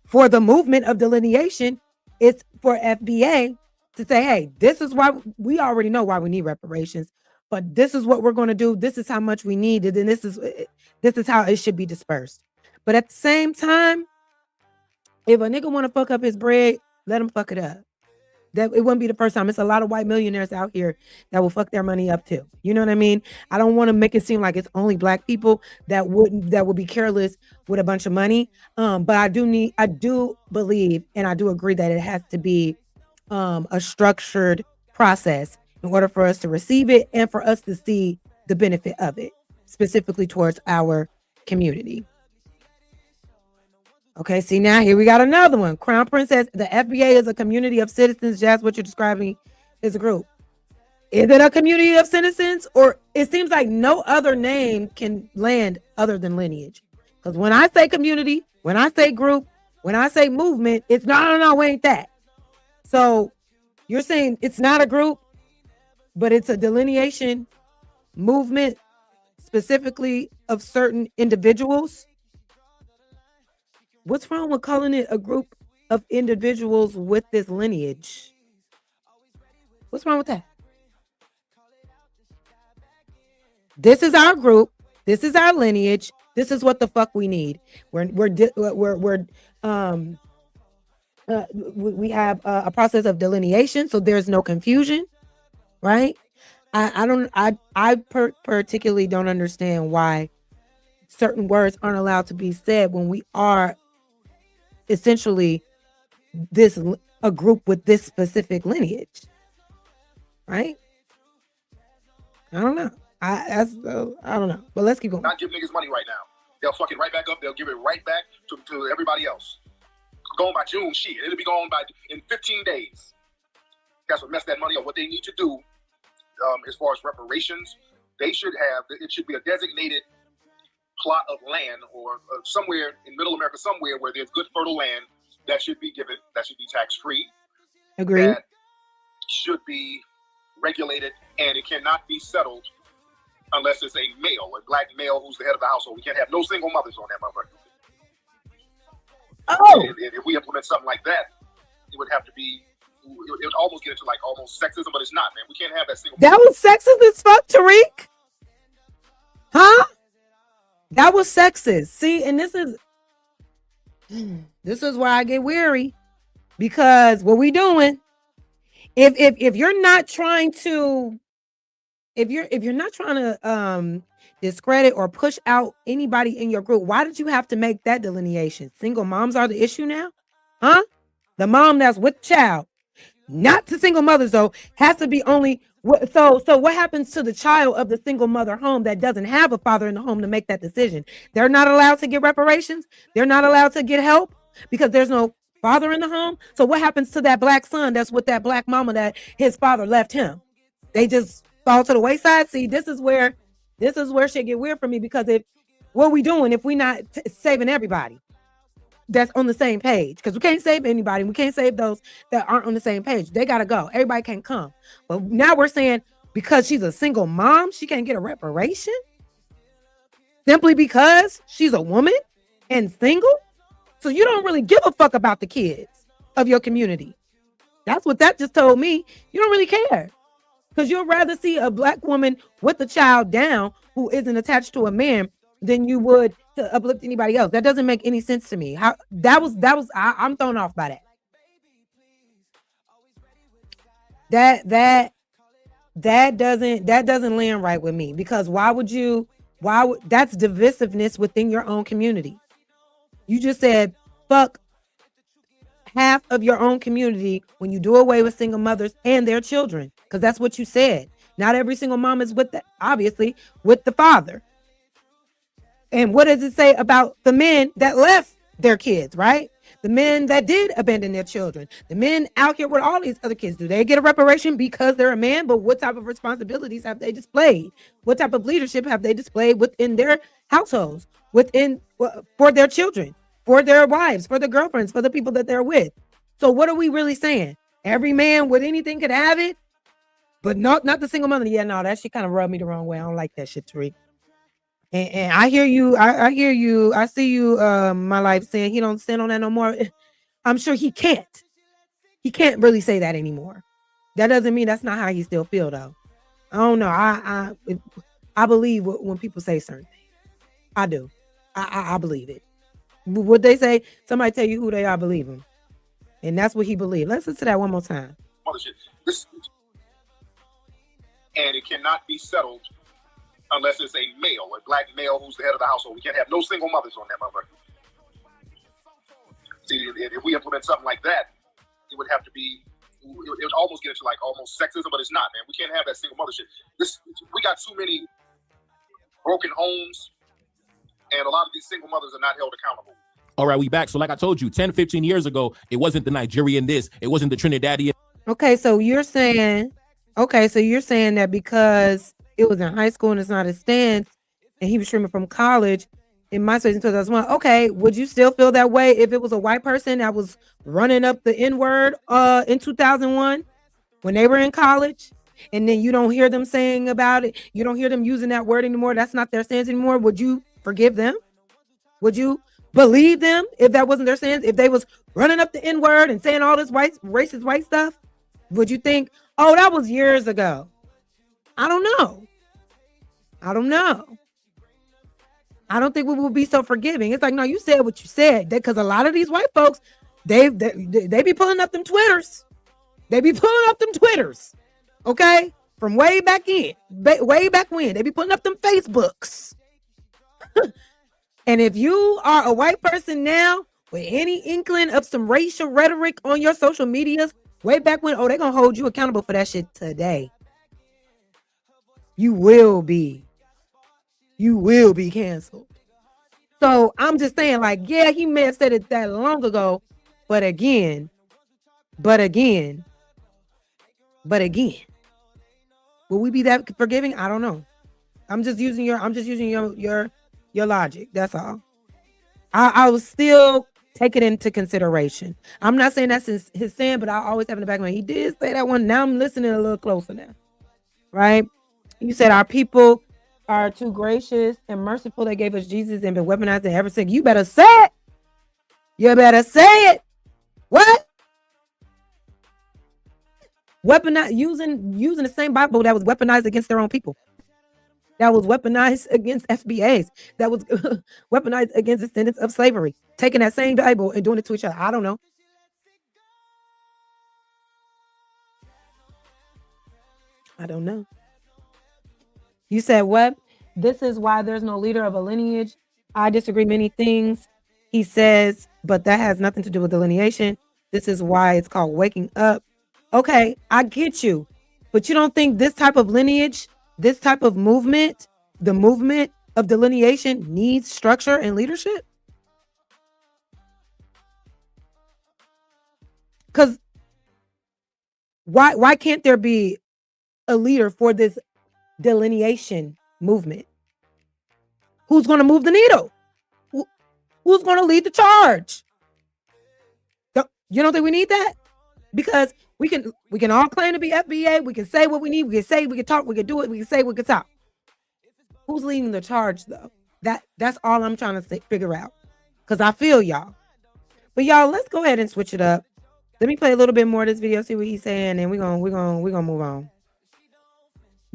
S2: for the movement of delineation is for FBA to say, hey, this is why we already know why we need reparations, but this is what we're going to do. This is how much we need it. And this is how it should be dispersed. But at the same time, if a nigga want to fuck up his bread, let him fuck it up. That it wouldn't be the first time. It's a lot of white millionaires out here that will fuck their money up too. You know what I mean? I don't want to make it seem like it's only black people that would be careless with a bunch of money. But I do believe, and I do agree that it has to be a structured process in order for us to receive it and for us to see the benefit of it, specifically towards our community. Okay, see now here we got another one. Crown Prince says the FBA is a community of citizens. That's what you're describing is a group. Is it a community of citizens, or it seems like no other name can land other than lineage? Because when I say community, when I say group, when I say movement, it's no, we ain't that. So you're saying it's not a group, but it's a delineation movement specifically of certain individuals. What's wrong with calling it a group of individuals with this lineage? What's wrong with that? This is our group. This is our lineage. This is what the fuck we need. We have a process of delineation, so there's no confusion, right? I particularly don't understand why certain words aren't allowed to be said when we are essentially a group with this specific lineage, right? I don't know. I don't know, but let's keep going.
S4: Not give niggas money right now. They'll fuck it right back up. They'll give it right back to everybody else. Going by June, shit, it'll be gone in 15 days. That's what messed that money up. What they need to do, as far as reparations, it should be a designated plot of land or somewhere in Middle America, somewhere where there's good fertile land that should be given, that should be tax free.
S2: Agreed.
S4: That should be regulated, and it cannot be settled unless it's a male, a black male who's the head of the household. We can't have no single mothers on that motherfucker.
S2: Oh,
S4: And if we implement something like that, it would have to be, it would almost get into like almost sexism, but it's not, man. We can't have that single.
S2: that was sexist as fuck, Tariq. Huh? That was sexist. See, and this is where I get weary, because what we doing, if you're not trying to, if you're not trying to discredit or push out anybody in your group, why did you have to make that delineation? Single moms are the issue now? Huh? The mom that's with the child, not to single mothers though, has to be only. So what happens to the child of the single mother home that doesn't have a father in the home to make that decision? They're not allowed to get reparations. They're not allowed to get help because there's no father in the home. So what happens to that black son that's with that black mama that his father left him? They just fall to the wayside. See, this is where shit get weird for me, because what we doing if we not saving everybody that's on the same page? Because we can't save anybody. We can't save those that aren't on the same page. They gotta go. Everybody can't come. But now we're saying because she's a single mom, she can't get a reparation simply because she's a woman and single. So you don't really give a fuck about the kids of your community. That's what that just told me. You don't really care, because you'll rather see a black woman with a child down who isn't attached to a man than you would to uplift anybody else. That doesn't make any sense to me. How I'm thrown off by that. That doesn't land right with me, because why would that's divisiveness within your own community. You just said fuck half of your own community when you do away with single mothers and their children, because that's what you said. Not every single mom is obviously with the father. And what does it say about the men that left their kids, right? The men that did abandon their children, the men out here with all these other kids, do they get a reparation because they're a man? But what type of responsibilities have they displayed? What type of leadership have they displayed within their households, for their children, for their wives, for their girlfriends, for the people that they're with? So what are we really saying? Every man with anything could have it, but not the single mother. Yeah, no, that shit kind of rubbed me the wrong way. I don't like that shit, Tariq. And I hear you. I hear you. I see you, my life, saying he don't stand on that no more. I'm sure he can't. He can't really say that anymore. That doesn't mean that's not how he still feel, though. I don't know. I believe when people say certain things. I do. I believe it. What they say, somebody tell you who they are, believe them. And that's what he believed. Let's listen to that one more time.
S4: And it cannot be settled unless it's a male, a black male who's the head of the household. We can't have no single mothers on that motherfucker. See, if we implement something like that, it would have to be, it would almost get into like almost sexism, but it's not, man. We can't have that single mother shit. We got too many broken homes, and a lot of these single mothers are not held accountable.
S7: All right, we back. So like I told you, 10, 15 years ago, it wasn't the Nigerian this, it wasn't the Trinidadian.
S2: Okay, so you're saying that because it was in high school and it's not a stance, and he was streaming from college in MySpace in 2001. Okay, would you still feel that way if it was a white person that was running up the N-word in 2001 when they were in college, and then you don't hear them saying about it, you don't hear them using that word anymore, that's not their stance anymore? Would you forgive them? Would you believe them if that wasn't their stance? If they was running up the N-word and saying all this racist white stuff, would you think, oh, that was years ago? I don't know. I don't think we will be so forgiving. It's like, no, you said what you said. Because a lot of these white folks, they be pulling up them Twitters. Okay? From way back way back when. They be putting up them Facebooks. And if you are a white person now with any inkling of some racial rhetoric on your social medias, way back when, they're going to hold you accountable for that shit today. You will be canceled. So I'm just saying, like, yeah, he may have said it that long ago, but again, will we be that forgiving? I don't know. I'm just using your your logic. That's all. I was still take it into consideration. I'm not saying that's his sin, but I always have in the back of my mind, he did say that one. Now I'm listening a little closer now. Right? You said our people are too gracious and merciful. They gave us Jesus and been weaponized and ever since. You better say it. You better say it. What? Weaponized using the same Bible that was weaponized against their own people. That was weaponized against FBAs. That was weaponized against descendants of slavery. Taking that same Bible and doing it to each other. I don't know. I don't know. You said what? This is why there's no leader of a lineage. I disagree many things he says, but that has nothing to do with delineation. This is why it's called waking up. Okay, I get you. But you don't think this type of lineage, this type of movement, the movement of delineation needs structure and leadership? Because why can't there be a leader for this delineation movement? Who's going to move the needle? Who's going to lead the charge? You don't think we need that? Because we can all claim to be FBA. We can say what we need. We can say, we can talk, we can do it. We can say, we can talk. Who's leading the charge though? That's all I'm trying to figure out. Because I feel y'all. But y'all, let's go ahead and switch it up. Let me play a little bit more of this video, see what he's saying, and we're gonna move on. We're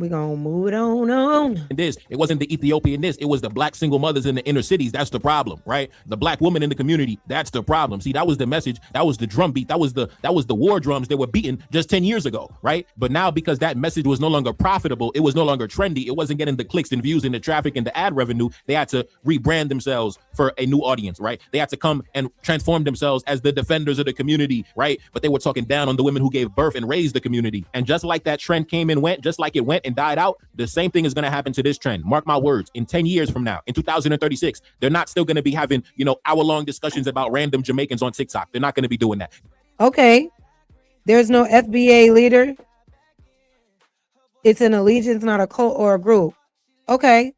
S2: gonna move it on.
S7: It wasn't the Ethiopian it was the black single mothers in the inner cities. That's the problem, right? The black woman in the community, that's the problem. See, that was the message, that was the drum beat, that was the war drums that were beaten just 10 years ago, right? But now because that message was no longer profitable, it was no longer trendy, it wasn't getting the clicks and views and the traffic and the ad revenue, they had to rebrand themselves for a new audience, right? They had to come and transform themselves as the defenders of the community, right? But they were talking down on the women who gave birth and raised the community. And just like that trend came and went, just like it went and died out, the same thing is going to happen to this trend. Mark my words, in 10 years from now, in 2036, they're not still going to be having, hour-long discussions about random Jamaicans on TikTok. They're not going to be doing that.
S2: Okay. There's no FBA leader. It's an allegiance, not a cult or a group. Okay.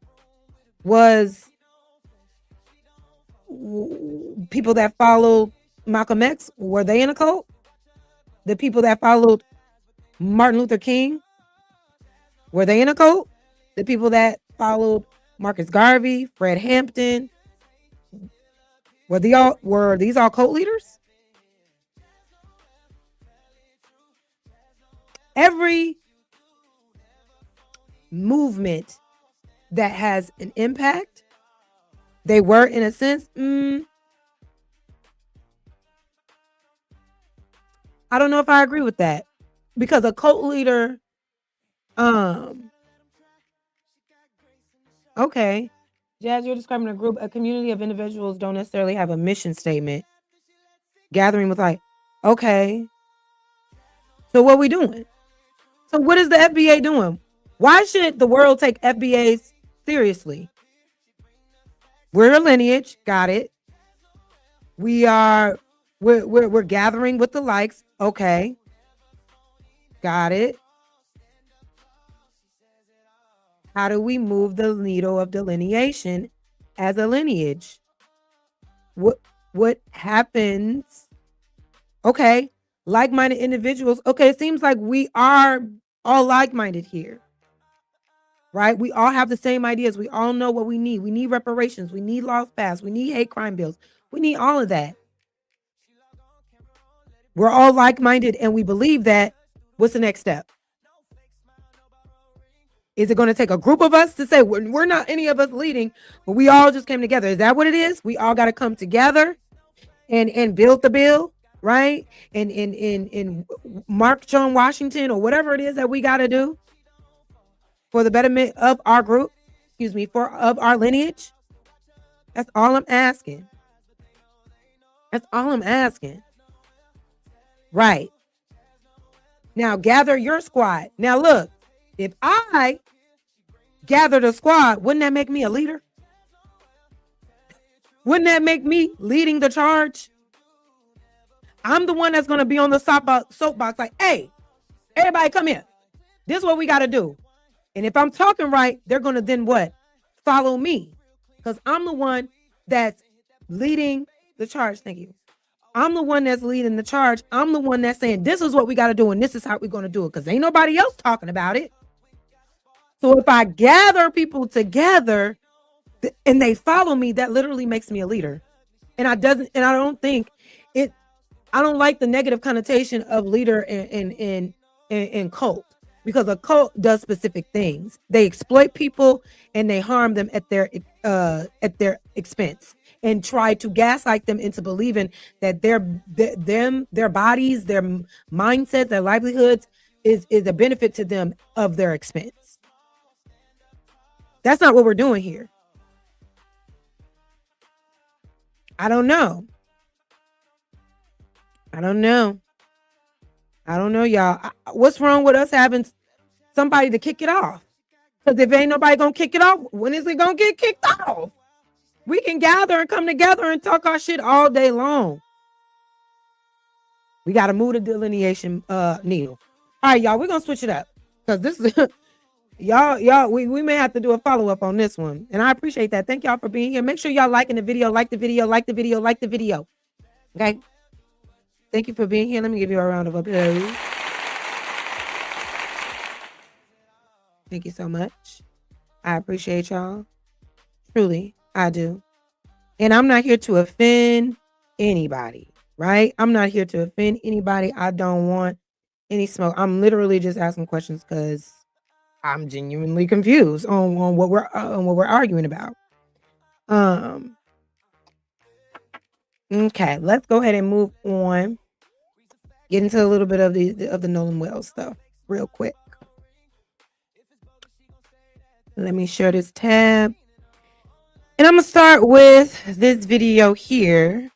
S2: Was people that followed Malcolm X, were they in a cult? The people that followed Martin Luther King, were they in a cult? The people that followed Marcus Garvey, Fred Hampton, were these all cult leaders? Every movement that has an impact, they were in a sense, I don't know if I agree with that, because a cult leader, okay, Jazz, you're describing a community of individuals don't necessarily have a mission statement. Gathering with okay, so what are we doing? So what is the FBA doing? Why should the world take FBAs seriously? We're a lineage, got it. We're gathering with the likes, okay, got it. How do we move the needle of delineation as a lineage? What happens? Okay, like-minded individuals. Okay, it seems like we are all like-minded here, right? We all have the same ideas. We all know what we need. We need reparations. We need laws passed. We need hate crime bills. We need all of that. We're all like-minded and we believe that. What's the next step? Is it going to take a group of us to say we're not any of us leading, but we all just came together? Is that what it is? We all got to come together and build the bill, right? And march on Washington or whatever it is that we got to do for the betterment of our group, of our lineage. That's all I'm asking. That's all I'm asking. Right. Now gather your squad. Now look, if I gathered a squad, wouldn't that make me a leader? Wouldn't that make me leading the charge? I'm the one that's going to be on the soapbox like, hey, everybody come here. This is what we got to do. And if I'm talking right, they're going to then what? Follow me. because I'm the one that's leading the charge. Thank you. I'm the one that's leading the charge. I'm the one that's saying, this is what we got to do, and this is how we're going to do it, because ain't nobody else talking about it. So if I gather people together and they follow me, that literally makes me a leader. And I don't like the negative connotation of leader in cult, because a cult does specific things. They exploit people and they harm them at their expense, and try to gaslight them into believing that their bodies, their mindsets, their livelihoods is a benefit to them of their expense. That's not what we're doing here. I don't know, y'all. What's wrong with us having somebody to kick it off? Because if ain't nobody gonna kick it off, when is it gonna get kicked off? We can gather and come together and talk our shit all day long. We got to move the delineation needle. All right, y'all, we're gonna switch it up, because this is y'all, we may have to do a follow-up on this one. And I appreciate that. Thank y'all for being here. Make sure y'all liking the video, like the video. Okay. Thank you for being here. Let me give you a round of applause. Thank you so much. I appreciate y'all. Truly, I do. And I'm not here to offend anybody, right? I'm not here to offend anybody. I don't want any smoke. I'm literally just asking questions because I'm genuinely confused on what we're arguing about. Okay, let's go ahead and move on. Get into a little bit of the Nolan Wells stuff real quick. Let me share this tab. And I'm going to start with this video here.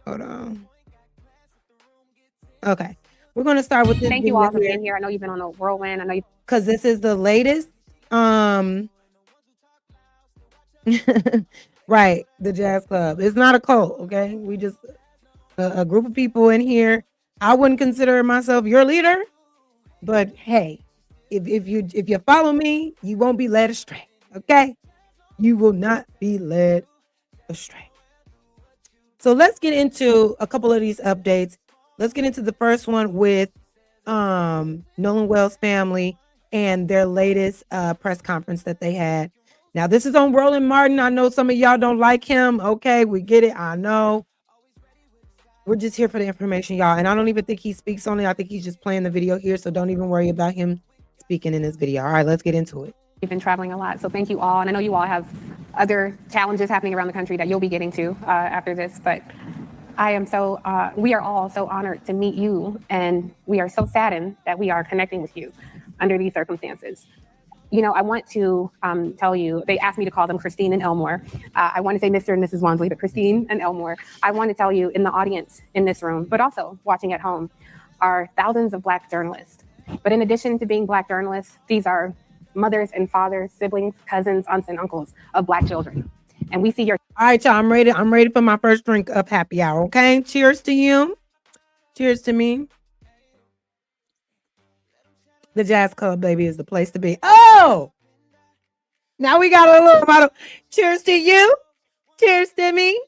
S2: Hold on. Okay. We're going to start with this
S9: Thank you all for being here. I know you've been on a whirlwind. I know
S2: because this is the latest. Right. The Jazz Club. It's not a cult. Okay. We just a group of people in here. I wouldn't consider myself your leader, but hey, if you follow me, you won't be led astray. Okay. You will not be led astray. So let's get into a couple of these updates. Let's get into the first one with Nolan Wells family and their latest press conference that they had. Now, this is on Roland Martin. I know some of y'all don't like him. Okay, we get it. I know. We're just here for the information, y'all. And I don't even think he speaks on it. I think he's just playing the video here. So don't even worry about him speaking in this video. All right, let's get into it.
S9: you've been traveling a lot. So thank you all. And I know you all have other challenges happening around the country that you'll be getting to after this. But I am so, we are all so honored to meet you. And we are so saddened that we are connecting with you under these circumstances. You know, I want to tell you, they asked me to call them Christine and Elmore. I want to say Mr. and Mrs. Wansley, but Christine and Elmore. I want to tell you in the audience in this room, but also watching at home, are thousands of Black journalists. But in addition to being Black journalists, these are mothers and fathers, siblings, cousins, aunts, and uncles of Black children. And we see your...
S2: All right, y'all, I'm ready for my first drink of happy hour, okay? Cheers to you. Cheers to me. The Jazz Club, baby, is the place to be. Oh! Now we got a little bottle. Cheers to you. Cheers to me.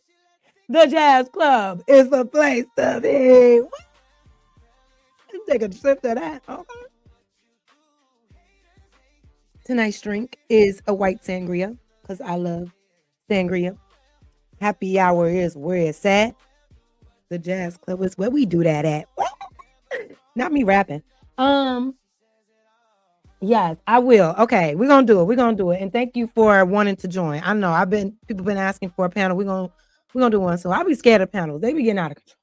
S2: The Jazz Club is the place to be. Take a sip of that. Okay. Tonight's drink is a white sangria because I love sangria. Happy hour is where it's at. The Jazz Club is where we do that at. Not me rapping. Yes, I will. Okay, we're gonna do it. We're gonna do it. And thank you for wanting to join. I know people been asking for a panel. We're gonna do one. So I'll be scared of panels. They be getting out of control.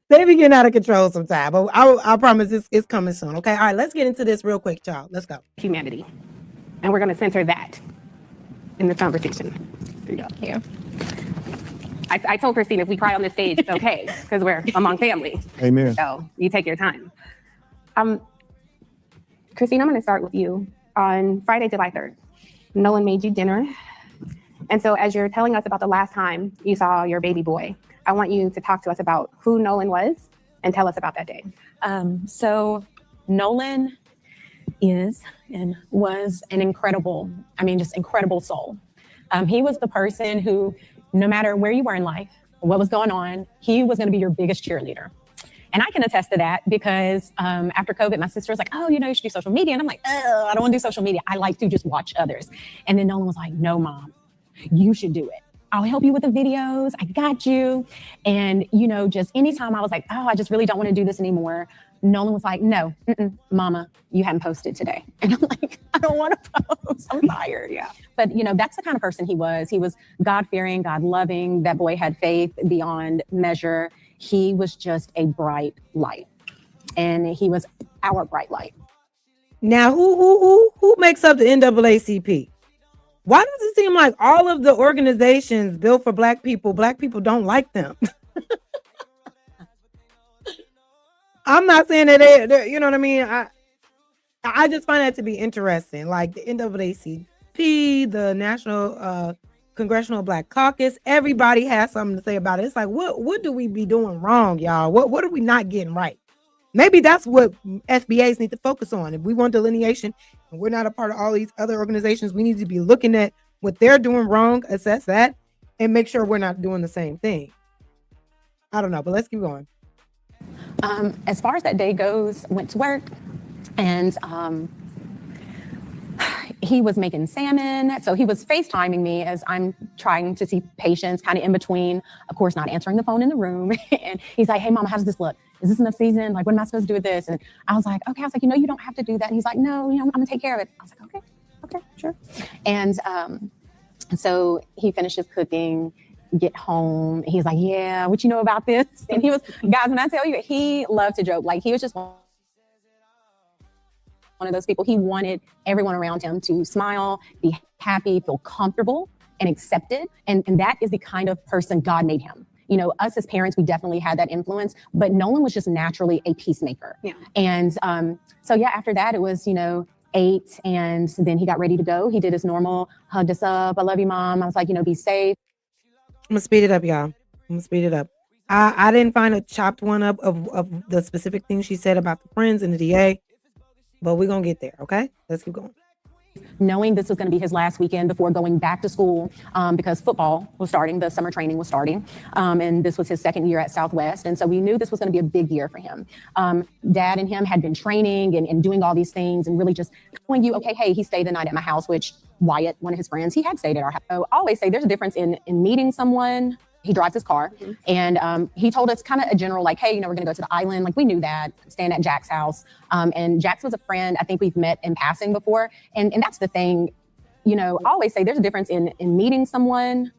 S2: They be getting out of control sometimes. But I promise it's coming soon. Okay. All right, let's get into this real quick, y'all. Let's go.
S9: Humanity. And we're gonna center that in this conversation. There you go.
S10: Yeah.
S9: I told Christine if we cry on this stage, it's okay, because we're among family.
S11: Amen.
S9: So you take your time. Christine, I'm going to start with you. On Friday, July 3rd, Nolan made you dinner. And so as you're telling us about the last time you saw your baby boy, I want you to talk to us about who Nolan was and tell us about that day.
S10: So Nolan is and was an incredible, just incredible soul. He was the person who, no matter where you were in life, what was going on, he was going to be your biggest cheerleader. And I can attest to that because after COVID, my sister was like, oh, you should do social media. And I'm like, oh, I don't want to do social media. I like to just watch others. And then Nolan was like, no, Mom, you should do it. I'll help you with the videos. I got you. And, just anytime I was like, oh, I just really don't want to do this anymore. Nolan was like, no, Mama, you hadn't posted today. And I'm like, I don't want to post. I'm tired. Yeah. But, that's the kind of person he was. He was God-fearing, God-loving. That boy had faith beyond measure. He was just a bright light. And he was our bright light.
S2: Now, who makes up the NAACP? Why does it seem like all of the organizations built for Black people don't like them? I'm not saying that they, you know what I mean? I just find that to be interesting. Like the NAACP, the National Congressional Black Caucus, everybody has something to say about it. It's like, what do we be doing wrong, y'all? What are we not getting right? Maybe that's what FBAs need to focus on. If we want delineation and we're not a part of all these other organizations, we need to be looking at what they're doing wrong, assess that, and make sure we're not doing the same thing. I don't know, but let's keep going.
S10: As far as that day goes, went to work and he was making salmon. So he was FaceTiming me as I'm trying to see patients kind of in between, of course, not answering the phone in the room. And he's like, hey, Mama, how does this look? Is this enough season? Like, what am I supposed to do with this? And I was like, okay. I was like, you don't have to do that. And he's like, no, I'm going to take care of it. I was like, okay, sure. And so he finishes cooking, get home. He's like, yeah, what you know about this? And he was, guys, when I tell you, he loved to joke. Like, he was just one of those people. He wanted everyone around him to smile, be happy, feel comfortable and accepted. And that is the kind of person God made him. Us as parents, we definitely had that influence, but Nolan was just naturally a peacemaker. Yeah. And so yeah, after that, it was, ate, and then he got ready to go. He did his normal, hugged us up. I love you, Mom. I was like, be safe.
S2: I'm gonna speed it up, y'all. I'm gonna speed it up. I didn't find a chopped one up of the specific things she said about the friends and the DA, but we're gonna get there, okay? Let's keep going.
S10: Knowing this was going to be his last weekend before going back to school because football was starting, the summer training was starting, and this was his second year at Southwest. And so we knew this was going to be a big year for him. Dad and him had been training and doing all these things and really just telling you, okay, hey, he stayed the night at my house, which Wyatt, one of his friends, he had stayed at our house. So I always say there's a difference in meeting someone. He drives his car, and he told us kind of a general, like, hey, we're going to go to the island. Like, we knew that, staying at Jack's house. And Jack's was a friend I think we've met in passing before. And that's the thing, I always say there's a difference in meeting someone,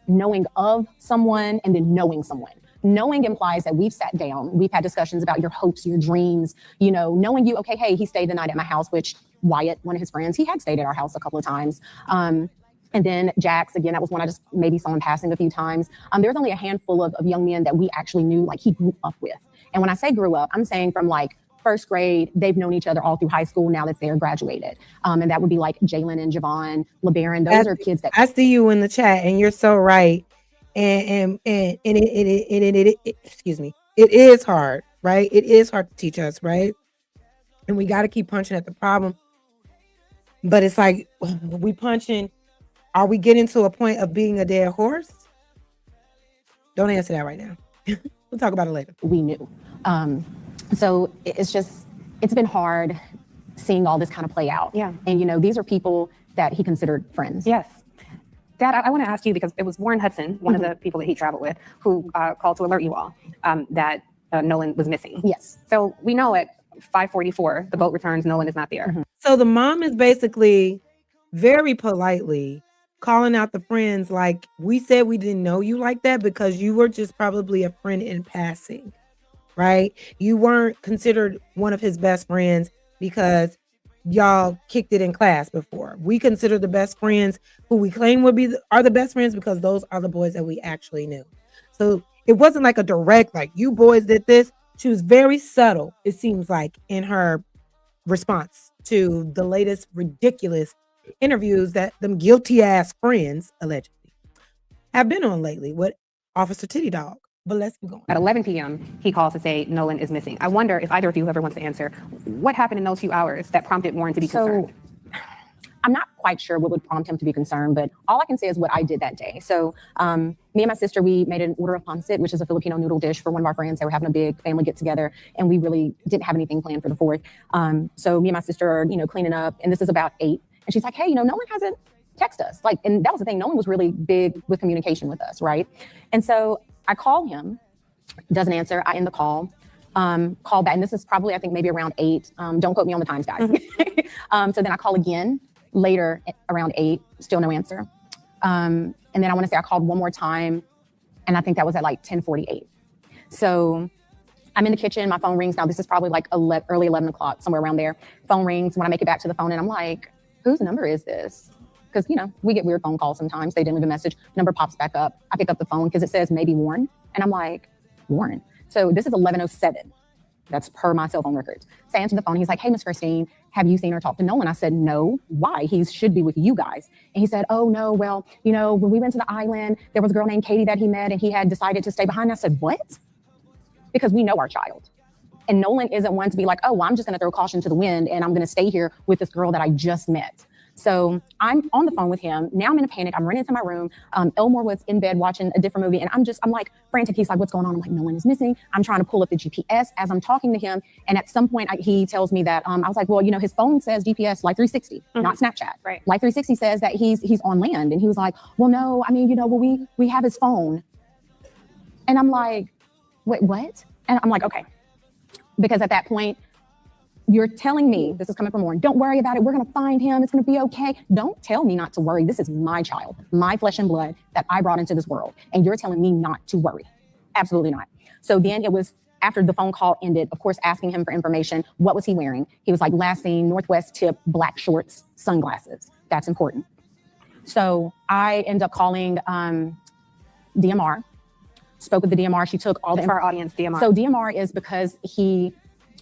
S10: knowing of someone, and then knowing someone. Knowing implies that we've sat down, we've had discussions about your hopes, your dreams, knowing you, okay, hey, he stayed the night at my house, which Wyatt, one of his friends, he had stayed at our house a couple of times. And then Jack's, again, that was one I just maybe saw in passing a few times. There was only a handful of young men that we actually knew, like, he grew up with. And when I say grew up, I'm saying from like first grade, they've known each other all through high school now that they're graduated. And that would be like Jalen and Javon, LeBaron. Those are kids that—
S2: I see you in the chat, and you're so right. And it excuse me, it is hard, right? It is hard to teach us, right? And we got to keep punching at the problem. But it's like, we punching. Are we getting to a point of being a dead horse? Don't answer that right now. We'll talk about it later.
S10: We knew. So it's been hard seeing all this kind of play out. Yeah. And, these are people that he considered friends.
S9: Yes. Dad, I want to ask you, because it was Warren Hudson, one of the people that he traveled with, who called to alert you all that Nolan was missing.
S10: Yes.
S9: So we know at 5:44, the boat returns, Nolan is not there.
S2: So the mom is basically very politely calling out the friends, like, we said we didn't know you like that because you were just probably a friend in passing, right? You weren't considered one of his best friends because y'all kicked it in class before. We consider the best friends who we claim are the best friends because those are the boys that we actually knew. So it wasn't like a direct, like, you boys did this. She was very subtle, it seems like, in her response to the latest ridiculous interviews that them guilty ass friends allegedly have been on lately with Officer Titty Dog. But let's keep going.
S9: At 11 p.m., he calls to say Nolan is missing. I wonder if either of you, whoever wants to answer, what happened in those few hours that prompted Warren to be concerned?
S10: I'm not quite sure what would prompt him to be concerned, but all I can say is what I did that day. So me and my sister, we made an order of pancit, which is a Filipino noodle dish for one of our friends. They were having a big family get together, and we really didn't have anything planned for the 4th. So me and my sister are, cleaning up, and this is about 8. And she's like, hey, Nolan hasn't texted us. And that was the thing. Nolan was really big with communication with us, right? And so I call him, doesn't answer. I end the call. Call back, and this is probably, I think, maybe around 8. Don't quote me on the times, guys. So then I call again later around 8, still no answer. And then I want to say I called one more time, and I think that was at like 10:48. So I'm in the kitchen, my phone rings. Now this is probably like early 11 o'clock, somewhere around there. Phone rings. When I make it back to the phone, and I'm like, whose number is this? Because, we get weird phone calls sometimes. They didn't leave a message. Number pops back up. I pick up the phone because it says maybe Warren. And I'm like, Warren? So this is 11:07. That's per my cell phone records. So I answered the phone. He's like, hey, Miss Christine, have you seen or talked to Nolan? I said, no. Why? He should be with you guys. And he said, oh, no. Well, when we went to the island, there was a girl named Katie that he met, and he had decided to stay behind. I said, what? Because we know our child. And Nolan isn't one to be like, oh, well, I'm just going to throw caution to the wind, and I'm going to stay here with this girl that I just met. So I'm on the phone with him. Now I'm in a panic. I'm running into my room. Elmore was in bed watching a different movie. And I'm like frantic. He's like, what's going on? I'm like, Nolan is missing. I'm trying to pull up the GPS as I'm talking to him. And at some point he tells me that, I was like, well, his phone says GPS Life 360, not Snapchat. Right. Life 360 says that he's on land. And he was like, well, no, I mean, we have his phone. And I'm like, wait, what? And I'm like, okay. Because at that point, you're telling me, this is coming from Warren, don't worry about it. We're going to find him. It's going to be okay. Don't tell me not to worry. This is my child, my flesh and blood that I brought into this world. And you're telling me not to worry. Absolutely not. So then it was after the phone call ended, of course, asking him for information. What was he wearing? He was like, last seen, Northwest tip, black shorts, sunglasses. That's important. So I end up calling DMR, spoke with the DMR. She took all for our audience, DMR. So DMR is because he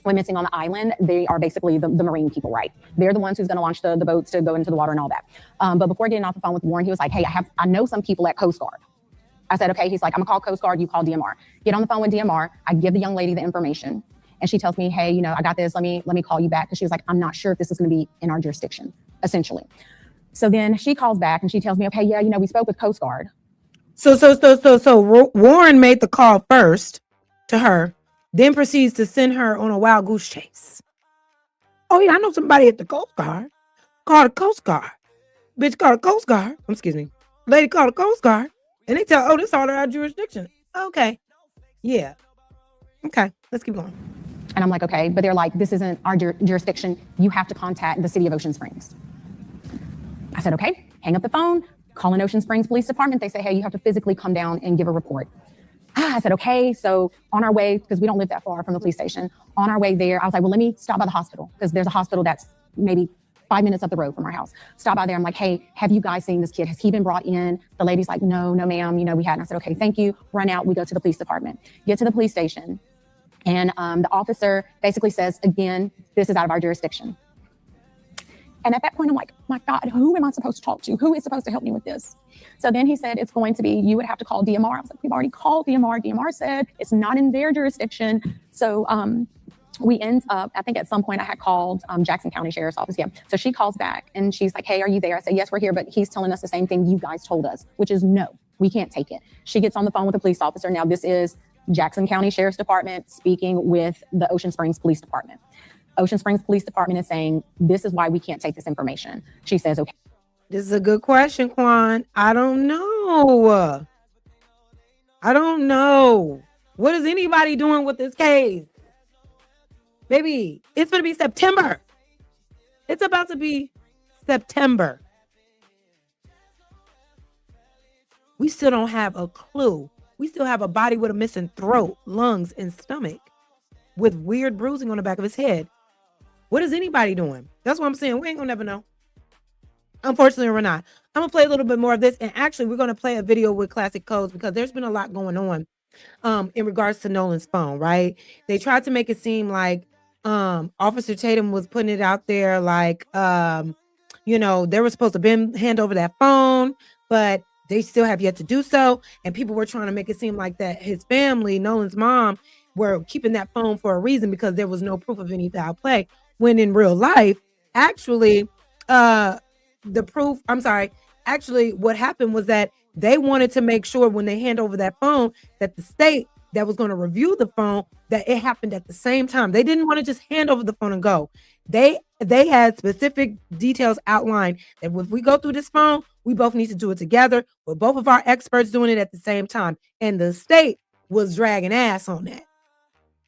S10: went missing on the island. They are basically the marine people, right? They're the ones who's going to launch the boats to go into the water and all that. But before getting off the phone with Warren, he was like, hey, I know some people at Coast Guard. I said, okay. He's like, I'm gonna call Coast Guard, you call DMR. Get on the phone with DMR. I give the young lady the information, and she tells me, hey, I got this. Let me call you back. Because she was like, I'm not sure if this is going to be in our jurisdiction, essentially. So then she calls back and she tells me, okay, yeah, we spoke with Coast Guard.
S2: So Warren made the call first to her, then proceeds to send her on a wild goose chase. Oh yeah, I know somebody at the Coast Guard. Call the Coast Guard. Bitch, call the Coast Guard. Excuse me. Lady, call the Coast Guard. And they tell, this is all our jurisdiction. Okay. Yeah. Okay, let's keep going.
S10: And I'm like, okay, but they're like, this isn't our jurisdiction. You have to contact the city of Ocean Springs. I said, okay, hang up the phone, call an Ocean Springs Police Department. They say, hey, you have to physically come down and give a report. I said, okay. So on our way, because we don't live that far from the police station, on our way there, I was like, well, let me stop by the hospital, because there's a hospital that's maybe 5 minutes up the road from our house. Stop by there. I'm like, hey, have you guys seen this kid? Has he been brought in? The lady's like, no, ma'am. We hadn't. I said, okay, thank you. Run out. We go to the police department, get to the police station. And the officer basically says, again, this is out of our jurisdiction. And at that point, I'm like, my God, who am I supposed to talk to? Who is supposed to help me with this? So then he said, it's going to be, you would have to call DMR. I was like, we've already called DMR. DMR said it's not in their jurisdiction. So we end up, I think at some point I had called Jackson County Sheriff's Office. Yeah. So she calls back and she's like, hey, are you there? I said, yes, we're here. But he's telling us the same thing you guys told us, which is no, we can't take it. She gets on the phone with the police officer. Now this is Jackson County Sheriff's Department speaking with the Ocean Springs Police Department. Ocean Springs Police Department is saying, this is why we can't take this information. She says, okay.
S2: This is a good question, Quan. I don't know. What is anybody doing with this case? Baby, it's going to be September. It's about to be September. We still don't have a clue. We still have a body with a missing throat, lungs, and stomach with weird bruising on the back of his head. What is anybody doing? That's what I'm saying. We ain't gonna never know. Unfortunately, we're not. I'm gonna play a little bit more of this, and actually, we're gonna play a video with classic codes because there's been a lot going on in regards to Nolan's phone. Right? They tried to make it seem like Officer Tatum was putting it out there, like they were supposed to hand over that phone, but they still have yet to do so. And people were trying to make it seem like that his family, Nolan's mom, were keeping that phone for a reason because there was no proof of any foul play. When in real life, actually, the proof. I'm sorry. Actually, what happened was that they wanted to make sure when they hand over that phone that the state that was going to review the phone, that it happened at the same time. They didn't want to just hand over the phone and go. They had specific details outlined that if we go through this phone, we both need to do it together with both of our experts doing it at the same time. And the state was dragging ass on that.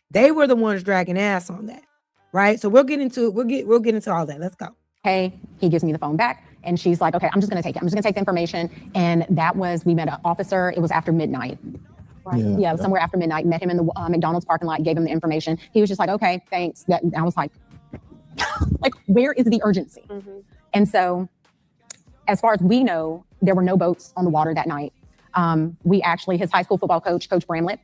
S2: They were the ones dragging ass on that. Right? So we'll get into all that. Let's go.
S10: Hey, he gives me the phone back and she's like, okay, I'm just going to take it. I'm just going to take the information. And that was, we met an officer. It was after midnight. Right? Yeah, somewhere after midnight. Met him in the McDonald's parking lot, gave him the information. He was just like, okay, thanks. I was like, like, where is the urgency? And so as far as we know, there were no boats on the water that night. We actually, his high school football coach, Coach Bramlett,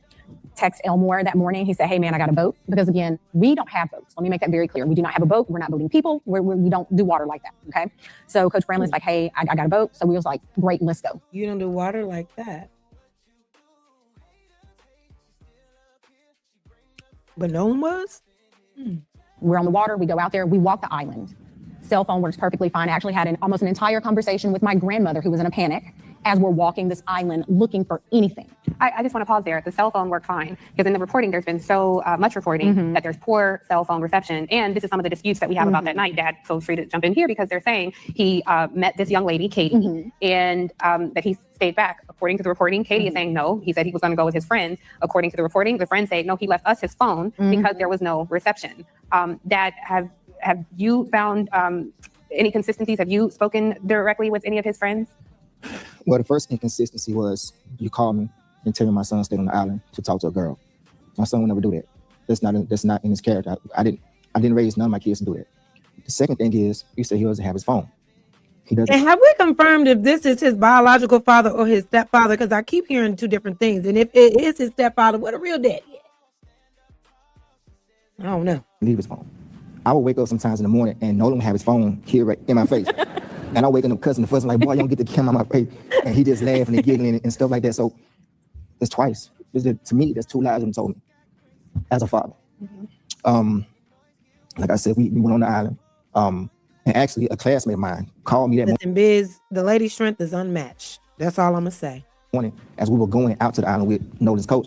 S10: text Elmore that morning. He said, hey man, I got a boat. Because again, we don't have boats. Let me make that very clear. We do not have a boat. We're not boating people. We don't do water like that. Okay. So Coach Bramlett's like, hey, I got a boat. So we was like, great, let's go.
S2: You don't do water like that. But Nolan was?
S10: We're on the water. We go out there. We walk the island. Cell phone works perfectly fine. I actually had almost an entire conversation with my grandmother who was in a panic as we're walking this island looking for anything.
S9: I just want to pause there. The cell phone worked fine because in the reporting, there's been so much reporting that there's poor cell phone reception. And this is some of the disputes that we have about that night. Dad, feel free to jump in here because they're saying he met this young lady, Katie, and that he stayed back. According to the reporting, Katie is saying no. He said he was going to go with his friends. According to the reporting, the friends say no, he left us his phone because there was no reception. Dad, have you found any consistencies? Have you spoken directly with any of his friends?
S11: Well, the first inconsistency was you called me and tell me my son stayed on the island to talk to a girl. My son would never do that. That's not in his character. I didn't raise none of my kids to do that. The second thing is you said he doesn't have his phone. He doesn't.
S2: And have we confirmed if this is his biological father or his stepfather? Because I keep hearing two different things. And if it is his stepfather, what a real daddy is. I don't know.
S11: Leave his phone. I would wake up sometimes in the morning and Nolan would have his phone here right in my face. And I waking up cussing the first, like, boy, you don't get the camera on my face. And he just laughing and giggling and stuff like that. So it's twice. To me, that's two lies he told me as a father. Like I said, we went on the island. And actually, a classmate of mine called me that
S2: morning. Biz, the lady's strength is unmatched. That's all I'm going to say.
S11: As we were going out to the island with Nolan's coach,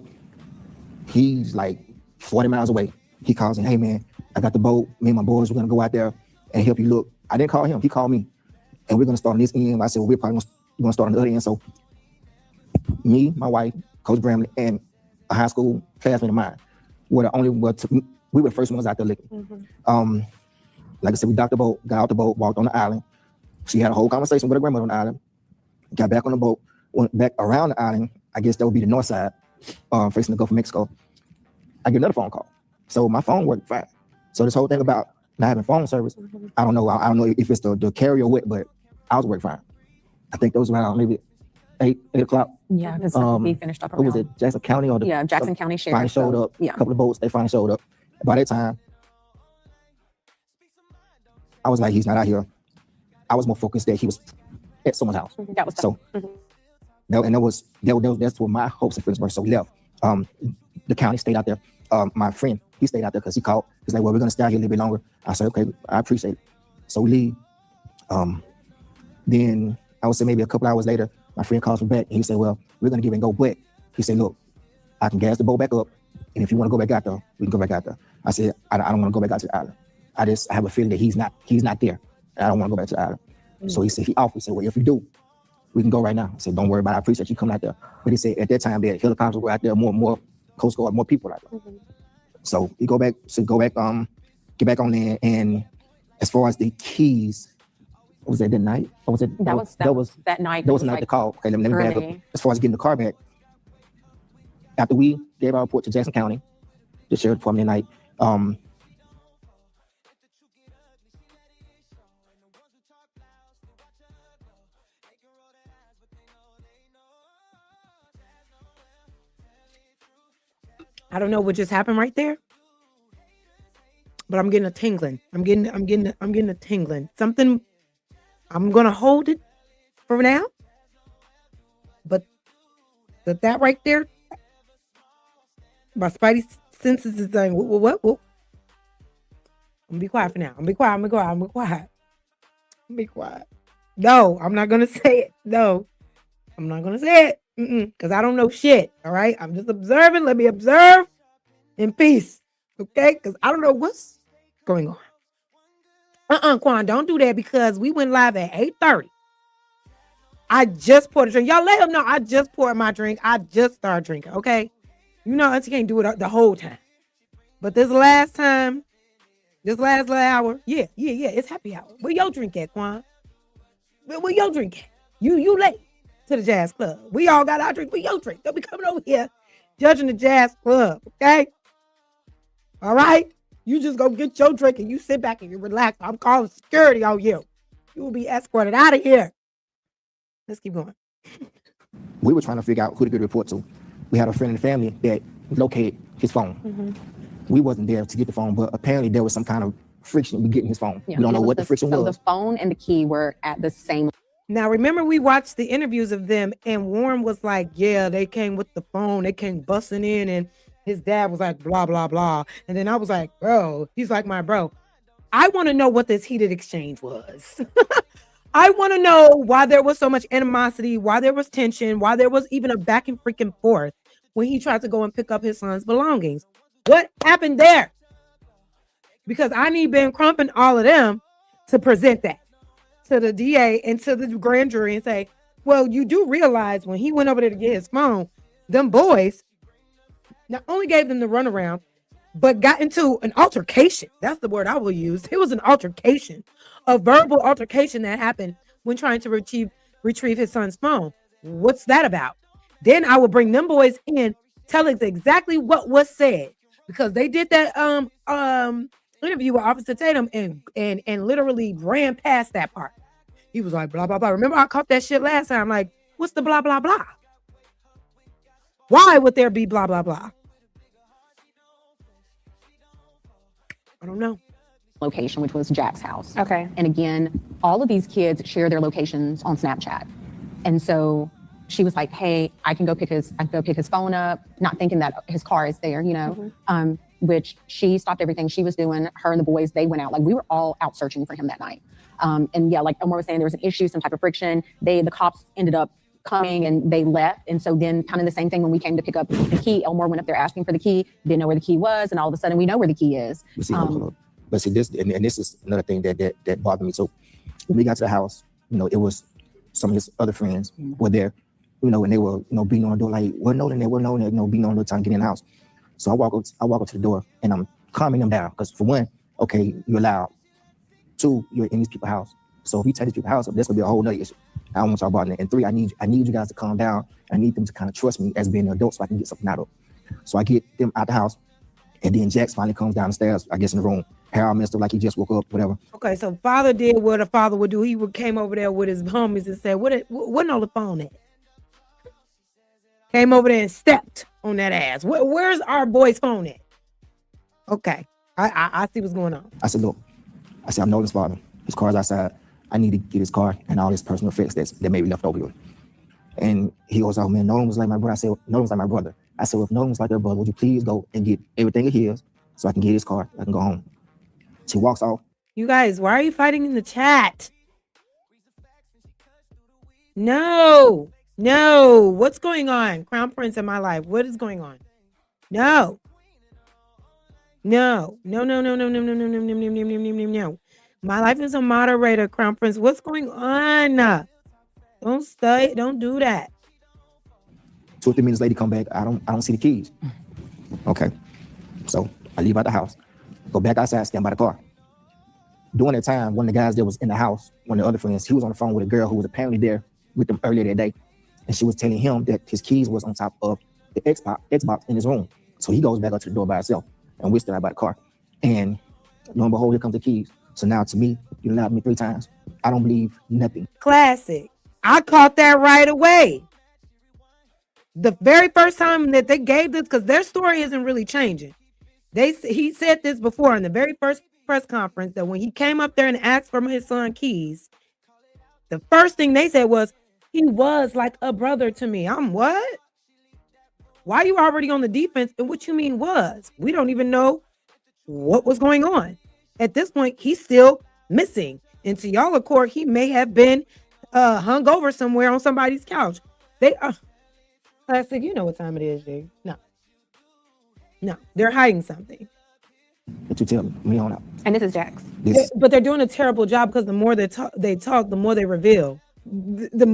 S11: he's like 40 miles away. He calls me, hey, man, I got the boat. Me and my boys, we're going to go out there and help you look. I didn't call him. He called me. And we're going to start on this end. I said, well, we're probably going to start on the other end. So me, my wife, Coach Bramlett, and a high school classmate of mine were the only, we were the first ones out there looking. Like I said, we docked the boat, got out the boat, walked on the island. She had a whole conversation with her grandmother on the island, got back on the boat, went back around the island. I guess that would be the north side, facing the Gulf of Mexico. I get another phone call. So my phone worked fine. So this whole thing about not having phone service, I don't know. I don't know if it's the carrier or what, but ours worked fine. I think those around maybe 8 o'clock.
S10: Yeah, because we finished up around.
S11: What was it, Jackson County? Or
S10: Jackson County Sheriff.
S11: Finally showed up.
S10: Yeah.
S11: A couple of boats, they finally showed up. By that time, I was like, he's not out here. I was more focused that he was at someone's house.
S10: That was
S11: so. That's where my hopes and feelings were. So we left. The county stayed out there. My friend, he stayed out there because he called. He's like, well, we're gonna stay out here a little bit longer. I said, okay, I appreciate it. So we leave. Then I would say maybe a couple hours later, my friend calls me back and he said, well, we're gonna give it and go, but he said, look, I can gas the boat back up, and if you want to go back out there, we can go back out there. I said, I don't want to go back out to the island. I have a feeling that he's not there, and I don't want to go back to the island. So he said, he said, well, if you do, we can go right now. I said, don't worry about it. I appreciate you coming out there. But he said at that time, that helicopters were out there, more Coast Guard, more people out there. So we get back on there, and as far as the keys, was that night? Or was it
S10: that was that night?
S11: That was the night to call. Okay, let me back up. As far as getting the car back, after we gave our report to Jackson County, the sheriff department that night,
S2: I don't know what just happened right there, but I'm getting a tingling. I'm getting a tingling. Something. I'm gonna hold it for now, but that right there, my spidey senses is saying, what? I'm gonna be quiet for now. I'm gonna be quiet. No, I'm not gonna say it. No, I'm not gonna say it. Because I don't know shit. All right. I'm just observing. Let me observe in peace. Okay? Because I don't know what's going on. Quan, don't do that because we went live at 8:30. I just poured a drink. Y'all let him know I just poured my drink. I just started drinking. Okay. You know, Auntie can't do it the whole time. But this last hour, yeah, it's happy hour. Where your drink at, Quan? Where your drink at? You late to the jazz club. We all got our drink. Where your drink? Don't be coming over here judging the jazz club, okay? All right? You just go get your drink and you sit back and you relax. I'm calling security on you. You will be escorted out of here. Let's keep going.
S11: We were trying to figure out who to get a report to. We had a friend in the family that located his phone. We wasn't there to get the phone, but apparently there was some kind of friction with getting his phone.
S10: Yeah,
S11: we don't know what the friction
S10: so
S11: was.
S10: the phone and the key were at the same.
S2: Now, remember we watched the interviews of them and Warren was like, yeah, they came with the phone. They came busting in and his dad was like, blah, blah, blah. And then I was like, bro, he's like, my bro. I want to know what this heated exchange was. I want to know why there was so much animosity, why there was tension, why there was even a back and freaking forth when he tried to go and pick up his son's belongings. What happened there? Because I need Ben Crump and all of them to present that to the DA and to the grand jury and say, well, you do realize when he went over there to get his phone, them boys not only gave them the runaround, but got into an altercation. That's the word I will use. It was an altercation, a verbal altercation that happened when trying to retrieve his son's phone. What's that about? Then I will bring them boys in, tell us exactly what was said, because they did that interview with Officer Tatum and literally ran past that part. He was like, blah, blah, blah. Remember I caught that shit last time. Like, what's the blah, blah, blah? Why would there be blah, blah, blah? I don't know.
S10: Location, which was Jack's house.
S9: Okay.
S10: And again, all of these kids share their locations on Snapchat. And so she was like, hey, I can go pick his phone up, not thinking that his car is there, you know, which she stopped everything she was doing. Her and the boys, they went out. Like, we were all out searching for him that night. And yeah, like Omar was saying, there was an issue, some type of friction. The cops ended up coming and they left. And so then kind of the same thing when we came to pick up the key, Elmore went up there asking for the key, didn't know where the key was. And all of a sudden we know where the key is.
S11: But see, this is another thing that bothered me. So when we got to the house, you know, it was some of his other friends were there, you know, and they were, you know, beating on the door, like, we're Nolan, you know, beating on the door trying to get in the house. So I walk up to the door and I'm calming them down. Because for one, okay, you're loud. Two, you're in these people's house. So if you take these people's house up, that's gonna be a whole nother issue. I don't want y'all bothering it. And three, I need you guys to calm down. I need them to kind of trust me as being an adult so I can get something out of it. So I get them out the house, and then Jax finally comes down the stairs, I guess in the room. Harold messed up like he just woke up, whatever.
S2: Okay, so father did what a father would do. He came over there with his homies and said, what on the phone at? Came over there and stepped on that ass. Where's our boy's phone at? Okay, I see what's going on.
S11: I said, look, I'm Nolan's father. His car's outside. I need to get his car and all his personal effects that may be left over here. And he goes, oh man, Nolan was like my brother. I said, Nolan's like my brother. I said, well, if Nolan was like your brother, would you please go and get everything of his so I can get his car, I can go home. She walks off.
S2: You guys, why are you fighting in the chat? No. What's going on? Crown Prince in my life. What is going on? No. My life is a moderator, Crown Prince. What's going on? Don't do that.
S11: 2 or 3 minutes later, come back. I don't see the keys. Okay. So I leave out the house, go back outside, stand by the car. During that time, one of the guys that was in the house, one of the other friends, he was on the phone with a girl who was apparently there with them earlier that day. And she was telling him that his keys was on top of the Xbox in his room. So he goes back up to the door by himself, and we're still out by the car. And lo and behold, here comes the keys. So now to me, you allowed me 3 times. I don't believe nothing.
S2: Classic. I caught that right away. The very first time that they gave this, because their story isn't really changing. He said this before in the very first press conference that when he came up there and asked for his son keys, the first thing they said was, he was like a brother to me. I'm what? Why are you already on the defense? And what you mean was? We don't even know what was going on. At this point, he's still missing. And to y'all, of course, he may have been hung over somewhere on somebody's couch. They Classic, you know what time it is, Jay. No, they're hiding something.
S11: But you tell me on out.
S9: And this is Jax.
S2: But they're doing a terrible job because the more they talk, the more they reveal. The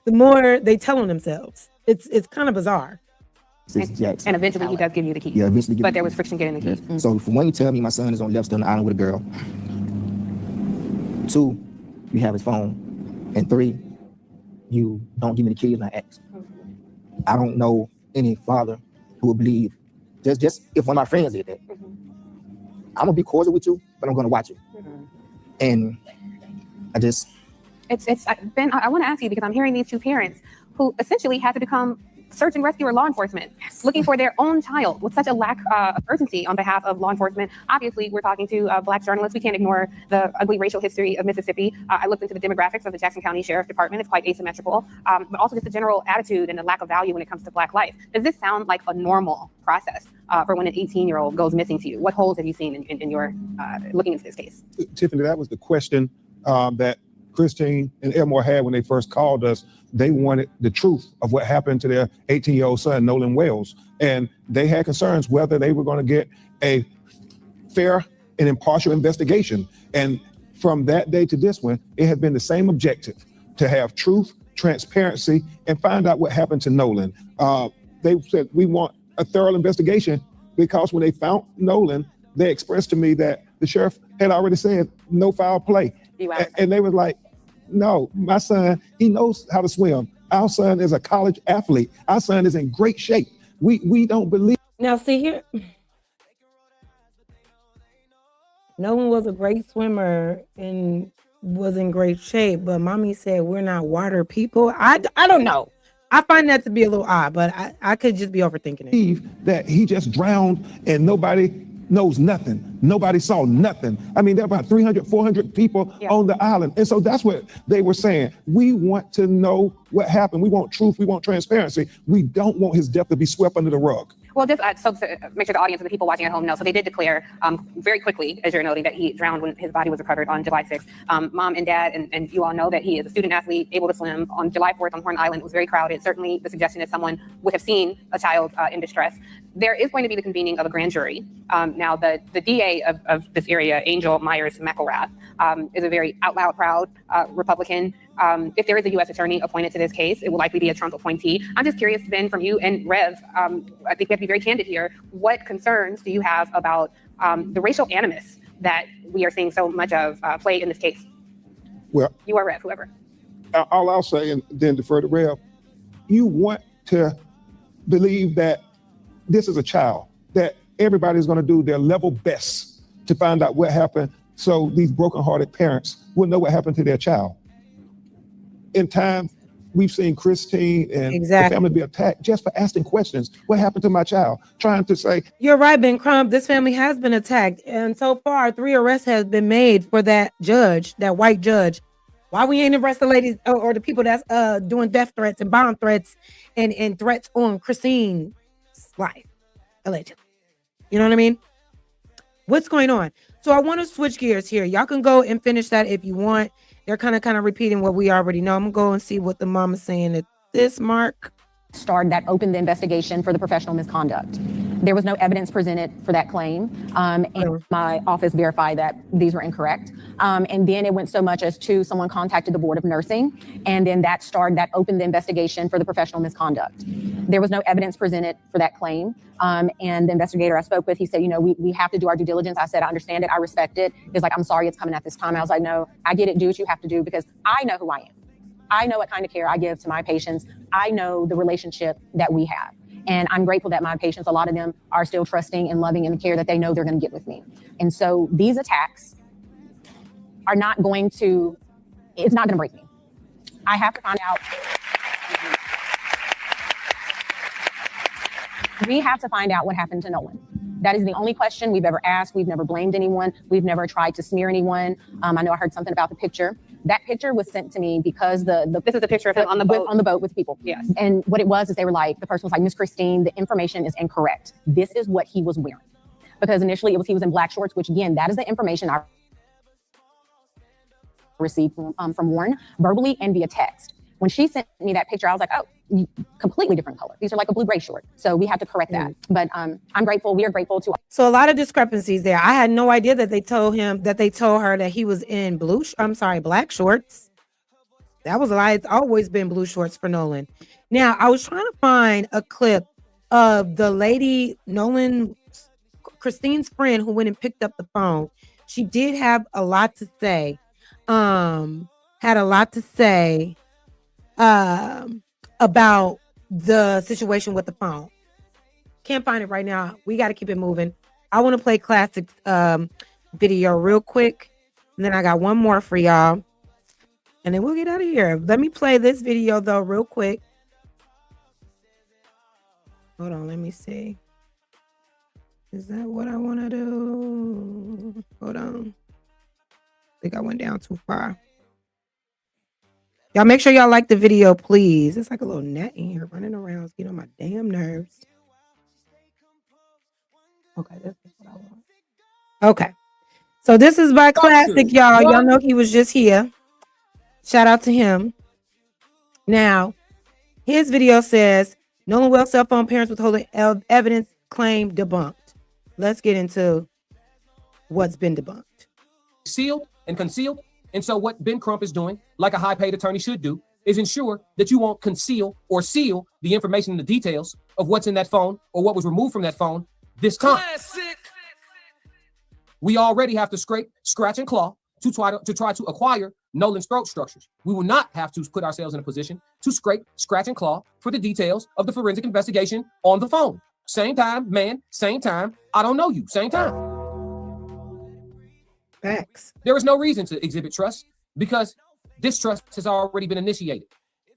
S2: more they tell on themselves. It's kind of bizarre.
S9: And eventually he does give you the keys.
S11: Yeah, eventually.
S9: But there was friction getting the keys.
S11: So from when you tell me my son is on left on the island with a girl, 2, you have his phone, and 3, you don't give me the keys and I ask. I don't know any father who would believe just if one of my friends did that. I'm gonna be cordial with you, but I'm gonna watch you. And I just
S9: Ben, I want to ask you, because I'm hearing these two parents who essentially had to become search and rescue or law enforcement, looking for their own child with such a lack of urgency on behalf of law enforcement. Obviously, we're talking to Black journalists. We can't ignore the ugly racial history of Mississippi. I looked into the demographics of the Jackson County Sheriff Department. It's quite asymmetrical, but also just the general attitude and the lack of value when it comes to Black life. Does this sound like a normal process for when an 18-year-old goes missing to you? What holes have you seen in your looking into this case?
S12: Tiffany, that was the question that Christine and Elmore had when they first called us. They wanted the truth of what happened to their 18-year-old son, Nolan Wells. And they had concerns whether they were going to get a fair and impartial investigation. And from that day to this one, it has been the same objective, to have truth, transparency, and find out what happened to Nolan. They said, we want a thorough investigation, because when they found Nolan, they expressed to me that the sheriff had already said no foul play. And they were like, no, my son, he knows how to swim. Our son is a college athlete. Our son is in great shape. We don't believe.
S2: Now, see here, Nolan was a great swimmer and was in great shape, but mommy said we're not water people. I don't know. I find that to be a little odd, but I could just be overthinking it.
S12: That he just drowned and nobody knows nothing. Nobody saw nothing. I mean, there are about 300, 400 people on the island. And so that's what they were saying. We want to know what happened. We want truth. We want transparency. We don't want his death to be swept under the rug.
S9: Well, just so to make sure the audience and the people watching at home know, so they did declare very quickly, as you're noting, that he drowned when his body was recovered on July 6th. Mom and dad, and you all know that he is a student athlete, able to swim. On July 4th on Horn Island, it was very crowded. Certainly the suggestion is someone would have seen a child in distress. There is going to be the convening of a grand jury. Now, the DA of this area, Angel Myers McElrath, is a very out loud proud Republican. If there is a U.S. attorney appointed to this case, it will likely be a Trump appointee. I'm just curious, Ben, from you and Rev, I think we have to be very candid here. What concerns do you have about the racial animus that we are seeing so much of play in this case?
S12: Well,
S9: you or Rev, whoever.
S12: All I'll say, and then defer to Rev, you want to believe that this is a child, that everybody's going to do their level best to find out what happened, so these brokenhearted parents will know what happened to their child. In time, we've seen Christine and the family be attacked just for asking questions. What happened to my child? Trying to say.
S2: You're right, Ben Crump. This family has been attacked. And so far, 3 arrests have been made for that judge, that white judge. Why we ain't arrest the ladies or the people that's doing death threats and bomb threats and threats on Christine's life, allegedly. You know what I mean? What's going on? So I want to switch gears here. Y'all can go and finish that if you want. They're kind of repeating what we already know. I'm gonna go and see what the mama's saying at this mark.
S10: Started that opened the investigation for the professional misconduct. There was no evidence presented for that claim, and my office verified that these were incorrect. And then it went so much as to someone contacted the Board of Nursing, and then that opened the investigation for the professional misconduct. There was no evidence presented for that claim, and the investigator I spoke with, he said, we have to do our due diligence. I said, I understand it, I respect it. He's like, I'm sorry it's coming at this time. I was like, no, I get it, do what you have to do, because I know who I am. I know what kind of care I give to my patients. I know the relationship that we have. And I'm grateful that my patients, a lot of them are still trusting and loving in the care that they know they're going to get with me. And so these attacks are not going to, it's not going to break me. I have to find out. We have to find out what happened to Nolan. That is the only question we've ever asked. We've never blamed anyone. We've never tried to smear anyone. I know I heard something about the picture. That picture was sent to me because this is a picture of him on the boat with people. Yes. And what it was is they were like, the person was like, Miss Christine, the information is incorrect. This is what he was wearing. Because initially he was in black shorts, which again, that is the information I received from Warren verbally and via text. When she sent me that picture, I was like, oh, completely different color. These are like a blue-gray short. So we have to correct that. But I'm grateful. We are grateful to.
S2: So a lot of discrepancies there. I had no idea that they told her that he was in black shorts. That was a lie. It's always been blue shorts for Nolan. Now, I was trying to find a clip of the lady, Christine's friend, who went and picked up the phone. She did have a lot to say. About the situation with the phone. Can't find it right now. We got to keep it moving. I want to play Classic's video real quick. And then I got one more for y'all. And then we'll get out of here. Let me play this video, though, real quick. Hold on. Let me see. Is that what I want to do? Hold on. I think I went down too far. Y'all make sure y'all like the video, please. It's like a little gnat in here running around. It's getting on my damn nerves. Okay, this is what I want. Okay. So this is by Classic, y'all. Y'all know he was just here. Shout out to him. Now, his video says, Nolan Wells cell phone parents withholding evidence claim debunked. Let's get into what's been debunked.
S13: Sealed and concealed. And so what Ben Crump is doing, like a high-paid attorney should do, is ensure that you won't conceal or seal the information and the details of what's in that phone or what was removed from that phone this time. Classic. We already have to scrape, scratch, and claw to try to acquire Nolan's throat structures. We will not have to put ourselves in a position to scrape, scratch, and claw for the details of the forensic investigation on the phone. Same time, man, same time, I don't know you, same time.
S2: Facts.
S13: There is no reason to exhibit trust because distrust has already been initiated.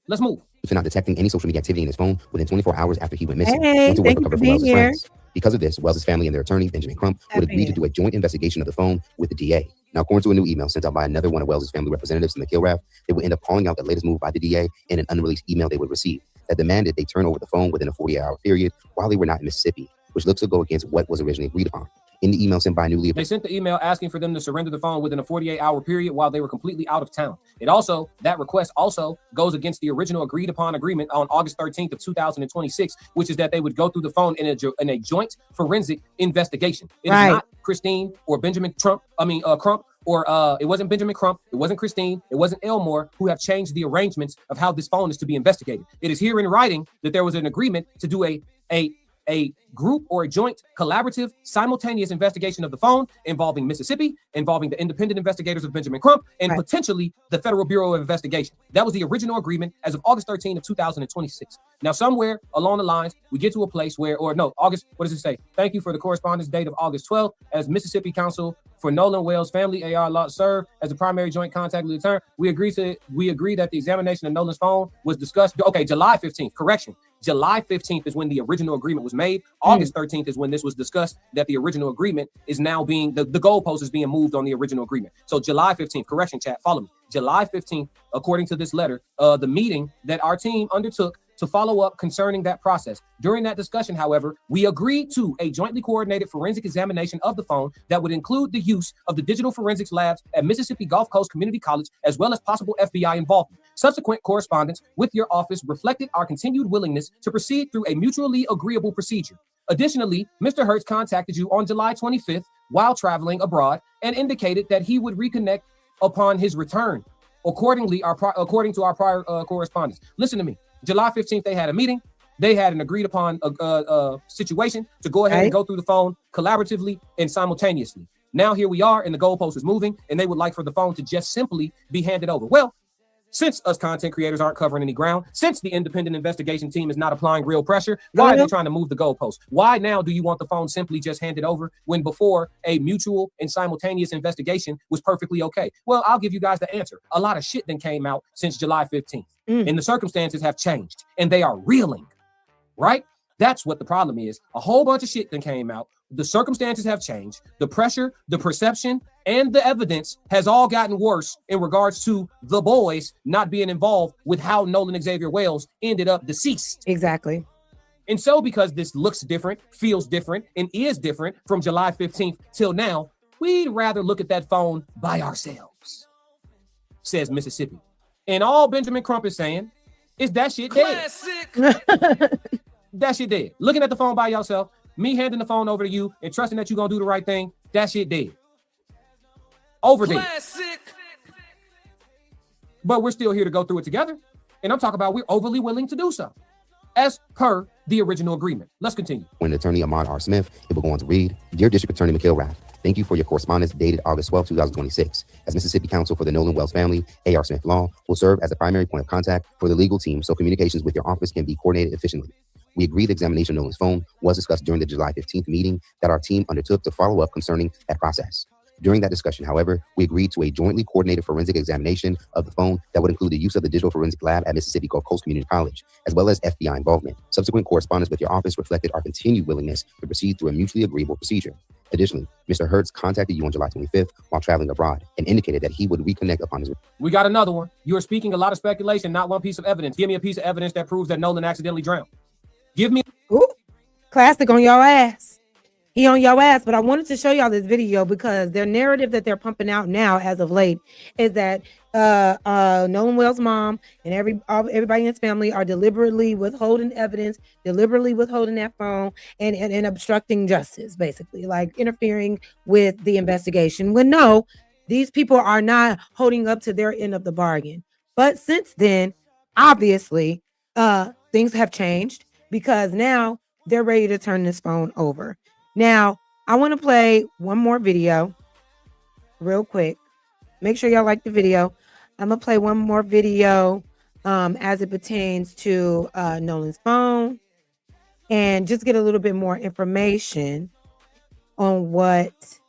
S13: Let's move.
S14: To not detecting any social media activity in his phone within 24 hours after he went missing.
S2: Hey, thank you for being here.
S14: Friends. Because of this, Wells' family and their attorney, Benjamin Crump, would agree to do a joint investigation of the phone with the DA. Now, according to a new email sent out by another one of Wells' family representatives in the Kilrath, they would end up calling out the latest move by the DA in an unreleased email they would receive that demanded they turn over the phone within a 48-hour period while they were not in Mississippi, which looks to go against what was originally agreed upon. In the email sent by newly...
S13: They sent the email asking for them to surrender the phone within a 48-hour period while they were completely out of town. That request also goes against the original agreed upon agreement on August 13th of 2026, which is that they would go through the phone in a joint forensic investigation. It is not Christine or Benjamin Crump, or it wasn't Benjamin Crump, it wasn't Christine, it wasn't Elmore who have changed the arrangements of how this phone is to be investigated. It is here in writing that there was an agreement to do a group or a joint collaborative simultaneous investigation of the phone involving Mississippi, involving the independent investigators of Benjamin Crump, and potentially the Federal Bureau of Investigation. That was the original agreement as of August 13th of 2026. Now, somewhere along the lines, we get to a place where, what does it say? Thank you for the correspondence date of August 12th as Mississippi Counsel for Nolan Wells family AR law served as the primary joint contact with the attorney. We agree that the examination of Nolan's phone was discussed. Okay, July 15th, correction. July 15th is when the original agreement was made. August 13th is when this was discussed, that the original agreement is now being, the goalpost is being moved on the original agreement. So July 15th, correction chat, follow me. July 15th, according to this letter, the meeting that our team undertook to follow up concerning that process. During that discussion, however, we agreed to a jointly coordinated forensic examination of the phone that would include the use of the digital forensics labs at Mississippi Gulf Coast Community College, as well as possible FBI involvement. Subsequent correspondence with your office reflected our continued willingness to proceed through a mutually agreeable procedure. Additionally, Mr. Hertz contacted you on July 25th while traveling abroad and indicated that he would reconnect upon his return. According to our prior correspondence. Listen to me. July 15th, they had a meeting. They had an agreed upon situation to go ahead and go through the phone collaboratively and simultaneously. Now here we are, and the goalpost is moving, and they would like for the phone to just simply be handed over. Well, since us content creators aren't covering any ground, since the independent investigation team is not applying real pressure, why are they trying to move the goalpost? Why now do you want the phone simply just handed over when before a mutual and simultaneous investigation was perfectly okay? Well, I'll give you guys the answer. A lot of shit then came out since July 15th, and the circumstances have changed, and they are reeling, right? That's what the problem is. A whole bunch of shit then came out. The circumstances have changed. The pressure, the perception, and the evidence has all gotten worse in regards to the boys not being involved with how Nolan Xavier Wells ended up deceased.
S2: Exactly.
S13: And so because this looks different, feels different, and is different from July 15th till now, we'd rather look at that phone by ourselves. says Mississippi. And all Benjamin Crump is saying is that shit dead. That shit dead. Looking at the phone by yourself, me handing the phone over to you and trusting that you're going to do the right thing, that shit dead. Over there. But we're still here to go through it together. And I'm talking about we're overly willing to do so, as per the original agreement. Let's continue.
S14: When Attorney Ahmad R. Smith, it will go on to read, Dear District Attorney McKeel Rath, thank you for your correspondence dated August 12, 2026. As Mississippi counsel for the Nolan Wells family, A.R. Smith Law will serve as the primary point of contact for the legal team so communications with your office can be coordinated efficiently. We agree the examination of Nolan's phone was discussed during the July 15th meeting that our team undertook to follow up concerning that process. During that discussion, however, we agreed to a jointly coordinated forensic examination of the phone that would include the use of the digital forensic lab at Mississippi Gulf Coast Community College, as well as FBI involvement. Subsequent correspondence with your office reflected our continued willingness to proceed through a mutually agreeable procedure. Additionally, Mr. Hertz contacted you on July 25th while traveling abroad and indicated that he would reconnect upon his...
S13: We got another one. You are speaking a lot of speculation, not one piece of evidence. Give me a piece of evidence that proves that Nolan accidentally drowned. Give me...
S2: Ooh, classic on your ass. He on your ass, but I wanted to show y'all this video because their narrative that they're pumping out now as of late is that Nolan Wells' mom and everybody in his family are deliberately withholding evidence, deliberately withholding that phone and obstructing justice, basically, like interfering with the investigation. When no, these people are not holding up to their end of the bargain. But since then, obviously, things have changed because now they're ready to turn this phone over. Now, I want to play one more video real quick. Make sure y'all like the video. I'm going to play one more video as it pertains to Nolan's phone and just get a little bit more information on what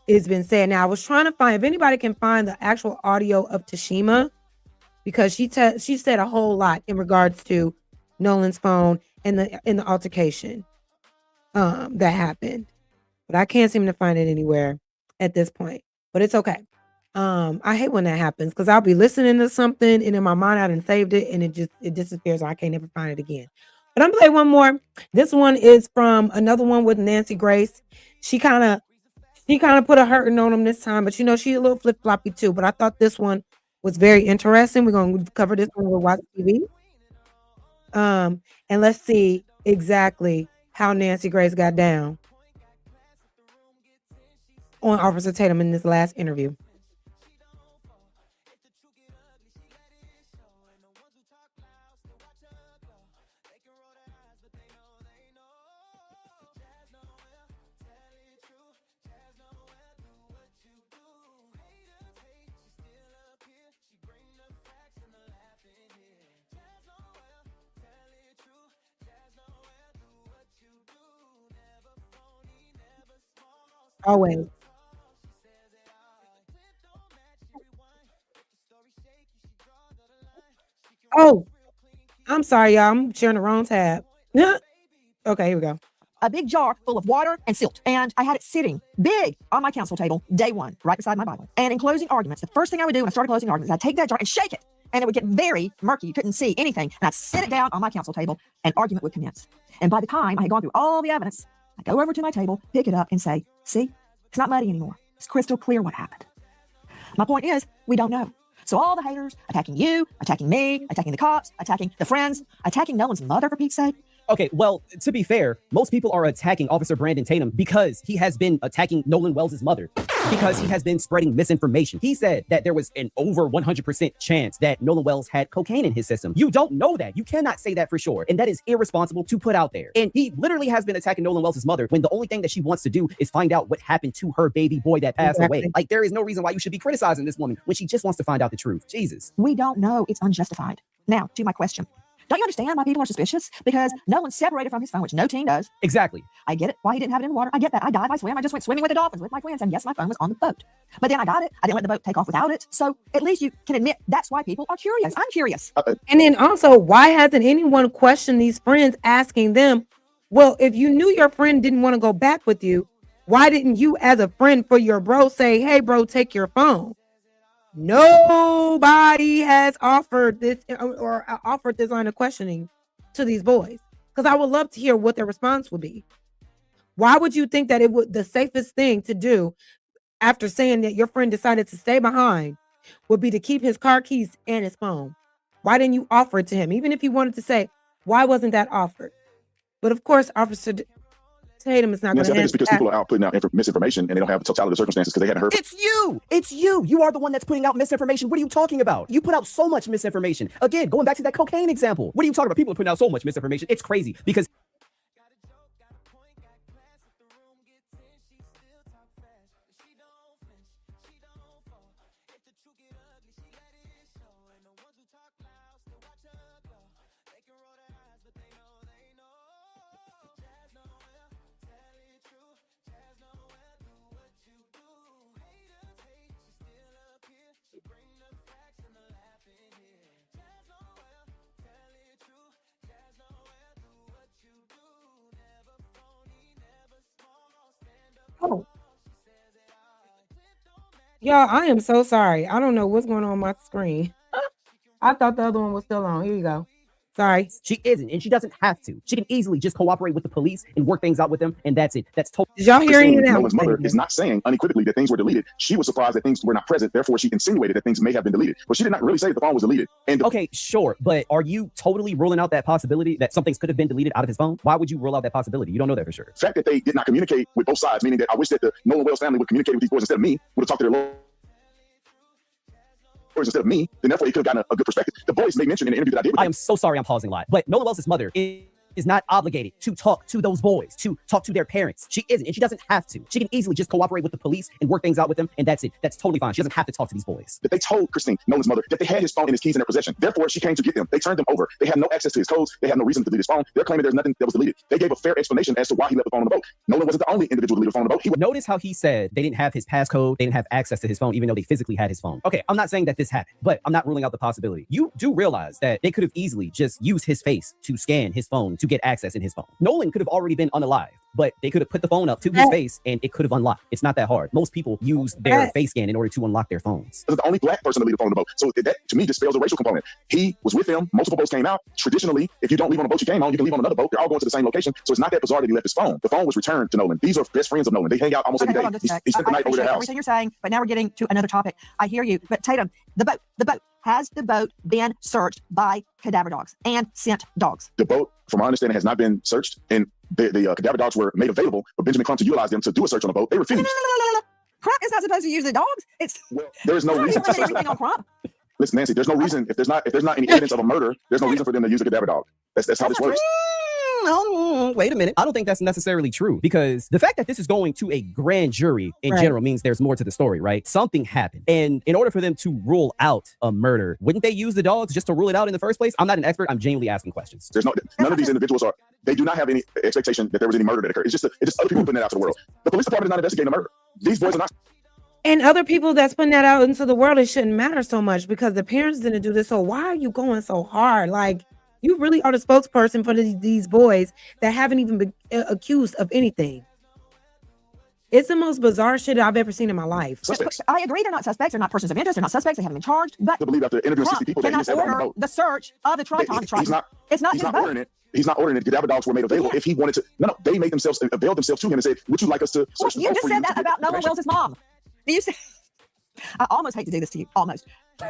S2: has been said. Now, I was trying to find, if anybody can find the actual audio of Tashima, because she said a whole lot in regards to Nolan's phone and the altercation that happened, but I can't seem to find it anywhere at this point, but it's okay. I hate when that happens because I'll be listening to something and in my mind I done saved it and it disappears. I can't ever find it again. But I'm playing one more. This one is from another one with Nancy Grace. She kind of put a hurting on him this time, but you know, she's a little flip floppy too. But I thought this one was very interesting. We're going to cover this one with Watch TV. And let's see exactly how Nancy Grace got down on Officer Tatum in this last interview. Always. Oh, I'm sorry, y'all. I'm sharing the wrong tab. Okay, here we go.
S15: A big jar full of water and silt. And I had it sitting big on my counsel table, day one, right beside my Bible. And in closing arguments, the first thing I would do when I started closing arguments, I'd take that jar and shake it. And it would get very murky. You couldn't see anything. And I'd sit it down on my counsel table and argument would commence. And by the time I had gone through all the evidence, I'd go over to my table, pick it up and say, see, it's not muddy anymore. It's crystal clear what happened. My point is, we don't know. So all the haters attacking you, attacking me, attacking the cops, attacking the friends, attacking Nolan's mother, for Pete's sake.
S16: Okay, well, to be fair, most people are attacking Officer Brandon Tatum because he has been attacking Nolan Wells' mother, because he has been spreading misinformation. He said that there was an over 100% chance that Nolan Wells had cocaine in his system. You don't know that. You cannot say that for sure. And that is irresponsible to put out there. And he literally has been attacking Nolan Wells' mother when the only thing that she wants to do is find out what happened to her baby boy that passed away. Like, there is no reason why you should be criticizing this woman when she just wants to find out the truth. Jesus.
S15: We don't know. It's unjustified. Now, to my question. Don't you understand why people are suspicious? Because Nolan separated from his phone, which no team does.
S16: Exactly.
S15: I get it. Why he didn't have it in the water. I get that. I dive, I swim. I just went swimming with the dolphins with my twins. And yes, my phone was on the boat. But then I got it. I didn't let the boat take off without it. So at least you can admit that's why people are curious. I'm curious.
S2: And then also, why hasn't anyone questioned these friends asking them, well, if you knew your friend didn't want to go back with you, why didn't you as a friend for your bro say, hey, bro, take your phone? Nobody has offered this or offered this line of questioning to these boys, because I would love to hear what their response would be. Why would you think that it would the safest thing to do after saying that your friend decided to stay behind would be to keep his car keys and his phone. Why didn't you offer it to him? Even if you wanted to say, why wasn't that offered? But of course, Officer Tatum is not going to.
S4: I think it's because people are out putting out misinformation and they don't have the totality of the circumstances because they haven't heard.
S16: It's you. It's you. You are the one that's putting out misinformation. What are you talking about? You put out so much misinformation. Again, going back to that cocaine example. What are you talking about? People are putting out so much misinformation. It's crazy because.
S2: Oh. Y'all, I am so sorry. I don't know what's going on my screen. I thought the other one was still on. Here you go. Sorry.
S16: She isn't, and she doesn't have to. She can easily just cooperate with the police and work things out with them, and that's it. That's totally.
S2: Did y'all hear any of that?
S4: Nolan's mother is not saying unequivocally that things were deleted. She was surprised that things were not present. Therefore, she insinuated that things may have been deleted. But she did not really say that the phone was deleted. And
S16: okay, sure. But are you totally ruling out that possibility that some things could have been deleted out of his phone? Why would you rule out that possibility? You don't know that for sure.
S4: The fact that they did not communicate with both sides, meaning that I wish that the Nolan Wells family would communicate with these boys instead of me, would have talked to their lawyers instead of me, then therefore he could have gotten a good perspective. The boys made mention in the interview that I did with
S16: I am so sorry I'm pausing a lot, but Nolan Wells' mother is not obligated to talk to those boys, to talk to their parents. She isn't, and she doesn't have to. She can easily just cooperate with the police and work things out with them, and that's it. That's totally fine. She doesn't have to talk to these boys.
S4: That they told Christine, Nolan's mother, that they had his phone and his keys in their possession. Therefore, she came to get them. They turned them over. They had no access to his codes. They had no reason to delete his phone. They're claiming there's nothing that was deleted. They gave a fair explanation as to why he left the phone on the boat. Nolan wasn't the only individual to leave the phone on the boat.
S16: Notice how he said they didn't have his passcode, they didn't have access to his phone, even though they physically had his phone. Okay, I'm not saying that this happened, but I'm not ruling out the possibility. You do realize that they could have easily just used his face to scan his phone to get access in his phone. Nolan could have already been unalived, but they could have put the phone up to his face and it could have unlocked. It's not that hard. Most people use their face scan in order to unlock their phones.
S4: This is the only black person to leave the phone on the boat. So that, to me, dispels the racial component. He was with them. Multiple boats came out. Traditionally, if you don't leave on a boat you came on, you can leave on another boat. They're all going to the same location. So it's not that bizarre that he left his phone. The phone was returned to Nolan. These are best friends of Nolan. They hang out almost every day. He spent the night over their house.
S15: Everything you're saying, but now we're getting to another topic. I hear you, but Tatum, the boat. Has the boat been searched by cadaver dogs and scent dogs?
S4: The boat, from my understanding, has not been searched, and the cadaver dogs were made available for Benjamin Crump to utilize them to do a search on the boat. They refused.
S15: No. Crump is not supposed to use the dogs. It's
S4: there is no reason to search
S15: everything on Crump.
S4: Listen, Nancy, there's no reason if there's not any evidence of a murder, there's no reason for them to use a cadaver dog. That's how this works.
S16: No, wait a minute. I don't think that's necessarily true because the fact that this is going to a grand jury in general means there's more to the story, right? Something happened. And in order for them to rule out a murder, wouldn't they use the dogs just to rule it out in the first place? I'm not an expert. I'm genuinely asking questions.
S4: There's none of these individuals they do not have any expectation that there was any murder that occurred. It's just other people putting it out to the world. The police department is not investigating a murder. These boys are not.
S2: And other people that's putting that out into the world, it shouldn't matter so much because the parents didn't do this. So why are you going so hard? Like, you really are the spokesperson for these boys that haven't even been accused of anything. It's the most bizarre shit I've ever seen in my life.
S4: Suspects.
S15: I agree they're not suspects. They're not persons of interest. They're not suspects. They haven't been charged. But
S4: I believe after interviewing 60 people,
S15: cannot order the search of the Triton. It's not his boat.
S4: Ordering it. He's not ordering it. Cadaver dogs were made available if he wanted to. No, they made themselves avail themselves to him and said, "Would you like us to search the boat?"
S15: You just said that about Nolan Wells' mom. You said, I almost hate to do this to you. Almost.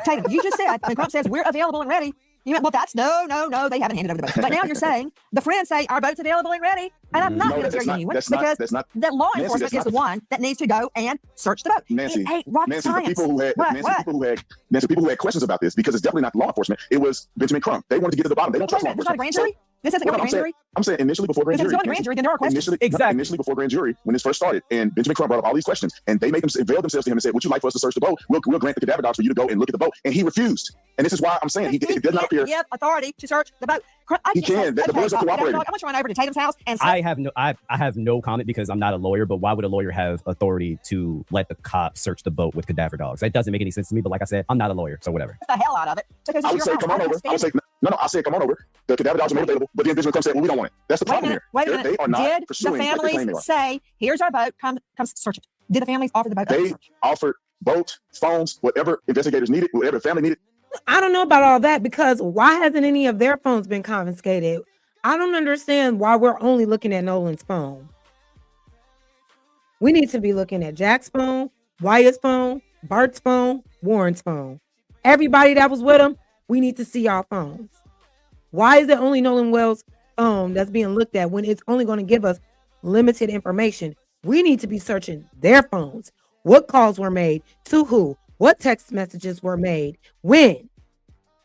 S15: Tatum, you just said when Crump says we're available and ready. You went, well, that's no. They haven't handed over the boat. But now you're saying the friends say our boat's available and ready, and I'm not going to tell you because the law enforcement is the one that needs to go and search the boat.
S4: Nancy,
S15: it ain't rocket science.
S4: People who had questions about this because it's definitely not law enforcement. It was Benjamin Crump. They wanted to get to the bottom. They don't trust law enforcement.
S15: It's not a grand jury. This isn't going to grand jury.
S4: I'm saying initially before grand jury.
S15: If it's going to grand jury, then there are questions.
S4: Initially before grand jury, when this first started, and Benjamin Crump brought up all these questions, and they availed themselves to him and said, "Would you like for us to search the boat? We'll grant the cadaver dogs for you to go and look at the boat." And he refused. And this is why I'm saying he did not appear.
S15: Give authority to search the boat.
S4: He can. The boys are cooperating.
S15: I'm going to run over to Tatum's house and say,
S16: I have no comment because I'm not a lawyer. But why would a lawyer have authority to let the cops search the boat with cadaver dogs? That doesn't make any sense to me. But like I said, I'm not a lawyer, so whatever.
S15: Get the hell out of it.
S4: I would say, come on over. I said, come on over. The cadaver dogs are made available, but then Benjamin Crump said, well, we don't want it. That's the problem here.
S15: Wait a minute.
S4: They are not pursuing
S15: Did the families say, here's our boat, come search it? Did the families offer the boat?
S4: They offered boat, phones, whatever investigators needed, whatever the family needed.
S2: I don't know about all that because why hasn't any of their phones been confiscated? I don't understand why we're only looking at Nolan's phone. We need to be looking at Jack's phone, Wyatt's phone, Bart's phone, Warren's phone. Everybody that was with him, we need to see y'all phones. Why is it only Nolan Wells' phone that's being looked at when it's only going to give us limited information? We need to be searching their phones. What calls were made, to who, what text messages were made, when.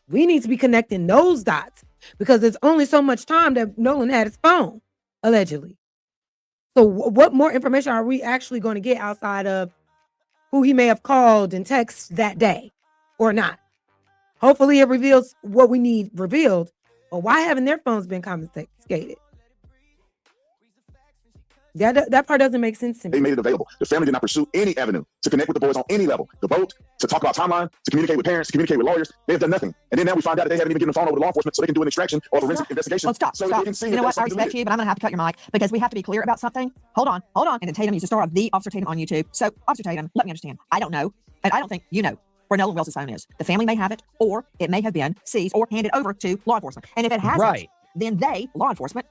S2: We need to be connecting those dots because there's only so much time that Nolan had his phone, allegedly. So what more information are we actually going to get outside of who he may have called and text that day or not? Hopefully it reveals what we need revealed, but why haven't their phones been confiscated? That part doesn't make sense to me.
S17: They made it available. The family did not pursue any avenue to connect with the boys on any level. The vote, to talk about timeline, to communicate with parents, to communicate with lawyers. They have done nothing. And then now we find out that they haven't even given the phone over to law enforcement so they can do an extraction or forensic investigation.
S15: Well, stop.
S17: So they can see
S15: You know
S17: that
S15: what? I respect you, but I'm going to have to cut your mic because we have to be clear about something. Hold on. And then Tatum used to start the Officer Tatum on YouTube. So, Officer Tatum, let me understand. I don't know, and I don't think you know where Nolan Wells' phone is. The family may have it, or it may have been seized or handed over to law enforcement. And if it hasn't, then they, law enforcement,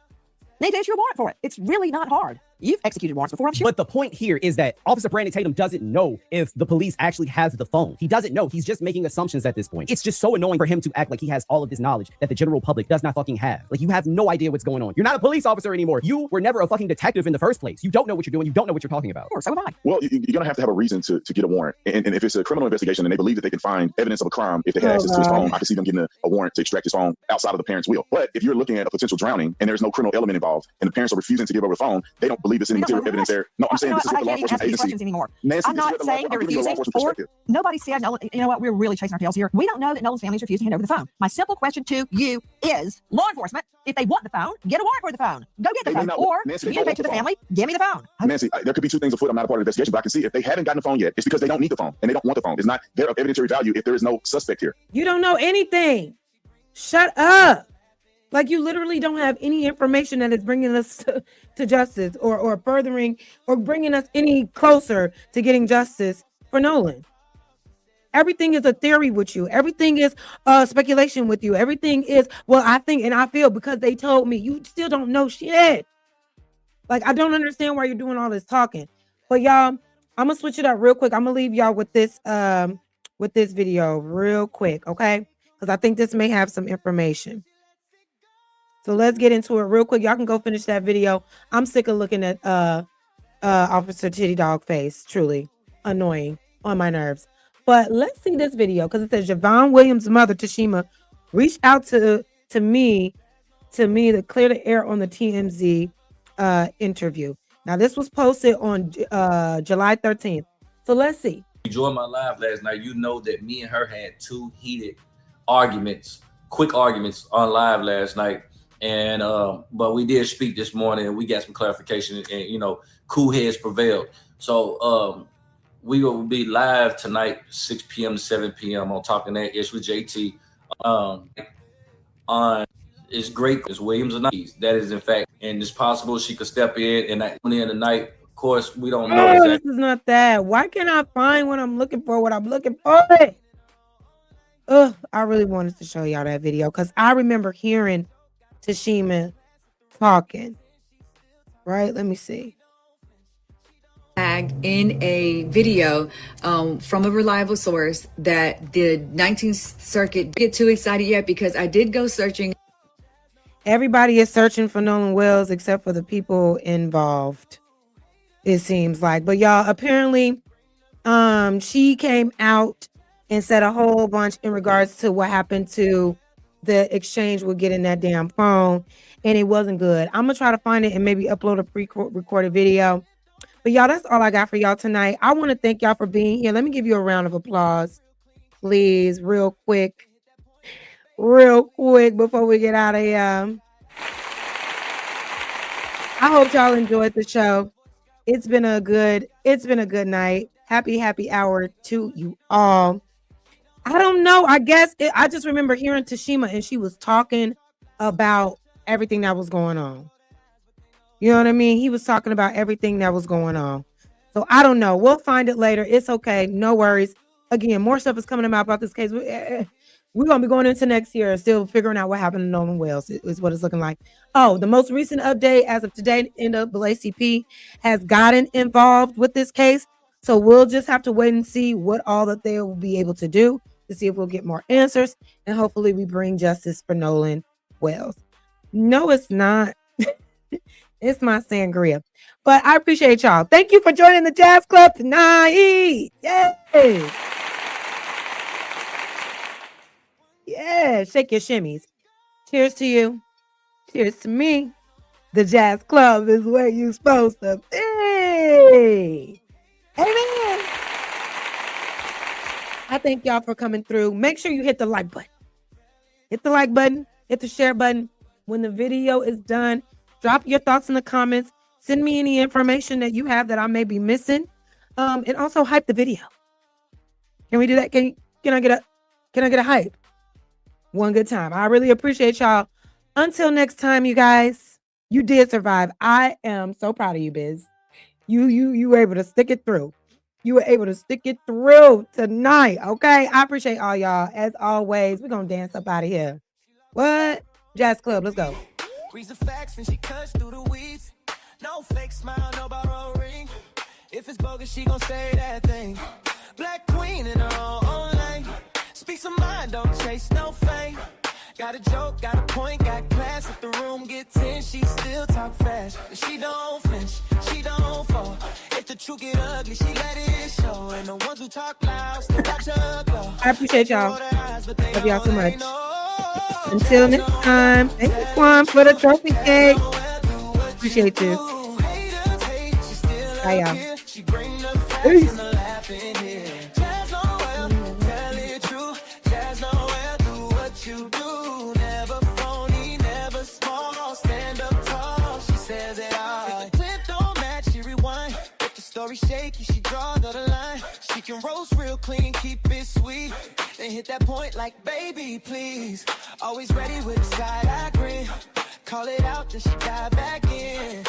S15: need to issue a warrant for it. It's really not hard. You've executed warrants before, I'm sure.
S16: But the point here is that Officer Brandon Tatum doesn't know if the police actually has the phone. He doesn't know. He's just making assumptions at this point. It's just so annoying for him to act like he has all of this knowledge that the general public does not fucking have. Like, you have no idea what's going on. You're not a police officer anymore. You were never a fucking detective in the first place. You don't know what you're doing. You don't know what you're talking about.
S15: So am I.
S17: Well, you're going to have a reason to get a warrant. And if it's a criminal investigation and they believe that they can find evidence of a crime, if they had access to his phone, I can see them getting a warrant to extract his phone outside of the parent's will. But if you're looking at a potential drowning and there's no criminal element involved and the parents are refusing to give over the phone, they don't believe there's any material evidence there. No, I'm saying this is what the law enforcement agency.
S15: Anymore.
S17: Nancy,
S15: I'm not saying they're refusing, or nobody said Nolan. You know what? We're really chasing our tails here. We don't know that Nolan's family is refusing to hand over the phone. My simple question to you is, law enforcement, if they want the phone, get a warrant for the phone. Go get the phone, or communicate to the family, give me the phone.
S17: Nancy, there could be two things afoot. I'm not a part of the investigation, but I can see if they haven't gotten the phone yet, it's because they don't need the phone and they don't want the phone. It's not their evidentiary value if there is no suspect here.
S2: You don't know anything. Shut up. Like, you literally don't have any information that is bringing us to justice or furthering or bringing us any closer to getting justice for Nolan. Everything is a theory with you. Everything is speculation with you. Everything is, well, I think and I feel because they told me. You still don't know shit. Like, I don't understand why you're doing all this talking. But y'all, I'm gonna switch it up real quick. I'm gonna leave y'all with this video real quick, okay? Because I think this may have some information. So let's get into it real quick. Y'all can go finish that video. I'm sick of looking at Officer Titty Dog face. Truly annoying, on my nerves. But let's see this video because it says Javon Williams' mother, Tashima, reached out to me to clear the air on the TMZ interview. Now, this was posted on July 13th. So let's see.
S18: You joined my live last night. You know that me and her had two heated arguments, quick arguments on live last night. And but we did speak this morning and we got some clarification and cool heads prevailed. So we will be live tonight 6 p.m. to 7 p.m. on Talking That Ish with JT. On it's great as Williams and that is in fact, and it's possible she could step in and at the end of the night. Of course, we don't know exactly.
S2: This is not that. Why can't I find what I'm looking for? What I'm looking for? I really wanted to show y'all that video because I remember hearing Tashima talking. Right? Let me see.
S19: In a video from a reliable source that the 19th Circuit didn't get too excited yet because I did go searching.
S2: Everybody is searching for Nolan Wells except for the people involved, it seems like. But y'all, apparently she came out and said a whole bunch in regards to what happened to the exchange with getting that damn phone, and it wasn't good. I'm gonna try to find it and maybe upload a pre-recorded video. But y'all, that's all I got for y'all tonight. I want to thank y'all for being here. Let me give you a round of applause, please, real quick before we get out of here. I hope y'all enjoyed the show. It's been a good night. Happy hour to you all. I don't know. I guess I just remember hearing Tashima and she was talking about everything that was going on. You know what I mean? He was talking about everything that was going on. So I don't know. We'll find it later. It's okay. No worries. Again, more stuff is coming about this case. We're going to be going into next year still figuring out what happened to Nolan Wells is what it's looking like. Oh, the most recent update as of today, NAACP has gotten involved with this case. So we'll just have to wait and see what all that they will be able to do to see if we'll get more answers. And hopefully we bring justice for Nolan Wells. No, it's not. It's my sangria. But I appreciate y'all. Thank you for joining the Jazz Club tonight. Yay! Yeah, shake your shimmies. Cheers to you. Cheers to me. The Jazz Club is where you're supposed to be. Amen. I thank y'all for coming through. Make sure you hit the like button. Hit the like button. Hit the share button. When the video is done, drop your thoughts in the comments. Send me any information that you have that I may be missing. And also hype the video. Can we do that? Can I get a hype? One good time. I really appreciate y'all. Until next time, you guys, you did survive. I am so proud of you, Biz. You were able to stick it through. You were able to stick it through tonight. Okay. I appreciate all y'all. As always, we're gonna dance up out of here. What? Jazz Club, let's go.
S1: Reads the facts and she cuts through the weeds. No fake smile, no borrow ring. If it's bogus, she gon' say that thing. Black queen in her own lane. Speaks her mind, don't chase no fame. Got a joke, got a point, got class. If the room get tense, she still talk fast. She don't flinch, she don't fall. If the truth get ugly, she let it show. And the ones who talk loud still watch her glow.
S2: I appreciate y'all. Love y'all so much. Until next time, thank you, Quan, for the trophy cake. Appreciate you. Bye, y'all. Peace.
S1: Story shaky, she draw the line. She can roast real clean, keep it sweet. Then hit that point like, baby, please. Always ready with a side eye grin. Call it out, then she dive back in.